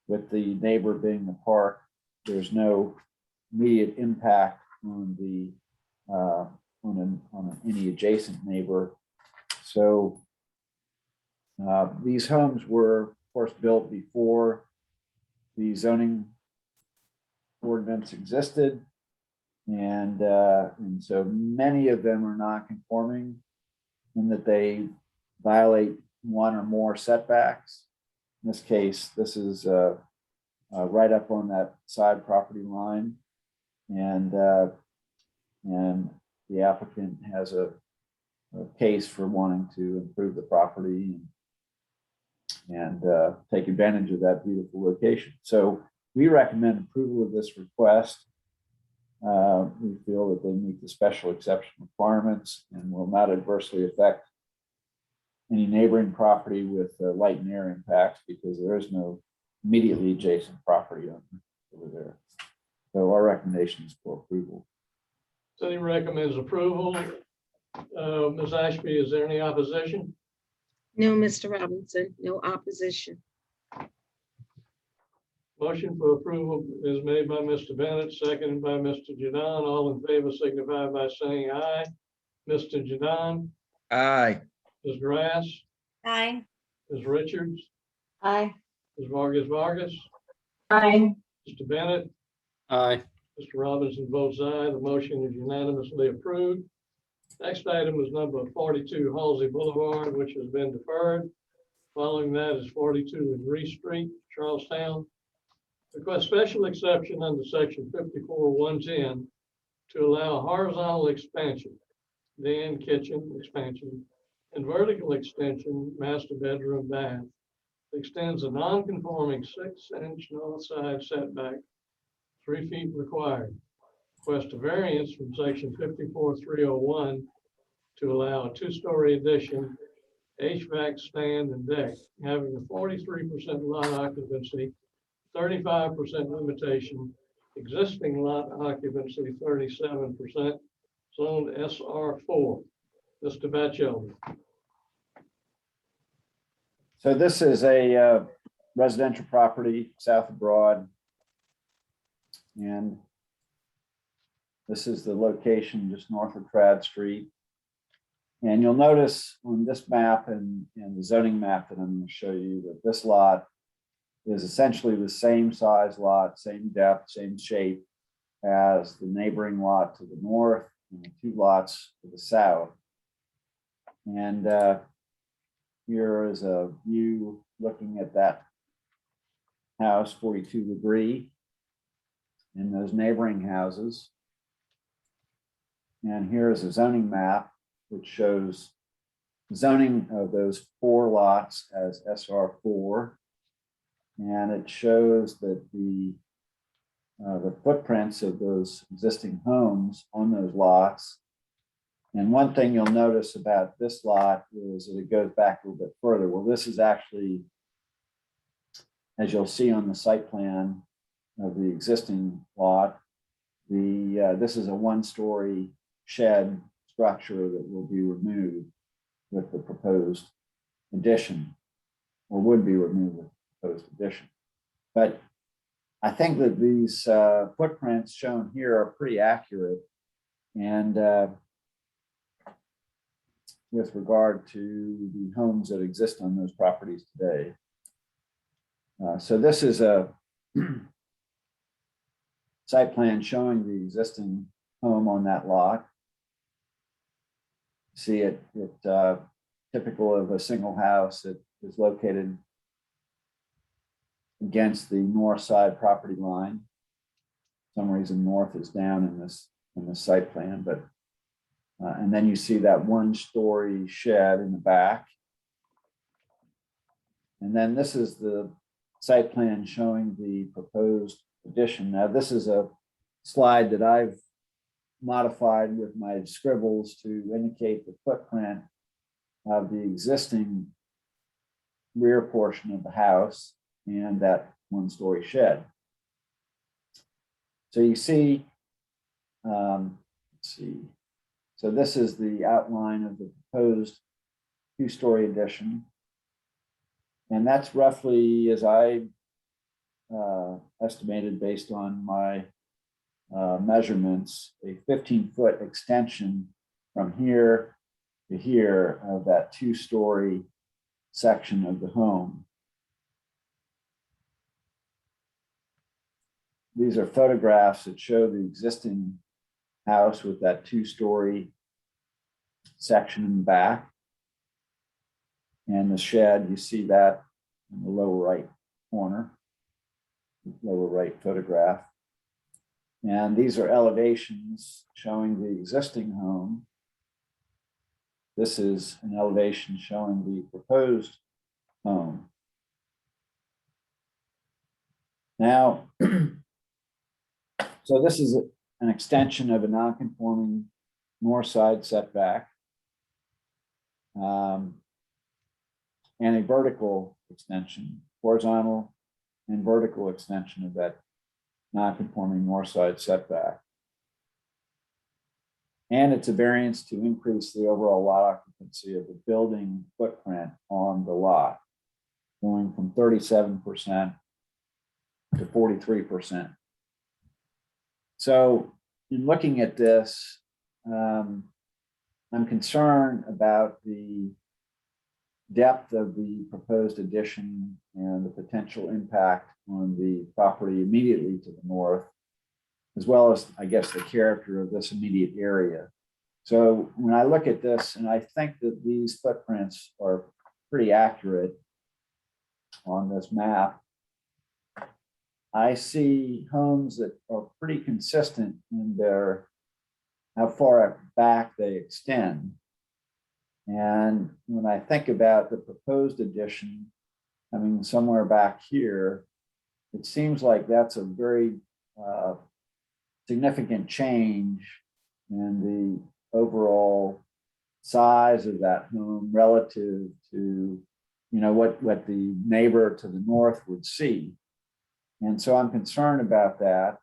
with the neighbor being the park, there's no immediate impact on the on any adjacent neighbor. So these homes were, of course, built before the zoning ordinance existed, and so many of them are non-conforming in that they violate one or more setbacks. In this case, this is right up on that side property line, and the applicant has a case for wanting to improve the property and take advantage of that beautiful location. So we recommend approval of this request. We feel that they meet the special exception requirements and will not adversely affect any neighboring property with light and air impacts, because there is no immediately adjacent property over there. So our recommendation is for approval. City recommends approval. Ms. Ashby, is there any opposition? No, Mr. Robinson, no opposition. Motion for approval is made by Mr. Bennett, seconded by Mr. Jadon. All in favor signify by saying aye. Mr. Jadon? Aye. Ms. Grass? Aye. Ms. Richards? Aye. Ms. Vargas? Aye. Mr. Bennett? Aye. Mr. Robinson votes aye. The motion is unanimously approved. Next item is number 42 Halsey Boulevard, which has been deferred. Following that is 42 Legree Street, Charlestown. Request special exception under section 54-110 to allow horizontal expansion, den, kitchen expansion, and vertical extension, master bedroom, bath. Extends a non-conforming 6-inch north side setback, 3 feet required. Request a variance from section 54-301 to allow a 2-story addition, HVAC stand and deck, having a 43% lot occupancy, 35% limitation, existing lot occupancy 37%, zoned SR4. Mr. Batchelder. So this is a residential property south of Broad. And this is the location just north of Trad Street. And you'll notice on this map and the zoning map that I'm going to show you that this lot is essentially the same size lot, same depth, same shape as the neighboring lot to the north and the two lots to the south. And here is a view looking at that house, 42 Legree, and those neighboring houses. And here is a zoning map which shows zoning of those 4 lots as SR4. And it shows that the footprints of those existing homes on those lots. And one thing you'll notice about this lot is that it goes back a little bit further. Well, this is actually, as you'll see on the site plan of the existing lot, this is a 1-story shed structure that will be removed with the proposed addition, or would be removed with the proposed addition. But I think that these footprints shown here are pretty accurate, and with regard to the homes that exist on those properties today. So this is a site plan showing the existing home on that lot. See it typical of a single house that is located against the north side property line. For some reason north is down in this site plan, but and then you see that 1-story shed in the back. And then this is the site plan showing the proposed addition. Now this is a slide that I've modified with my scribbles to indicate the footprint of the existing rear portion of the house and that 1-story shed. So you see, let's see. So this is the outline of the proposed 2-story addition. And that's roughly, as I estimated based on my measurements, a 15-foot extension from here to here of that 2-story section of the home. These are photographs that show the existing house with that 2-story section in the back. And the shed, you see that in the lower right corner, lower right photograph. And these are elevations showing the existing home. This is an elevation showing the proposed home. Now, so this is an extension of a non-conforming north side setback and a vertical extension, horizontal and vertical extension of that non-conforming north side setback. And it's a variance to increase the overall lot occupancy of the building footprint on the lot, going from 37% to 43%. So in looking at this, I'm concerned about the depth of the proposed addition and the potential impact on the property immediately to the north, as well as, I guess, the character of this immediate area. So when I look at this, and I think that these footprints are pretty accurate on this map, I see homes that are pretty consistent in their how far back they extend. And when I think about the proposed addition, I mean, somewhere back here, it seems like that's a very significant change in the overall size of that home relative to, what the neighbor to the north would see. And so I'm concerned about that.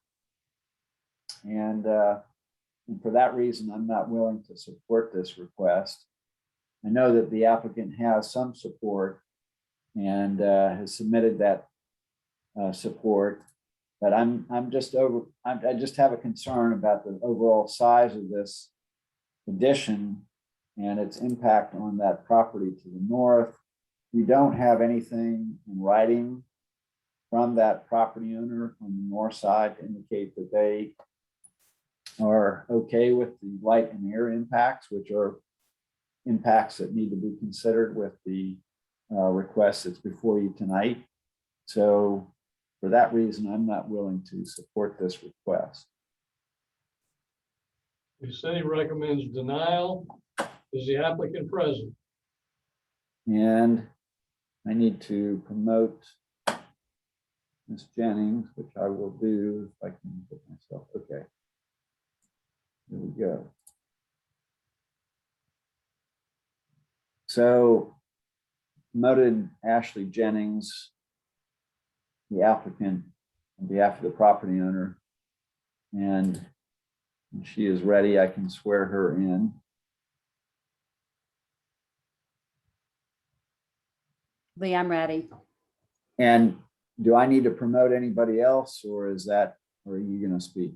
And for that reason, I'm not willing to support this request. I know that the applicant has some support and has submitted that support. But I just have a concern about the overall size of this addition and its impact on that property to the north. We don't have anything in writing from that property owner on the north side to indicate that they are okay with the light and air impacts, which are impacts that need to be considered with the request that's before you tonight. So for that reason, I'm not willing to support this request. The city recommends denial. Is the applicant present? And I need to promote Ms. Jennings, which I will do if I can get myself, okay. Here we go. So promoted Ashley Jennings, the applicant, on behalf of the property owner. And when she is ready, I can swear her in. Lee, I'm ready. And do I need to promote anybody else, or are you going to speak?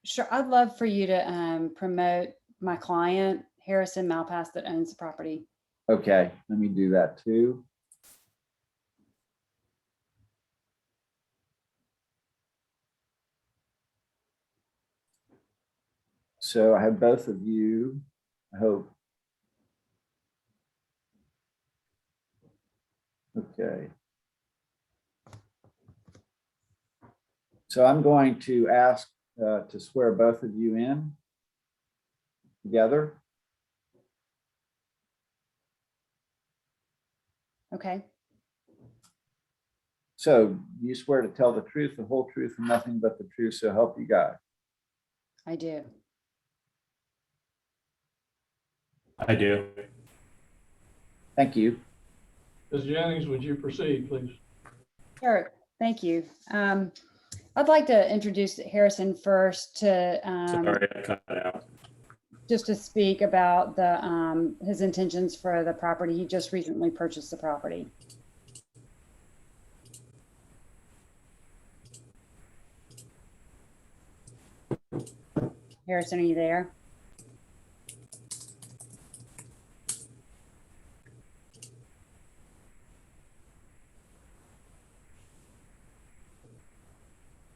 Sure, I'd love for you to promote my client, Harrison Malpass, that owns the property. Okay, let me do that too. So I have both of you, I hope. Okay. So I'm going to ask to swear both of you in together. Okay. So you swear to tell the truth, the whole truth, and nothing but the truth, so help you God. I do. I do. Thank you. Ms. Jennings, would you proceed, please? Sure. Thank you. I'd like to introduce Harrison first to Sorry, I cut out. just to speak about the his intentions for the property. He just recently purchased the property. Harrison, are you there?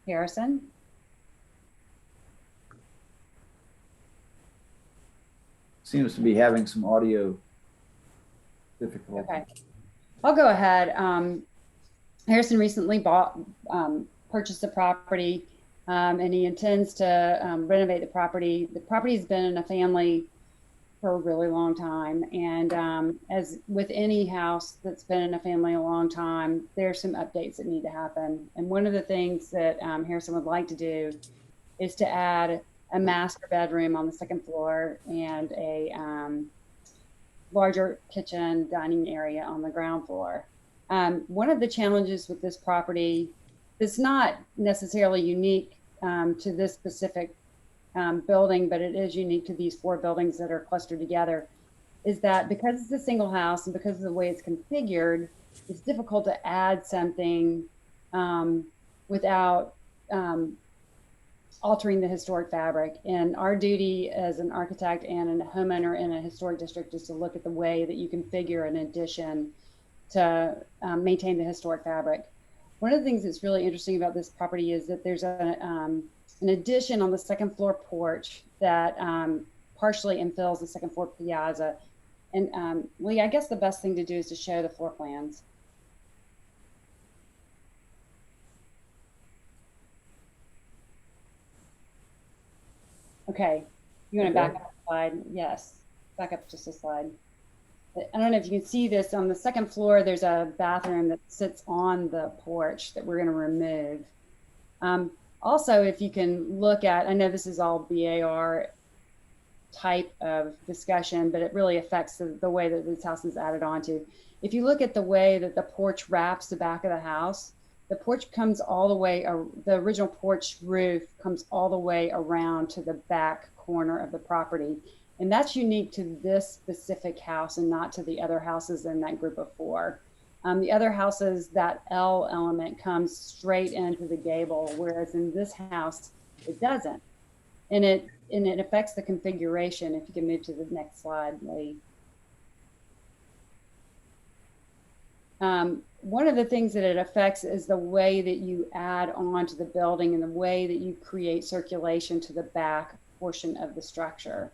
Harrison? Seems to be having some audio difficulty. Okay, I'll go ahead. Harrison recently purchased the property, and he intends to renovate the property. The property's been in a family for a really long time, and as with any house that's been in a family a long time, there's some updates that need to happen. And one of the things that Harrison would like to do is to add a master bedroom on the second floor and a larger kitchen dining area on the ground floor. One of the challenges with this property is not necessarily unique to this specific building, but it is unique to these four buildings that are clustered together, is that because it's a single house and because of the way it's configured, it's difficult to add something without altering the historic fabric. And our duty as an architect and a homeowner in a historic district is to look at the way that you configure an addition to maintain the historic fabric. One of the things that's really interesting about this property is that there's an addition on the second floor porch that partially infills the second floor piazza. And Lee, I guess the best thing to do is to show the floor plans. Okay, you want to back up a slide? Yes, back up just a slide. I don't know if you can see this. On the second floor, there's a bathroom that sits on the porch that we're going to remove. Also, if you can look at, I know this is all BAR type of discussion, but it really affects the way that this house is added onto. If you look at the way that the porch wraps the back of the house, the porch comes all the way, the original porch roof comes all the way around to the back corner of the property. And that's unique to this specific house and not to the other houses in that group of four. The other houses, that L element comes straight into the gable, whereas in this house, it doesn't. And it affects the configuration. If you can move to the next slide, Lee. One of the things that it affects is the way that you add on to the building and the way that you create circulation to the back portion of the structure.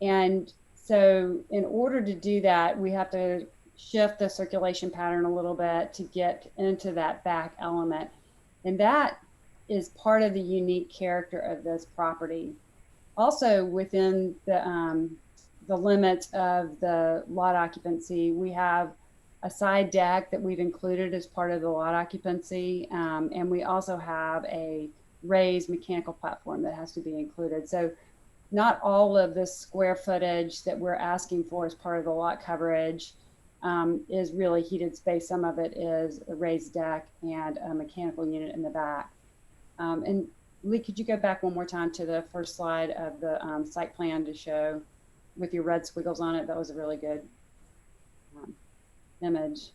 And so in order to do that, we have to shift the circulation pattern a little bit to get into that back element. And that is part of the unique character of this property. Also within the limits of the lot occupancy, we have a side deck that we've included as part of the lot occupancy. And we also have a raised mechanical platform that has to be included. So not all of the square footage that we're asking for as part of the lot coverage is really heated space. Some of it is a raised deck and a mechanical unit in the back. And Lee, could you go back one more time to the first slide of the site plan to show with your red squiggles on it? That was a really good image.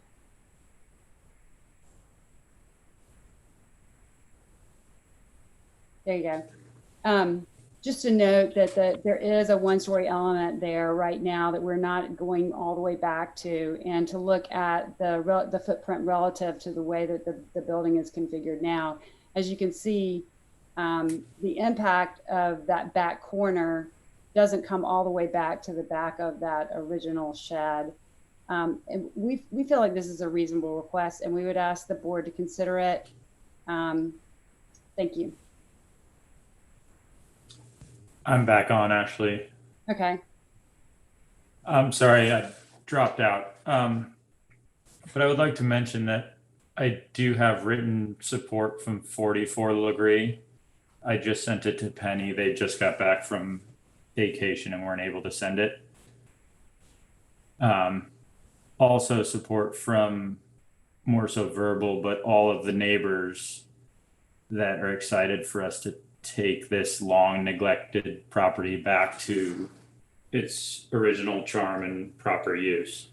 There you go. Just to note that there is a one-story element there right now that we're not going all the way back to, and to look at the footprint relative to the way that the building is configured now. As you can see, the impact of that back corner doesn't come all the way back to the back of that original shed. And we feel like this is a reasonable request, and we would ask the board to consider it. Thank you. I'm back on, Ashley. Okay. I'm sorry, I dropped out. But I would like to mention that I do have written support from 44 Legree. I just sent it to Penny. They just got back from vacation and weren't able to send it. Also support from, more so verbal, but all of the neighbors that are excited for us to take this long neglected property back to its original charm and proper use.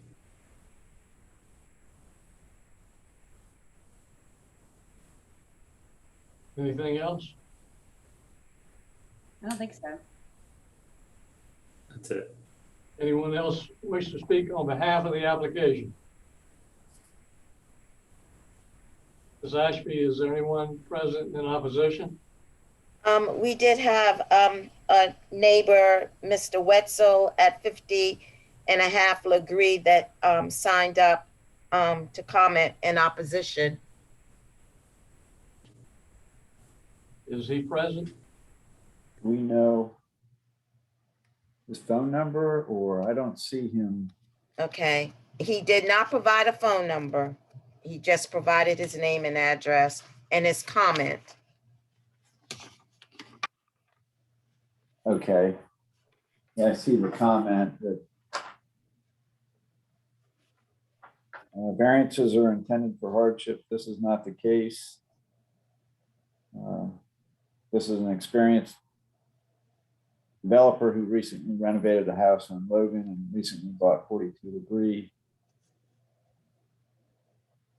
Anything else? I don't think so. That's it. Anyone else wish to speak on behalf of the application? Ms. Ashby, is there anyone present in opposition? We did have a neighbor, Mr. Wetzel at 50.5 Legree that signed up to comment in opposition. Is he present? We know his phone number, or I don't see him. Okay, he did not provide a phone number. He just provided his name and address and his comment. Okay. Yeah, I see the comment that variances are intended for hardship. This is not the case. This is an experienced developer who recently renovated a house on Logan and recently bought 42 Legree.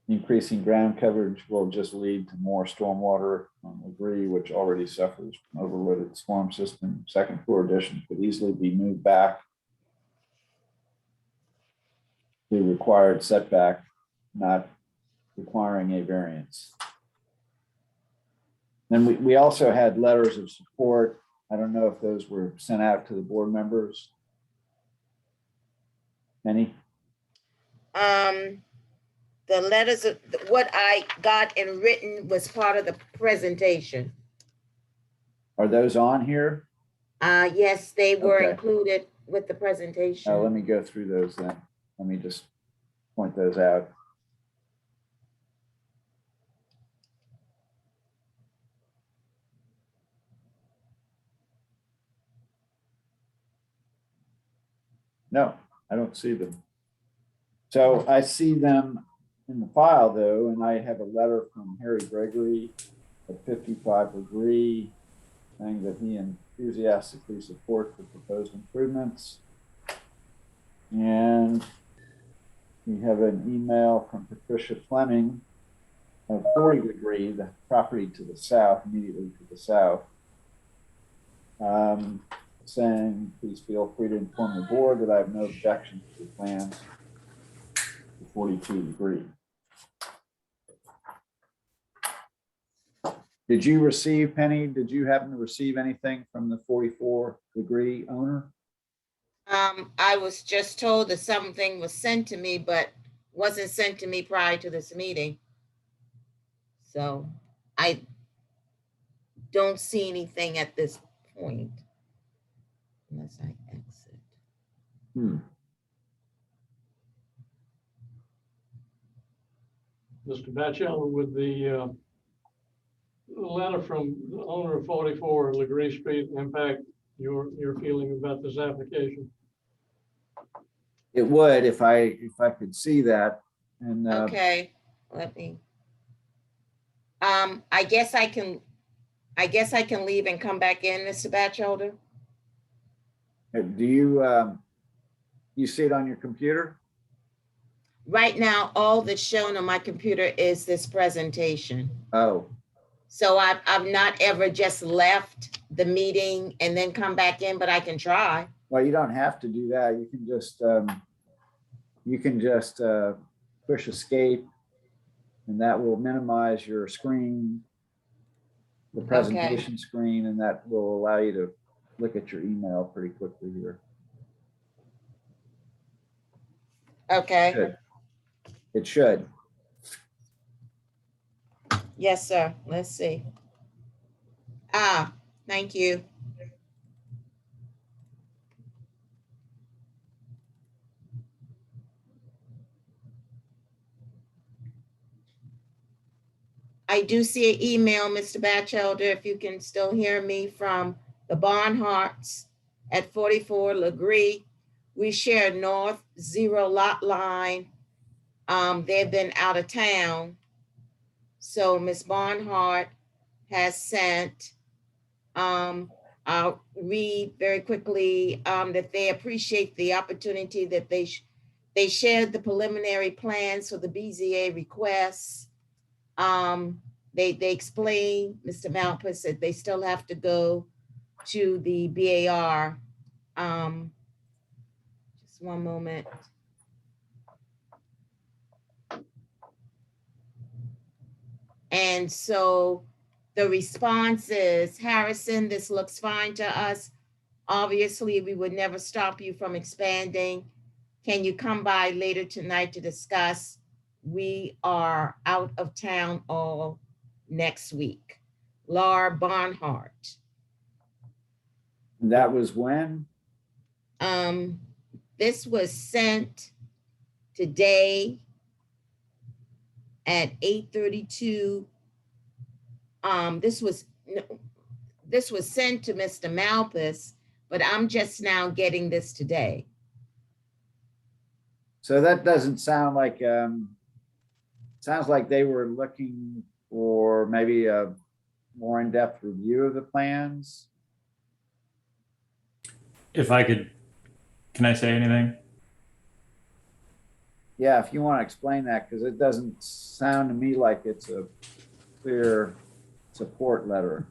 Increasing ground coverage will just lead to more stormwater on Legree, which already suffers from overloaded storm system. Second floor addition could easily be moved back to required setback, not requiring a variance. Then we also had letters of support. I don't know if those were sent out to the board members. Any? The letters of what I got in written was part of the presentation. Are those on here? Yes, they were Okay. included with the presentation. Let me go through those then. Let me just point those out. No, I don't see them. So I see them in the file though, and I have a letter from Harry Gregory at 55 Legree saying that he enthusiastically supports the proposed improvements. And We have an email from Patricia Fleming of 40 Degree, the property to the south, immediately to the south, saying, please feel free to inform the board that I have no objection to the plans to 42 Degree. Did you receive, Penny, did you happen to receive anything from the 44 Degree owner? I was just told that something was sent to me, but wasn't sent to me prior to this meeting. So I don't see anything at this point. Unless I exit. Mr. Batchelor, with the letter from the owner of 44 Legree Street impact your feeling about this application? It would if I could see that. And Okay, let me. I guess I can leave and come back in, Mr. Batchelder. do you see it on your computer? Right now, all that's shown on my computer is this presentation. Oh, So I've not ever just left the meeting and then come back in, but I can try. well, you don't have to do that. You can just push escape, and that will minimize your screen, the presentation screen, and that will allow you to look at your email pretty quickly here. Okay. It should. Yes, sir. Let's see. Thank you. I do see an email, Mr. Batchelder, if you can still hear me, from the Barnharts at 44 Legree. We share north 0 lot line. They've been out of town. So Ms. Barnhart has sent, I'll read very quickly, that they appreciate the opportunity that they shared the preliminary plans for the BZA requests. They explain, Mr. Malpas, that they still have to go to the BAR. Just one moment. And so the response is, Harrison, this looks fine to us. Obviously, we would never stop you from expanding. Can you come by later tonight to discuss? We are out of town all next week. Laura Barnhart. That was when? This was sent today at 8:32. This was sent to Mr. Malpas, but I'm just now getting this today. So that doesn't sound like, sounds like they were looking for maybe a more in-depth review of the plans. If I could, can I say anything? Yeah, if you want to explain that, because it doesn't sound to me like it's a clear support letter.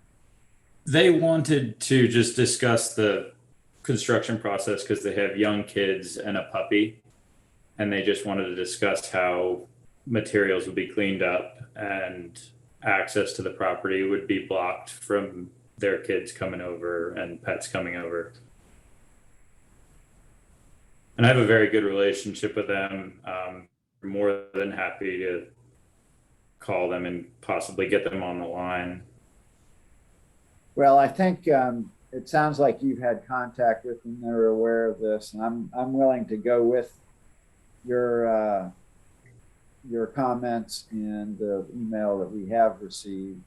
They wanted to just discuss the construction process because they have young kids and a puppy. And they just wanted to discuss how materials would be cleaned up and access to the property would be blocked from their kids coming over and pets coming over. And I have a very good relationship with them. More than happy to call them and possibly get them on the line. Well, I think it sounds like you've had contact with them. They're aware of this, and I'm willing to go with your comments and the email that we have received,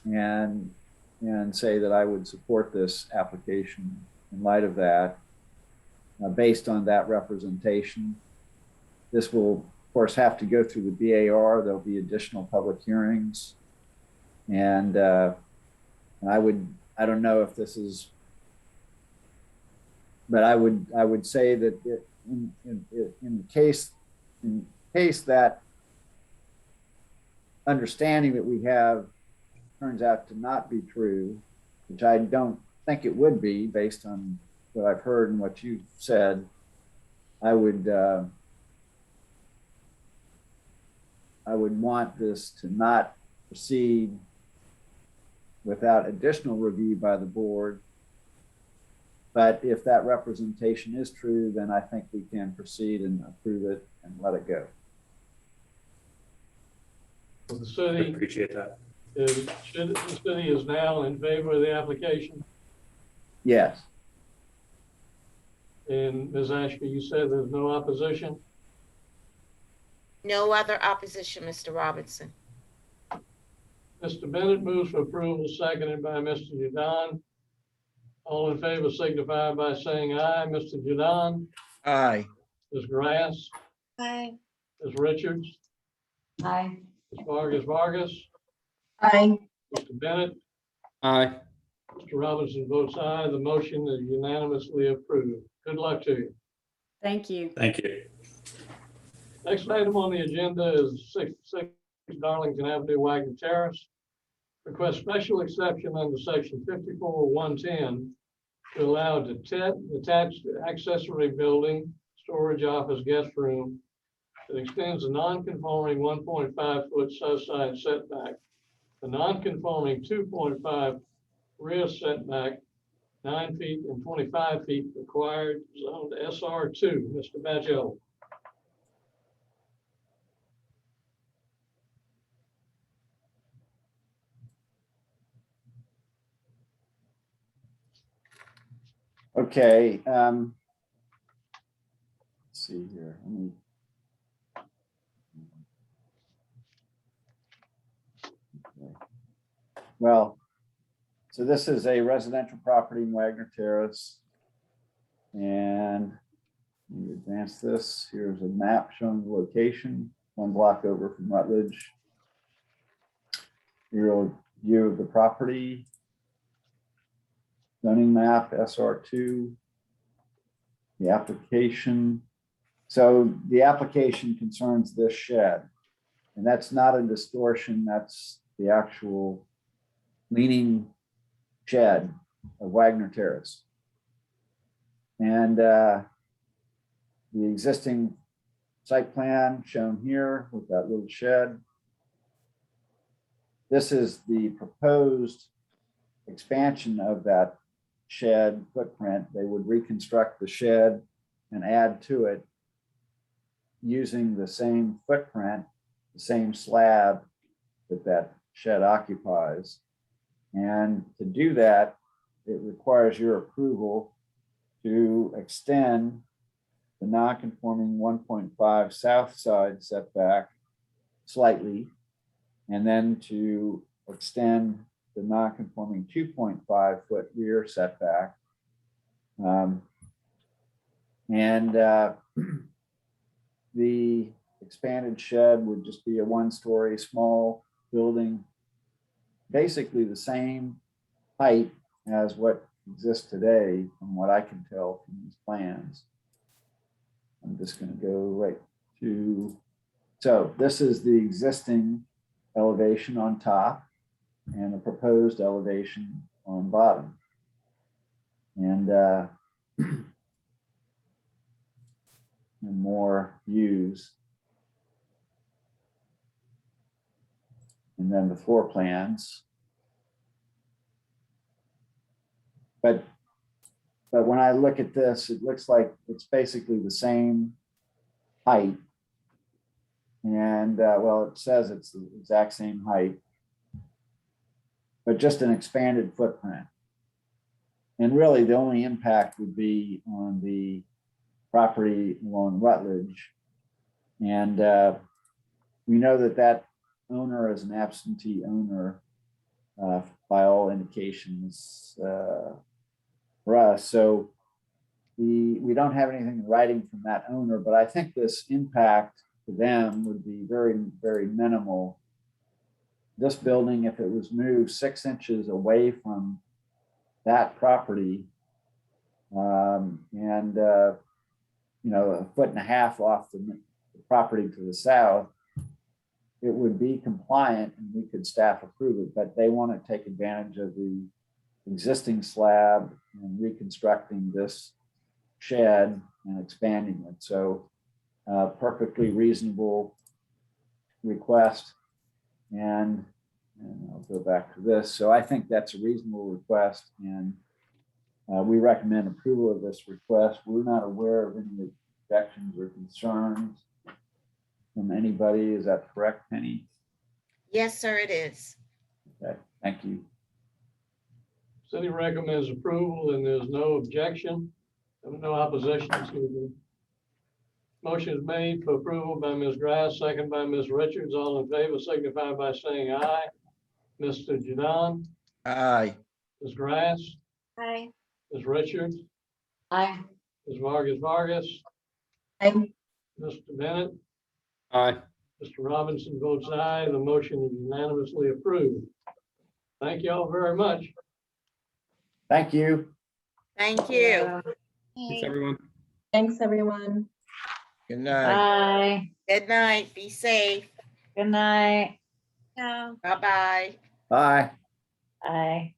and say that I would support this application in light of that, based on that representation. This will, of course, have to go through the BAR. There'll be additional public hearings, and I don't know if this is, but I would say that in case that understanding that we have turns out to not be true, which I don't think it would be based on what I've heard and what you've said, I would want this to not proceed without additional review by the board. But if that representation is true, then I think we can proceed and approve it and let it go. The city, Appreciate that. the city is now in favor of the application. Yes. And Ms. Ashby, you said there's no opposition? No other opposition, Mr. Robinson. Mr. Bennett moves for approval, seconded by Mr. Judon. All in favor signify by saying aye. Mr. Judon, Aye. Ms. Grass, Aye. Ms. Richards, Aye. Ms. Vargas, Aye. Mr. Bennett, Aye. Mr. Robinson votes aye. The motion is unanimously approved. Good luck to you. Thank you. Thank you. Next item on the agenda is 66 Darlington Avenue, Wagner Terrace. Request special exception under section 54-110 to allow detached accessory building, storage, office, guest room that extends a non-conforming 1.5 foot south side setback, the non-conforming 2.5 rear setback, 9 feet and 25 feet required, zoned SR2. Mr. Batchel. Okay. Let's see here. Let me. Okay. Well, so this is a residential property in Wagner Terrace. And you advance this. Here's a map showing the location, 1 block over from Rutledge. Aerial view of the property. Zoning map, SR2. The application. So the application concerns this shed. And that's not a distortion, that's the actual leaning shed of Wagner Terrace. And the existing site plan shown here with that little shed. This is the proposed expansion of that shed footprint. They would reconstruct the shed and add to it using the same footprint, the same slab that that shed occupies. And to do that, it requires your approval to extend the non-conforming 1.5 south side setback slightly, and then to extend the non-conforming 2.5 foot rear setback. The expanded shed would just be a 1-story small building, basically the same height as what exists today, from what I can tell from these plans. I'm just going to go right to, so this is the existing elevation on top and the proposed elevation on bottom. And more views. And then the floor plans. But when I look at this, it looks like it's basically the same height. And well, it says it's the exact same height, but just an expanded footprint. And really the only impact would be on the property along Rutledge. And we know that that owner is an absentee owner by all indications for us. So we don't have anything in writing from that owner, but I think this impact to them would be very, very minimal. This building, if it was moved 6 inches away from that property, a foot and a half off the property to the south, it would be compliant and we could staff approve it, but they want to take advantage of the existing slab and reconstructing this shed and expanding it. So perfectly reasonable request. And I'll go back to this. So I think that's a reasonable request, and we recommend approval of this request. We're not aware of any objections or concerns from anybody. Is that correct, Penny? Yes, sir, it is. Okay, thank you. City recommends approval and there's no objection, no opposition. Excuse me. Motion is made for approval by Ms. Grass, second by Ms. Richards. All in favor signify by saying aye. Mr. Jadon? Aye. Ms. Grass? Aye. Ms. Richards? Aye. Ms. Vargas? Aye. Mr. Bennett? Aye. Mr. Robinson votes aye. The motion is unanimously approved. Thank you all very much. Thank you. Thank you. Thanks, everyone. Thanks, everyone. Good night. Bye. Good night. Be safe. Good night. No. Bye-bye. Bye. Bye.